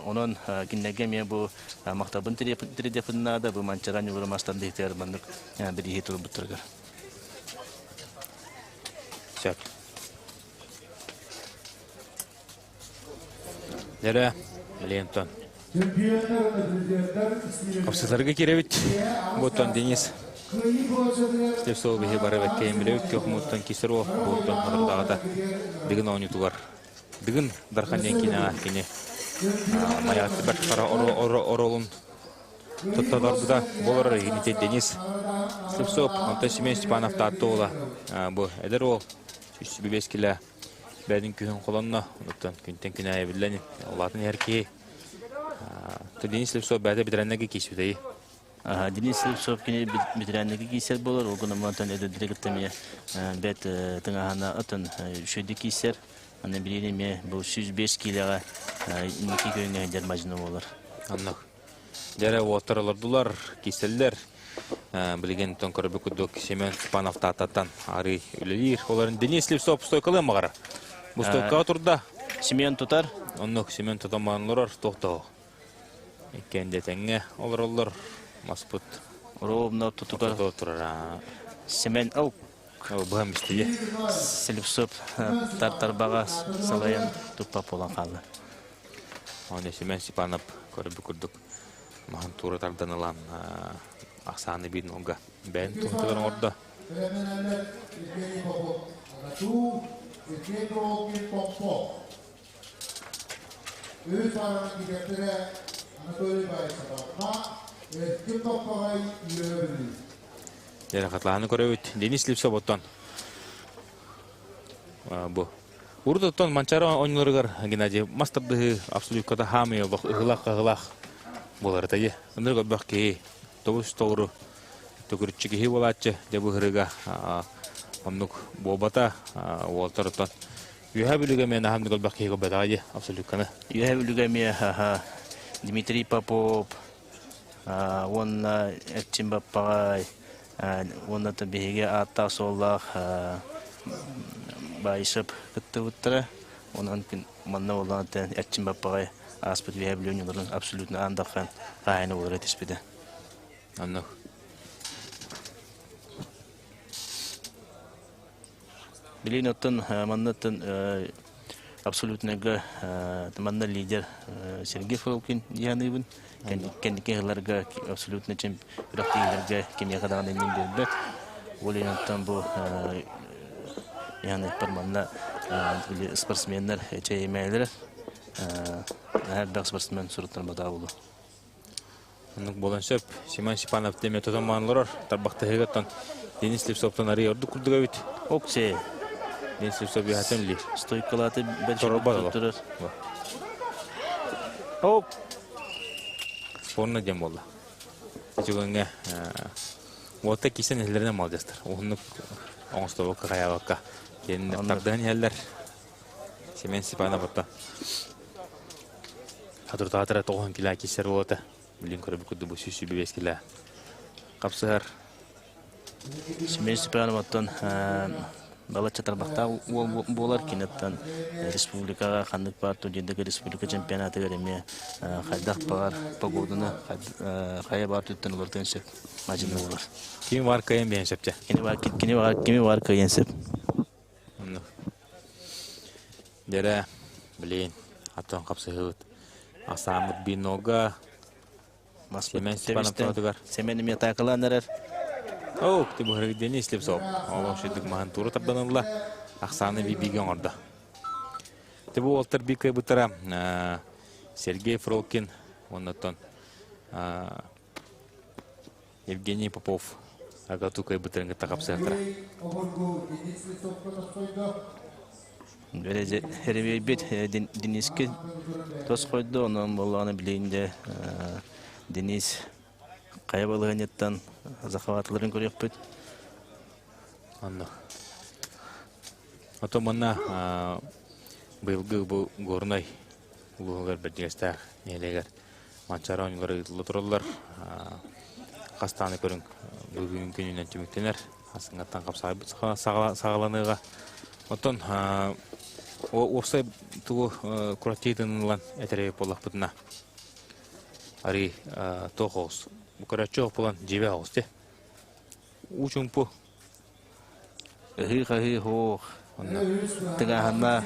Onun киннеге bu maktabın tridefinde bu mançaran yolu mastan dehter bandık bir iyi tur butırgar. Şak. Nere? Lenton. Kapsızlarga kirevit. Botan Deniz. Stefsov bihi barabak kemilevit yok muttan kisirov botan adamdağda digin oynutular. Digin darxanyan kine Mayatı bir kara orolun tuttalar bu da bolar Yenite Deniz Stefsov, Anton Семен Степанов tatlı ola. Bu eder ol. 305 kilo bədin kühün qolanına unuttan günten günaya biləni. Allah'ın erkeği. Deniz Stefsov bədə bidirənləgi keçiyor. Deniz Stefsov kine bidirənləgi keçer bolar. O gün amantan edədirik etmeye bət tыңağına atın şöyle keçer. Anne bileyim bu 105 kiloga iki köyüne gider majını olur. Anlık. Dere oturulurdular, keseller. Bilgen tonkor büküdük Семен Степанов tatatan arı ülelir. Onların Deniz Levsov stoykalı mı gara? Bu stoyka oturda. Семен tutar. Anlık Семен tutamanlar tohto. Kendi tenge olur. Masput. Ровно tutukar. Oturur. Семен au. Bu hem işte. Levsov tarbağa salayan tupap olan kaldı. Onu Семен Степанов көрбүкүрдүк. Махан тура тарданылан аксаны бин онга. Ben туntуган орда. Жара хатлааны көрөбүт. Денис Липсов оттон. Бу. Урдоттон Манчара ойнларыгар Геннадий Мастарды абсолютката хамы ыгылак болар тайы. Ындырга бакки тобус тоору төкүрчүгү хибалачы деп ыгырыга оннук бобата Уолтертон. Юхабилуга мен хамдыгал бакки го бадайы абсолютканы. Юхабилуга мен Дмитрий Попов он Этчимбаппагай он табиге атта соллах байшып кыттыбыттыра онан манна болан Этчимбаппагай аспыт юхабилугунун абсолютно андакан кайны болор этиспиде. Анно. Билин оттон маннаттан абсолютно манна лидер Сергей Фролкин яныбын. Кендикелерге абсолютно чем рахтилерге кемиядан энин берди. Олинтан бу яны перманна спортсменнер чеймейлер һәр бер спортсмен сураттан бада болду. Онук болонсөп Симон Сипанов деме тотоманлар тарбакта хегаттан Денис Липсовтан ари орду курдуга бит. Оксе Денис Липсов яхатемли. стойкалаты Торбада. бер Оп Спорна дем болду. Жогонга вот кисен элдерден малдастар. Онук оңстобо каябакка. Кен тардан яллар. Симон Сипанов отта. Хатуртатара 9 кило кисер болот. Билин көрөбү күдү бу сүсү 5 кило. Капсар. Симон Степановтан балача тарбакта болар кинеттен республикага хандык парту жедеги республика чемпионаты береме хайдак бар погодуны хая бар түттен олортенсеп мажины болар. Ким бар кайын бенсепче. Кини бар кайынсеп. Дере билин аттан капсыгыт. Асамыт бинога Симон Степановтан Семен метакаландар. Оу, ты бухарик Денис Липсов. Олон шидик махан туру табданылла. Ақсаны бибиген орда. Ты бу Уолтер Бикай бутара Сергей Фролкин, оннаттан Евгений Попов. Агатукай бутарынга тақапсыгатара. Береже херебейбет Дениске тос койду, онун боланы билейинде Денис кайбалыгынеттан захватларын көрөкпөт. Анно. Ото манна быйылгы бу горнай улугар бедегестер нелегер Манчара ойнлары лотороллар кастаны көрүн бүгүн күнүнөн түмүктенер асыңаттан капсайбыт сагаланыга. Отон опсай туу куратейтынлан этереп болакпытына. Ари тохос Букарачов план 9 августа. Учумпу. Хи хо. Тагахна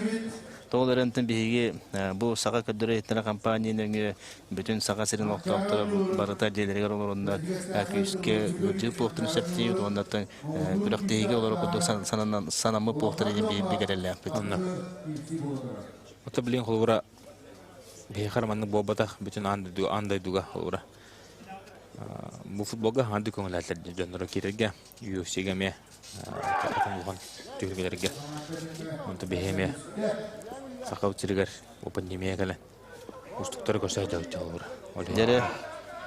толерантын биге бу сага көдөрө этне компаниянын бүтүн сага сирин октоктор барыта делерге орунда акүскө жүп октун септиют ондаттан күрөктеге олор коддук санамы поктор деген бигерелеп. Ото билин холура бехарманны бобата бүтүн андай дуга холура. Бу футболга ханды көңүлөтөр жөнөрө кирерге UFC-ге ме катылган төгүлгөлөргө онто бехеме сакаутчилер о пандемияга устуктар көрсөтөт жалбыр. Дере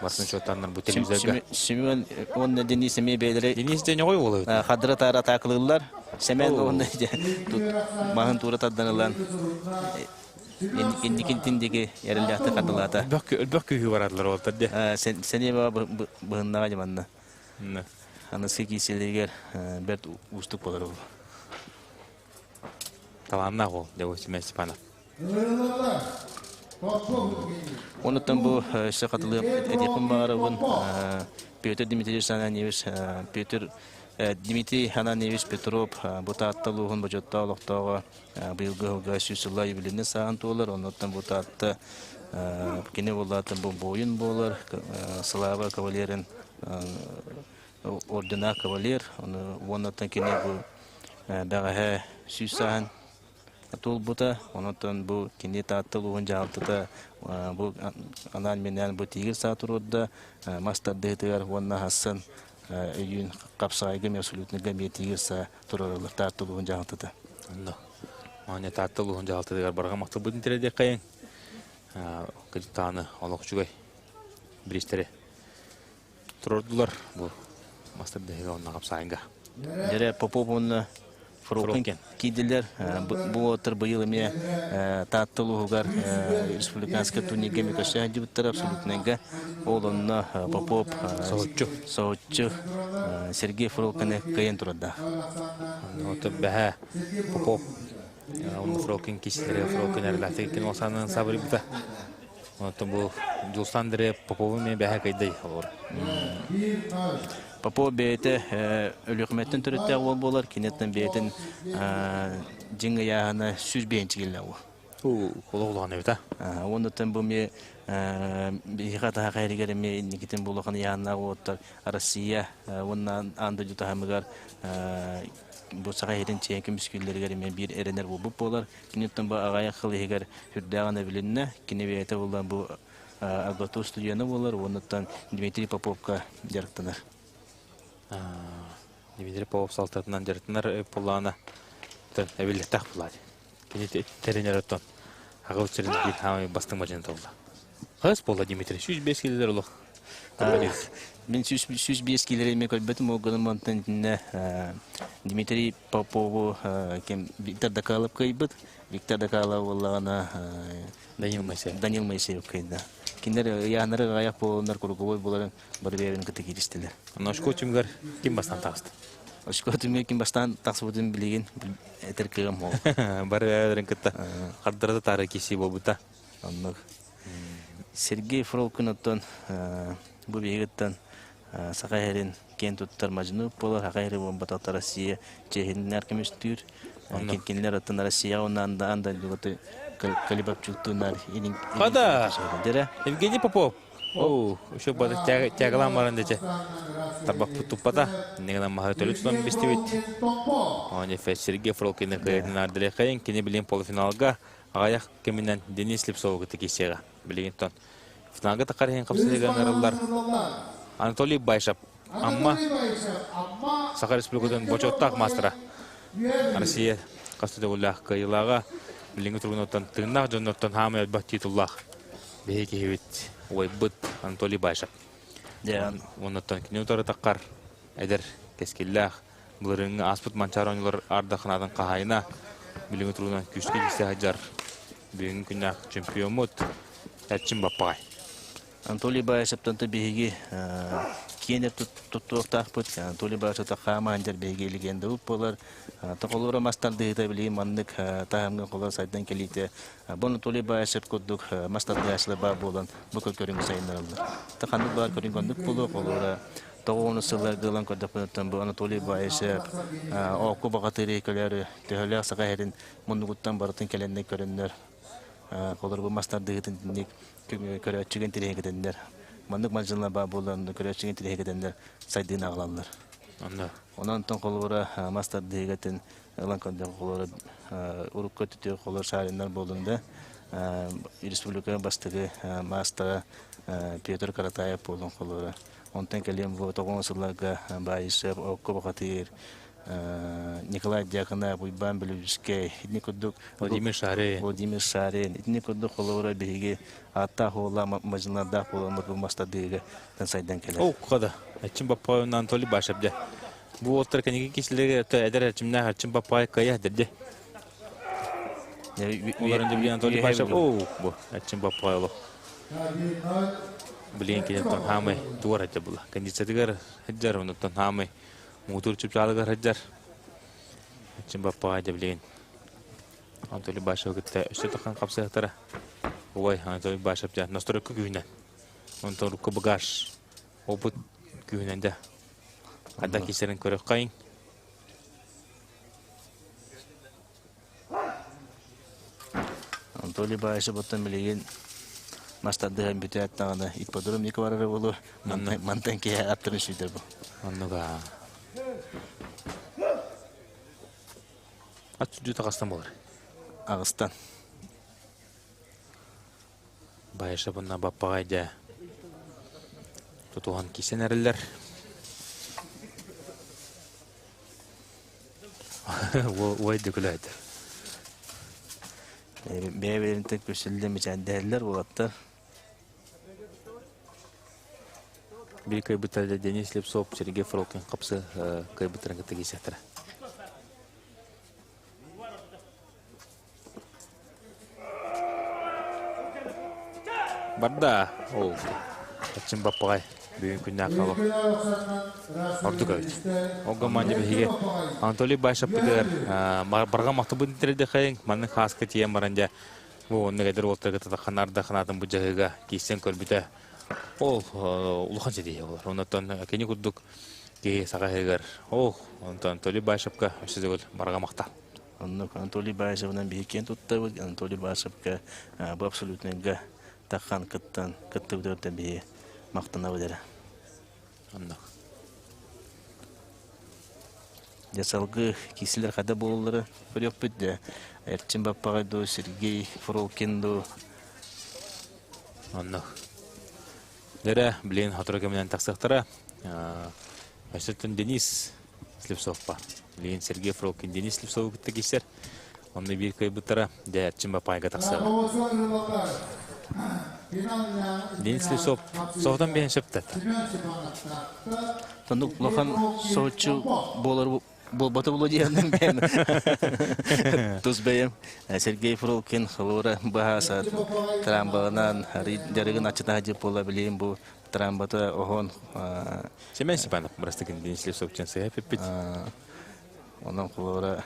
Басын шоттаннан бу телевизорга. Семен он Денис эме белери. Денис де ногой болот. Хадра тара такылылар. Семен он тут махын тура тадданылан. Индикинтиндеги ярыллахты кадылата. Бөккү барадлар болот де. Сене ба быгыннага жаманна. Анысы киселергер бет устук болор. Таланна гол деп Симон Степанов. Онуттан бу шакатылы этепин барыбын Петр Дмитриевич Ананевич Петр Дмитрий Ананевич Петров бута атталугун божотта олоктого быйылгы сүсүлла юбилейне саан толар. Онуттан бута атта кине болатын бу боюн болар. Слава кавалерин ордена кавалер. Онуттан кине бу багаха сүсаан Толбута, онотон бу кине таттылугун жалтыта, бу анан менен бу тигир сатурудда мастер дэтер вонна хассан үйүн капсайгы абсолютныга метигир са турарлык таттылугун жалтыта. Анна. Мане таттылугун жалтыдыгар барга мактал будин тереде кайын. Кыртаны олокчугай. Бристере. Турдулар бу мастер дэтер онна капсайга. Дере Поповун Фрукин киделер бу отыр быйыл эме таттылуугар республиканский турнирге мекаша дибуттар абсолютныга олонна Попов соочу Сергей Фрукин кайын турда. Оты бәһә Попов. Он Фрукин киселере Фрукин эрләтек кен осанын сабыр бита. Оты бу Жулсандре Поповы мен бәһә кайдай олор. Попов бейте өлөкмөттөн төрөттө ол болар, кинеттен бейтин жиңе яғына сүз бейінчігілі ол. Колоғлығын өйті? Ондықтан бұл ме бейхатаға қайригер ме некетін болуған яғына оттар Россия, оннан анды жұтағамығар бұл саға ерін чейінкі мүскілдергер ме бір әренер болып болар. Кинеттен бұл ағайы қыл егер хүрдіғаны білінне, кине бейте болған бұл Агату студияны болар, ондықтан Дмитрий Поповқа жарықтанар. Дмитрий Попов салтатынан жарықтанар полланы әбелеттақ болады. Кенет теренер өттен аға өтсерін бір хамай бастың бажын толды. Қыз болды Дмитрий? 105 келелер олық. Мен 105 келелер еме көлбетім оғылым онтан Дмитрий Попову Виктор Дакалов қайбыд. Виктор Дакалов олағына Данил Моисеев қайды. Киндер яғынары ғаяқ болындар күргөвой боларын бір берін күті керістілер. Ошко түмгер кем бастан тағысты? Ошко түмгер кем бастан тақсы бұдың білеген әтір күйім ол. Бар әрін күтті қардырды тары кесі бол бұта. Сергей Фролкин оттан бұл бейгіттен сақайырын кен тұттар мажынып болар, сақайыры bon баталта Россия чехінің әркеместір. Кенкенлер оттан Россия онан анда жүгіті калибапчылтуынар. Қада? Евгений Попов? Еще бады тягылан барын дече. Тарбақ бұттуппада. Негінен мағай төлі тұтан бестевет. Сергей Фролкинер қайырын ардылы қайын. Кене білген полуфиналға ағаяқ кемінен Денис Лепсовы күті кесеға. Білген тұн. Финалға тақарыхен қапсыреген ғарылар. Анатолий Байшап. Амма Саха Республикадан бочоттақ мастера. Россия қастыды олақ қайылаға. Билинги тургун оттан тыгнак жон оттан хамы бат титуллах. Беги хевит ой бут Анатолий Байшап. Оннан кине утары таккар эдер кескиллах. Булырың аспут манчаронлар ардаханадан кахайна. Билинги тургун күчкө жисе хаджар. Бүгүн күннак чемпионмут Эчин Бапай. Анатолий Байшаптан беги кенер туттуктак бут. Анатолий Байшапта хама анжар беги легенда болар. Тақолора мастарды да билейм мандык таамга колор сайдан келите. Бон Анатолий Байшап коддук мастарды ашлы ба болан бүкөл көрүнгө сайындарылды. Тақанды бар көрүнгөндүк болу колора. Тоғоны сылар гылан көрдөпөттөн бу Анатолий Байшап оку багатыры келери төлө сагайрын мундугуттан бартын келенне көрүндөр. Колор бу мастарды дитиндик көрөчүгөн тирегедендер. Мандык мажынла ба болан көрөчүгөн тирегедендер сайдын аглалар. Онан тон колора мастер дегетен ланконда колора урукка түтө колор шарындар болунда республика бастыгы мастер Петр Каратаев болон колора. Онтан келем во тогонсыларга Байшап оккобакатыр Николай Дьяконов, Уйбан Белюшкей, Никодук Владимир Шарин, Никодук колора беги ата хола мажынларда болон мастер деге сайдан келет. О, када. Эчин Бапай Анатолий Байшап де. Бу оттар кенеге киселерге эдер чимнах Эчин Бапай кая дерде. Оларын дебилген Анатолий Байшап. Бу Эчин Бапай оло. Билген кенеттен хамай дуар хаджа була. Кондициятыгар хаджар, онуттан хамай мутур чупчалыгар хаджар. Эчин Бапай дебилген. Анатолий Байшап кетті. Үшті тоқан қапсаяқтара. Ой, Анатолий Байшап де. Настройка күйінен. Онтан рукка багаж. Опыт күйінен де. Ада кесерін көрек қайын. Анатолий Байшап оттан білеген мастардыған бүті аттағаны ипподором екі барары болу. Мантан кея аттырын шүйдер бұл. Аннуға. Ат сүрді тағастан болар. Ağıstan. Байыша бұнна баппағайда тұтуған кесен әрілер. Ойды күләйді. Бәйберінті көсілді мүчәндәлілер олаттар. Bir kaybetlerde Deniz Lepsov, Sergey Frokin kapısı kaybetlerin gittiği sektörü. Barda, o kaçın bapay, büyük günler kalı. Ordu kayıt. O gamani bir Anatoly Başap gider. Barga maktubun terede kayın, manın khas ketiyen barınca. Bu ne kadar olta gittiği kanarda kanadın bu cahıga kişen kolbite. Ол улахан жеде олар. Онтан кене күрдүк ке сага хегер. Онтан Толи Байшапка өсөзөгөл барга макта. Оннук Анатолий Байшевнан бейкен tuttu. Анатолий Байшевка bu абсолютненге таккан кыттыбыдырда бей мактана бедер. Оннук. Жасалгы кисилер када боллары көрөп бүтдө. Эрчин баппагайду Сергей Фролкинду. Оннук. Дәрі білен хатыры көмінен тақсықтыра. Әшірттін Денис Слепсов ба. Білен Сергей Фролкин Денис Слепсов күтті кесер. Онны бір көй бұттыра. Дәрчін ба пайға тақсығы. Денис Слепсов соғдан бейін шыпты. Тонук лохан соғычу болбаты болу дейіндің бәйін. Тұз бәйім. Сергей Фролкин қылуыры бағаса трамбағынан дәрігін ачыта жеп бола білейін бұл трамбаты оғын. Семен Сипанов бұрастықын Денис Слепсов үшін сығып өппет. Оның қылуыры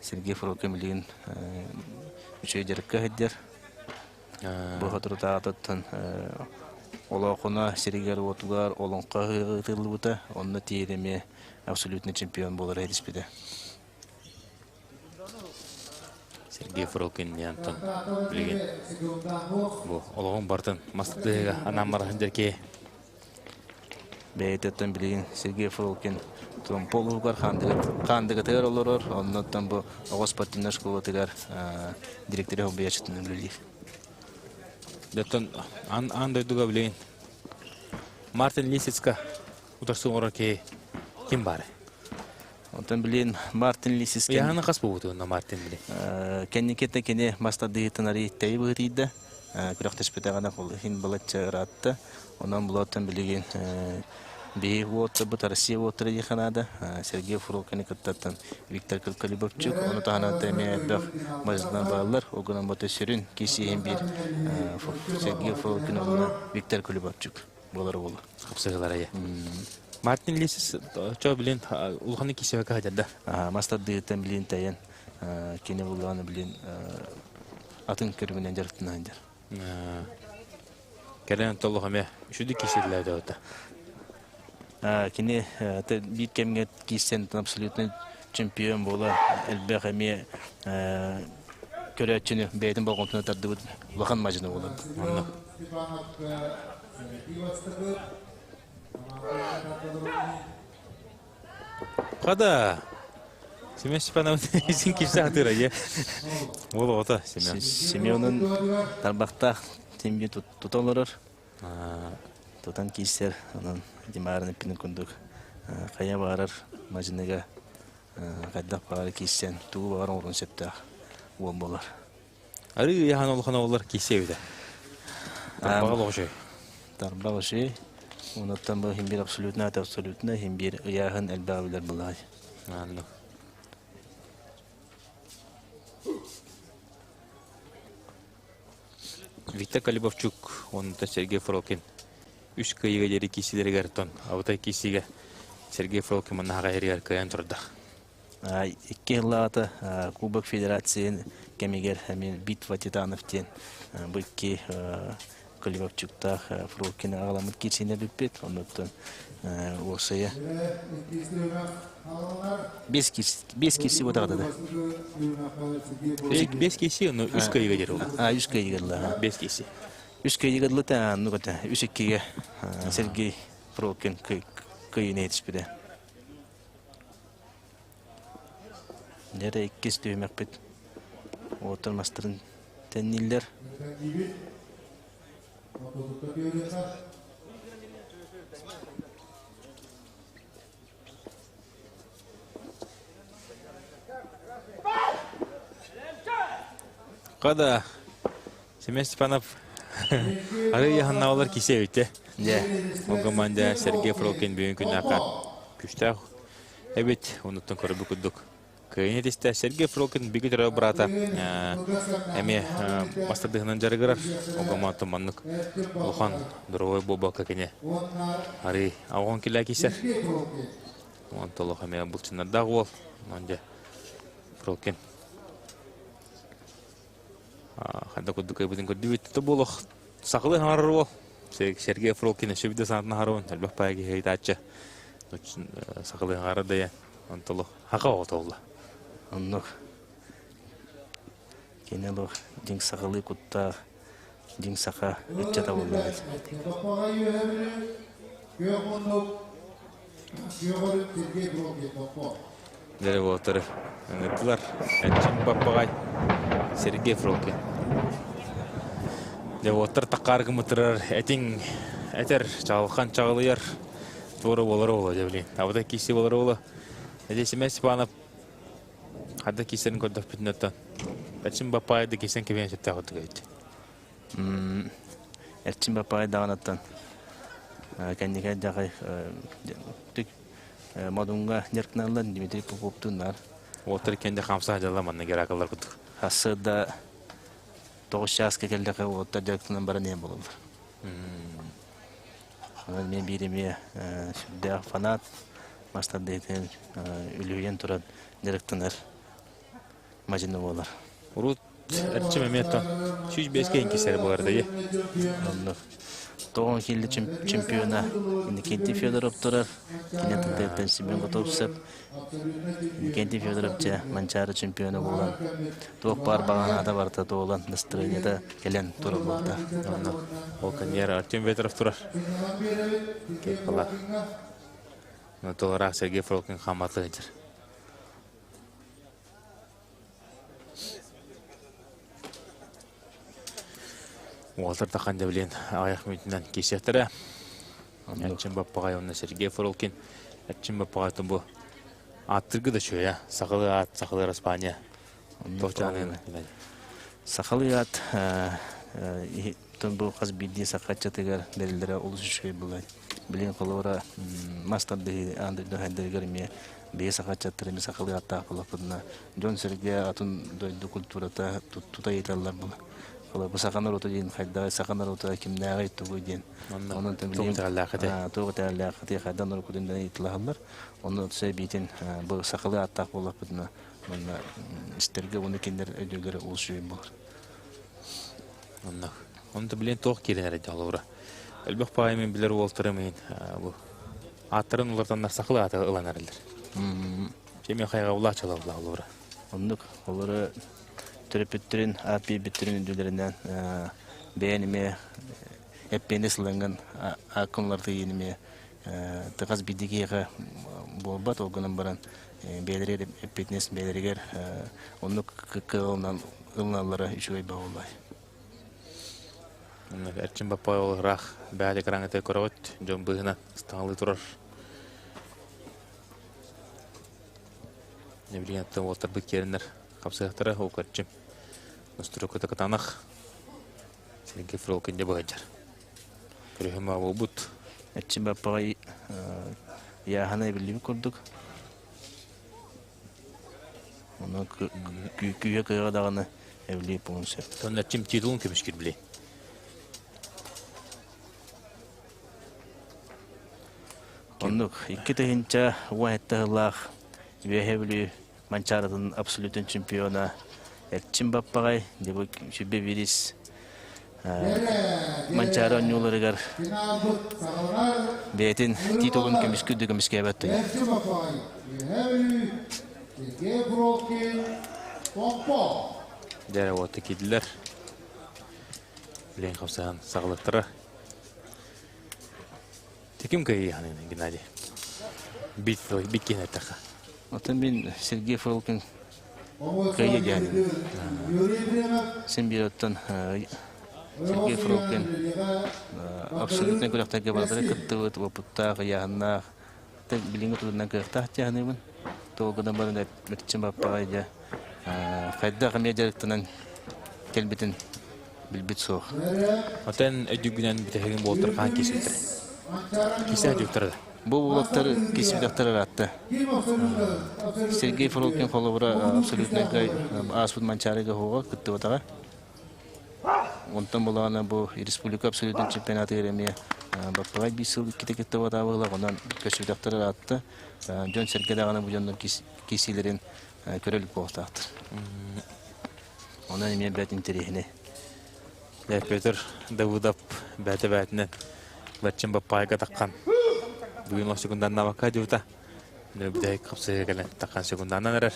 Сергей Фролкин білейін үшей дәрікке әддер. Бұл қатыры тағатыттын олақына Сергей Отугар олыңқа ғытылы бұта. Онына тейреме абсолютный чемпион болар әдіспеді. Сергей Фролкин Антон білген. Бұл олығын бартын мастықтыға анам барған дәрке. Бәйеттен білген Сергей Фролкин полуғар қандығы тығар олар. Оннаттан бұл оғыз спортивна школа тығар директоры ол бәйетшіттің білген. Дәттен андайдыға білген. Мартин Лисицка ұтарсын орар кей. Kim bari? Ondan bilin Martin Lisisken. Яғаны қас болуды онна Мартин біле? Кәнекетті кәне мастадығытын арый тәйі бұғытыйды. Күрақташпетағана қолығын балатча ұратты. Онан бұлаттан білеген бей өтті бұт, Россия өттірі дейханады. Сергей Фролкин кіттаттан Виктор Калибовчук. Оны тағана тәме бәқ мажыздан бағылар. Оғынан бұты сүрін кесейін бір Сергей Фролкин оғына Виктор Калибовчук болары болы. Қапсығылар ая. Мартин Лисис чоо билен улханы кисеге кадырда. Мастадыгытан билен таян кене булганы билен атын көргөнөн жартынандыр. Келен толгоме үшүдү киселерде өтө. Кене бит кемге кисен абсолютно чемпион бола элбехме көрөчүнү бейдин болгонтуна тарды улхан мажыны болот. Қада? Семен Степанов езін кешті атыра, е? Ол ота, Семен. Семен'ın тарбақта тембе тұталырыр. Тұтан кейсер, оның демарын өппінің күндік. Қая бағарыр, мажыныға қайдақ бағары кейсен, туғы бағарын орын септіғ. Ол болар. Ары яған олғана олар кейсе өйді? Тарбағал оғышой? Тарбағал оғышой. Онаттан бұл химбир абсолютна, химбир ұяғын әлбәғылер бұлай. Анны. Виктор Калибовчук, онында Сергей Фролкин. Үш күйеге дері кесілері ғартон. Ауытай кесіге Сергей Фролкин мұннаға әрігер көйен тұрды. Икки ғылағаты Кубок Федерациян кәмегер битва титановтен бұйки Калибовчуктах Фролкин ағаламыд кесіне бүппет. Онықтан осыя бес кесі отағады да. Бес кесі, но үш күйеге дері ол. Үш күйеге дері. Бес кесі. Үш күйеге дері та, үш еккеге Сергей Фролкин күйіне етішпеді. Дәрі иккес түймек бет. отырмастырын теннилер. Қада Семен Степанов ары яханнавалар кисе өте. Ол команда Сергей Фролкин бүгін күн ақа күштақ. Әбет, оныттың көрі бүкілдік. Күйіне тесті Сергей Фролкин бігі түрі брата. Әме бастадығынан жарығырар. Ол команда тұманлық ұлхан дұрғой боба көкене. Ары ауған келі кесер. Оған толық әме бұлчынардағы ол. Онде Фролкин. Хада күдді көйбінің көрді бетті болық. Сақылы ғарыр ол. Сергей Фролкин шөбіде санатына ғаруын. Әлбәқ байығы хейді атча. Сақылы ғарыр дайын. Антылық хақа оғыта олы. Оннық. Кенелік ден сақылы күтті. Ден сақа өтчата олы. Дәрі болтыры. Үңіттілер. Әнчін баппағай. Сергей Фролкин. Деп отыр таққарғы мұтырар. Әтің әтер чағылған чағылыяр. Торы болары олы деп білейін. Абыда кейсе болары олы. Семен Степанов. Хада кейсерін көрдік бітін өттен. Әтшін баппағайды кейсен кебен сөтті ағыды көйді. Әтшін баппағай даған аттан. Кәндеке жағай түк мадунға неркналан Дмитрий Поповтунар. Отыр кенде қамса жала манна керақылар күдік. Асыда 9 жасқа келдіғі отыр директорынан бара не болылыр. Мен береме сүрде фанат мастарды етен үліген тұрад директорлар мажыны болар. Урут әртші мәметтен 3-5 кейін кесері боларды е. Тоғын келді чемпиона Никентий Федоров тұрар. Кенеттіктен Семен Готовцев. Никентий Федоров жа манчары чемпионы болған. Тоқ бар бағана ада барда тоғылан настроенияда келен тұры болды. Ол каньер Артем Ветров тұрар. Кепқала. Толырақ Сергей Фролкин қаматлы етер. Уолтер таққан дәулен аяқ мүйтінен кесеттірі. Әтшін баппағай онына Сергей Фролкин. Әтшін баппағай тұн бұл аттырғы да шөй, сақылы ат, сақылы Распания. Сақылы ат тұн бұл қаз білді сақатчатығар дәрілдері олыс үшкей бұлай. Білен қолуыра мастарды андырды әндергер ме бей сақатчаттыры ме сақылы аттақ бұлақ бұдына. Джон Сергей атын дойды культурата тұта еталар бұлай. Бұл сақанар оты дейін қайдағы сақанар оты кімді ағай тұғы дейін. Тоғы тәғалақыты қайдан ұры көдімден етілағалар. Оны өтісі бейтін бұл сақылы аттақ болақ бұдына. Істерге оны кендер өйдеулері ол шүйін болар. Оны да білен тоқ келен әреді алуыра. Әлбәқ бағаймен білер олтырымын. Аттырын олардан сақылы аты ұлан әрілдер. Жеме қайға ұлақ чала алуыра. Олары түріпіттерін, апи біттерін өнділерінен бәйініме әппені сыланған ақынларды еніме тұғаз бейдегеға болбат олғынан баран бәйлері әппетінесін бәйлерігер оны күккі ұлналары үшігай бауылай. Әрчін баппай ол рақ бәді қараңытай көріғыт, жон бұғына стаңылы тұрар. Не білген әтті олтар бұд керінер. Қапсығықтары ол көрчім. Нүстірі көті қытанақ. Сергей Фролкин де бұғаджар. Көрігім ау бұд. Әтші баппағай яғана әбілі көрдік. Оны күйе қиғадағаны әбілі бұғын сөп. Тон әтшім титулын көмішкер білей. Онық, екі тәхінча уағетті ғылақ вәхе білі манчарадың абсолютен чемпиона Әртшін баппағай, дебі шүбе берес манчары онюларығар бәйтін титулын көміскүді көміске әбәтті. Дәрі оты кеділер. Білен қапсаған сағылықтыра. Текім көйі ғанын, Геннадий? Бит кейін әттіға. Отын мен Сергей Фролкин кайя яны. Сен бироттан Сергей Фролкин абсолютно көрәктәге бардыры кыттыбыт опытта яһынна тек билинге турынан кыртах яһыныбын. Тогыдан барында мөтчем баппага кайда камедиялыктан келбитин билбит соо. Отен өдүгүнөн битеген болтурган кесилдер. Кисе өдүктөрдө. Бу булактар кесилдектер аратты. Сергей Фролкин холовра абсолютно кай аспут манчарыга хого кыттыбытага. Онтан булана бу республика абсолютно чемпионаты эреме баппага бисыл китекетте батабыла онан кесилдектер аратты. Жон Сергей даганы бу жоннор кесилерин көрөлүп болтактыр. Онан эме бет интересне. Я Петр Давудов бәте-бәтінен бәтчен баппайға таққан. Бүгін о секунданна баққа деута. Нөбідәй қапсыға кәлін таққан секунданнан әрір.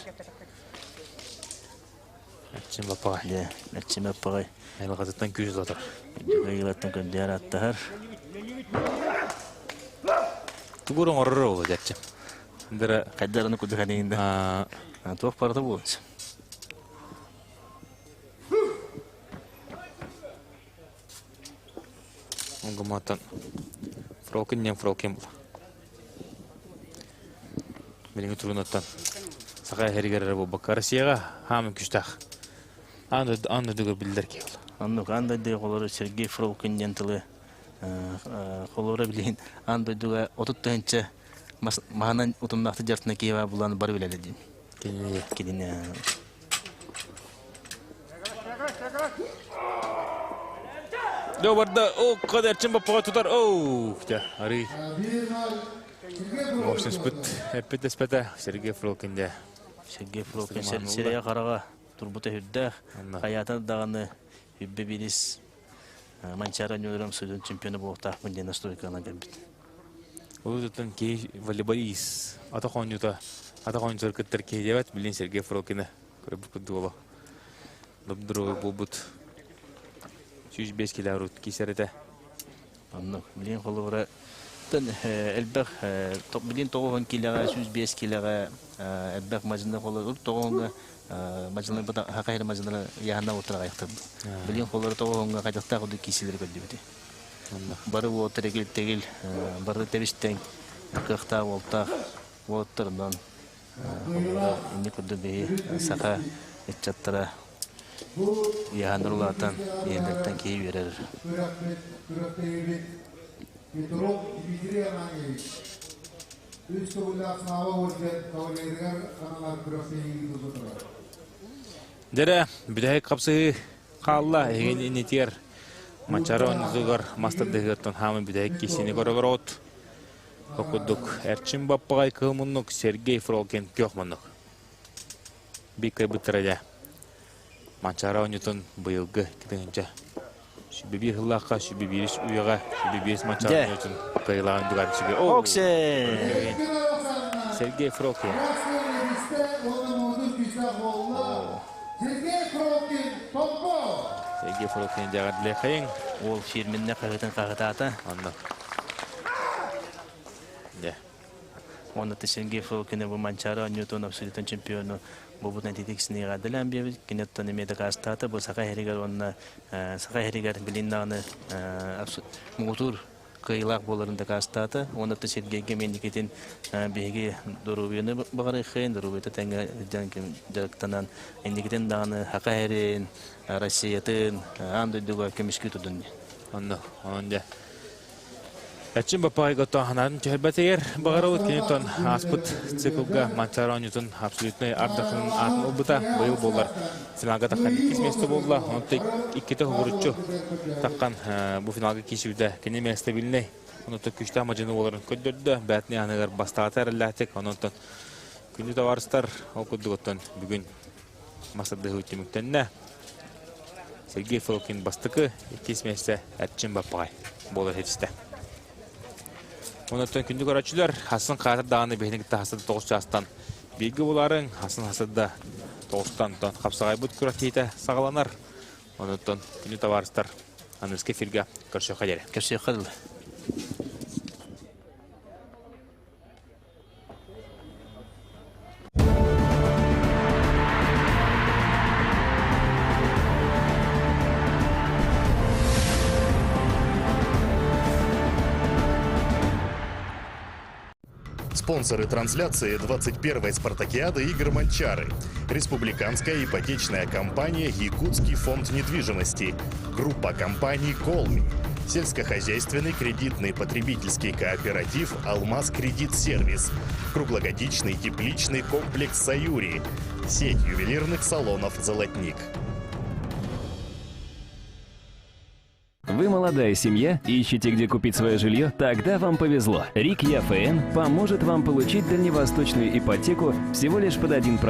Бәтчен баппағай. Бәтчен баппағай. Айлғазыттан күйіз отыр. Айлғаттан көндер аттағар. Тұғырын орыры олы жәтчен. Қайдарыны күдіған егінді. Тоқ барды болыңыз. Оңғыматтан Фролкин бұл. Менің тұрғынаттан сақай әрігерері бұл баққары сияға хамын күштақ. Анды дүгір білдер кей бұл. Анда де қолары Сергей Фролкин тылы қолары білейін. Анда дүгі отыттығынша мағанан ұтымнақты жартына кейва бұланы бар білелі дейін. Кедіне. Дөө барды, қады әрчен баппаға тұтар, Ари. Мошын спыт, әппет әспәті, Сергей Фролкинде. Сергей Фролкин серия қараға тұрбыта хүрдәқ, қаятын дағаны үббе біліс манчара нөйрім сөйдің чемпионы болықтақ мүнден стойкана кәмбет. Ол тұтын кей волейболист, атақойын сөркеттер кей дебет, білін Сергей Фролкині көріп күдді олы. Лұбдыру бұл бұд. 105 килограмм кисерде. Анны билен холовра тен элбек билен 90 килограмм 105 килограмм элбек мажында холор 90 мажында бата хакайра мажында яна утра аяктыр. Билен холор 90 кадакта коду кисилер көдүбүтү. Бары отыр тегил бары тебиштен кыхта болта отырдан инде көдүбү сака этчаттара Яһанрулатан ендектен кей берер. Дәрі, бүдәйік қапсы қалла, еген инетер. Мачарон зүгір мастырдығыртын хамы бүдәйік кесені көрігір от. Оқыдық әрчін баппағай қылмынық Сергей Фролкин көқмынық. Бекай бұттырады. Манчара онютын бұйылғы кетіңінші. Шүбі ғылаққа, шүбі беріш ұйыға, шүбі беріш манчара онютын қайылаған дүғады шүбі. Оксе! Сергей Фролкин. Сергей Фролкин жағадылы қайын. Ол фирменне қағытын қағытаты. Онды. Онды Сергей Фролкин бұл манчара онютын абсолютен чемпионы. Бобутан тетексіне ғадылан бейбіт, кенеттен емеді қастаты, бұл сақа херігер біліннағыны мұғытур қиылақ боларында қастаты. Онытты Сергейге мендекетін бейге дұрубені бағары қиын, дұрубеті тәңгі жарықтанан ендекетін дағыны хақа херін, Россиятын, андойдуға көмішкі тұдын. Онды. Әтчін баппағай ғаттағанадың төхелбәтегер бағары өткенеттен аспыт циклға манчара онютын абсолютный ардақының атын ұлбыта бұйыл болар. Финалға таққан екес месті болла, онытты иккеті ғұрытчу таққан бұл финалға кешуді кене месті біліне. Онытты күшті амажыны оларын көддірді, бәтіне анығар бастағаты әріләтік. Онытын күнді таварыстар ол көдді бүгін масырды өтеміктенне. Сергей Фролкин бастықы екес месті әтчін баппағай болар хетісті. Онаттан күнді көрәтшілер, хасын қатыр дағаны бейінігітті хасыды 9 жастан белгі боларын, хасын хасыды 9-тан қапсағай бұд көрәт кейті сағаланар. Онаттан күнді таварыстар анырске фирге көрші қадері. Көрші қадылы. Спонсоры трансляции 21-й спартакиады игр Манчары. Республиканская ипотечная компания «Якутский фонд недвижимости». Группа компаний «Колми». Сельскохозяйственный кредитный потребительский кооператив «Алмаз Кредит Сервис». Круглогодичный тепличный комплекс «Саюри». Сеть ювелирных салонов «Золотник». Вы молодая семья, ищете, где купить свое жилье? Тогда вам повезло. РИК ЯФН поможет вам получить дальневосточную ипотеку всего лишь под 1%.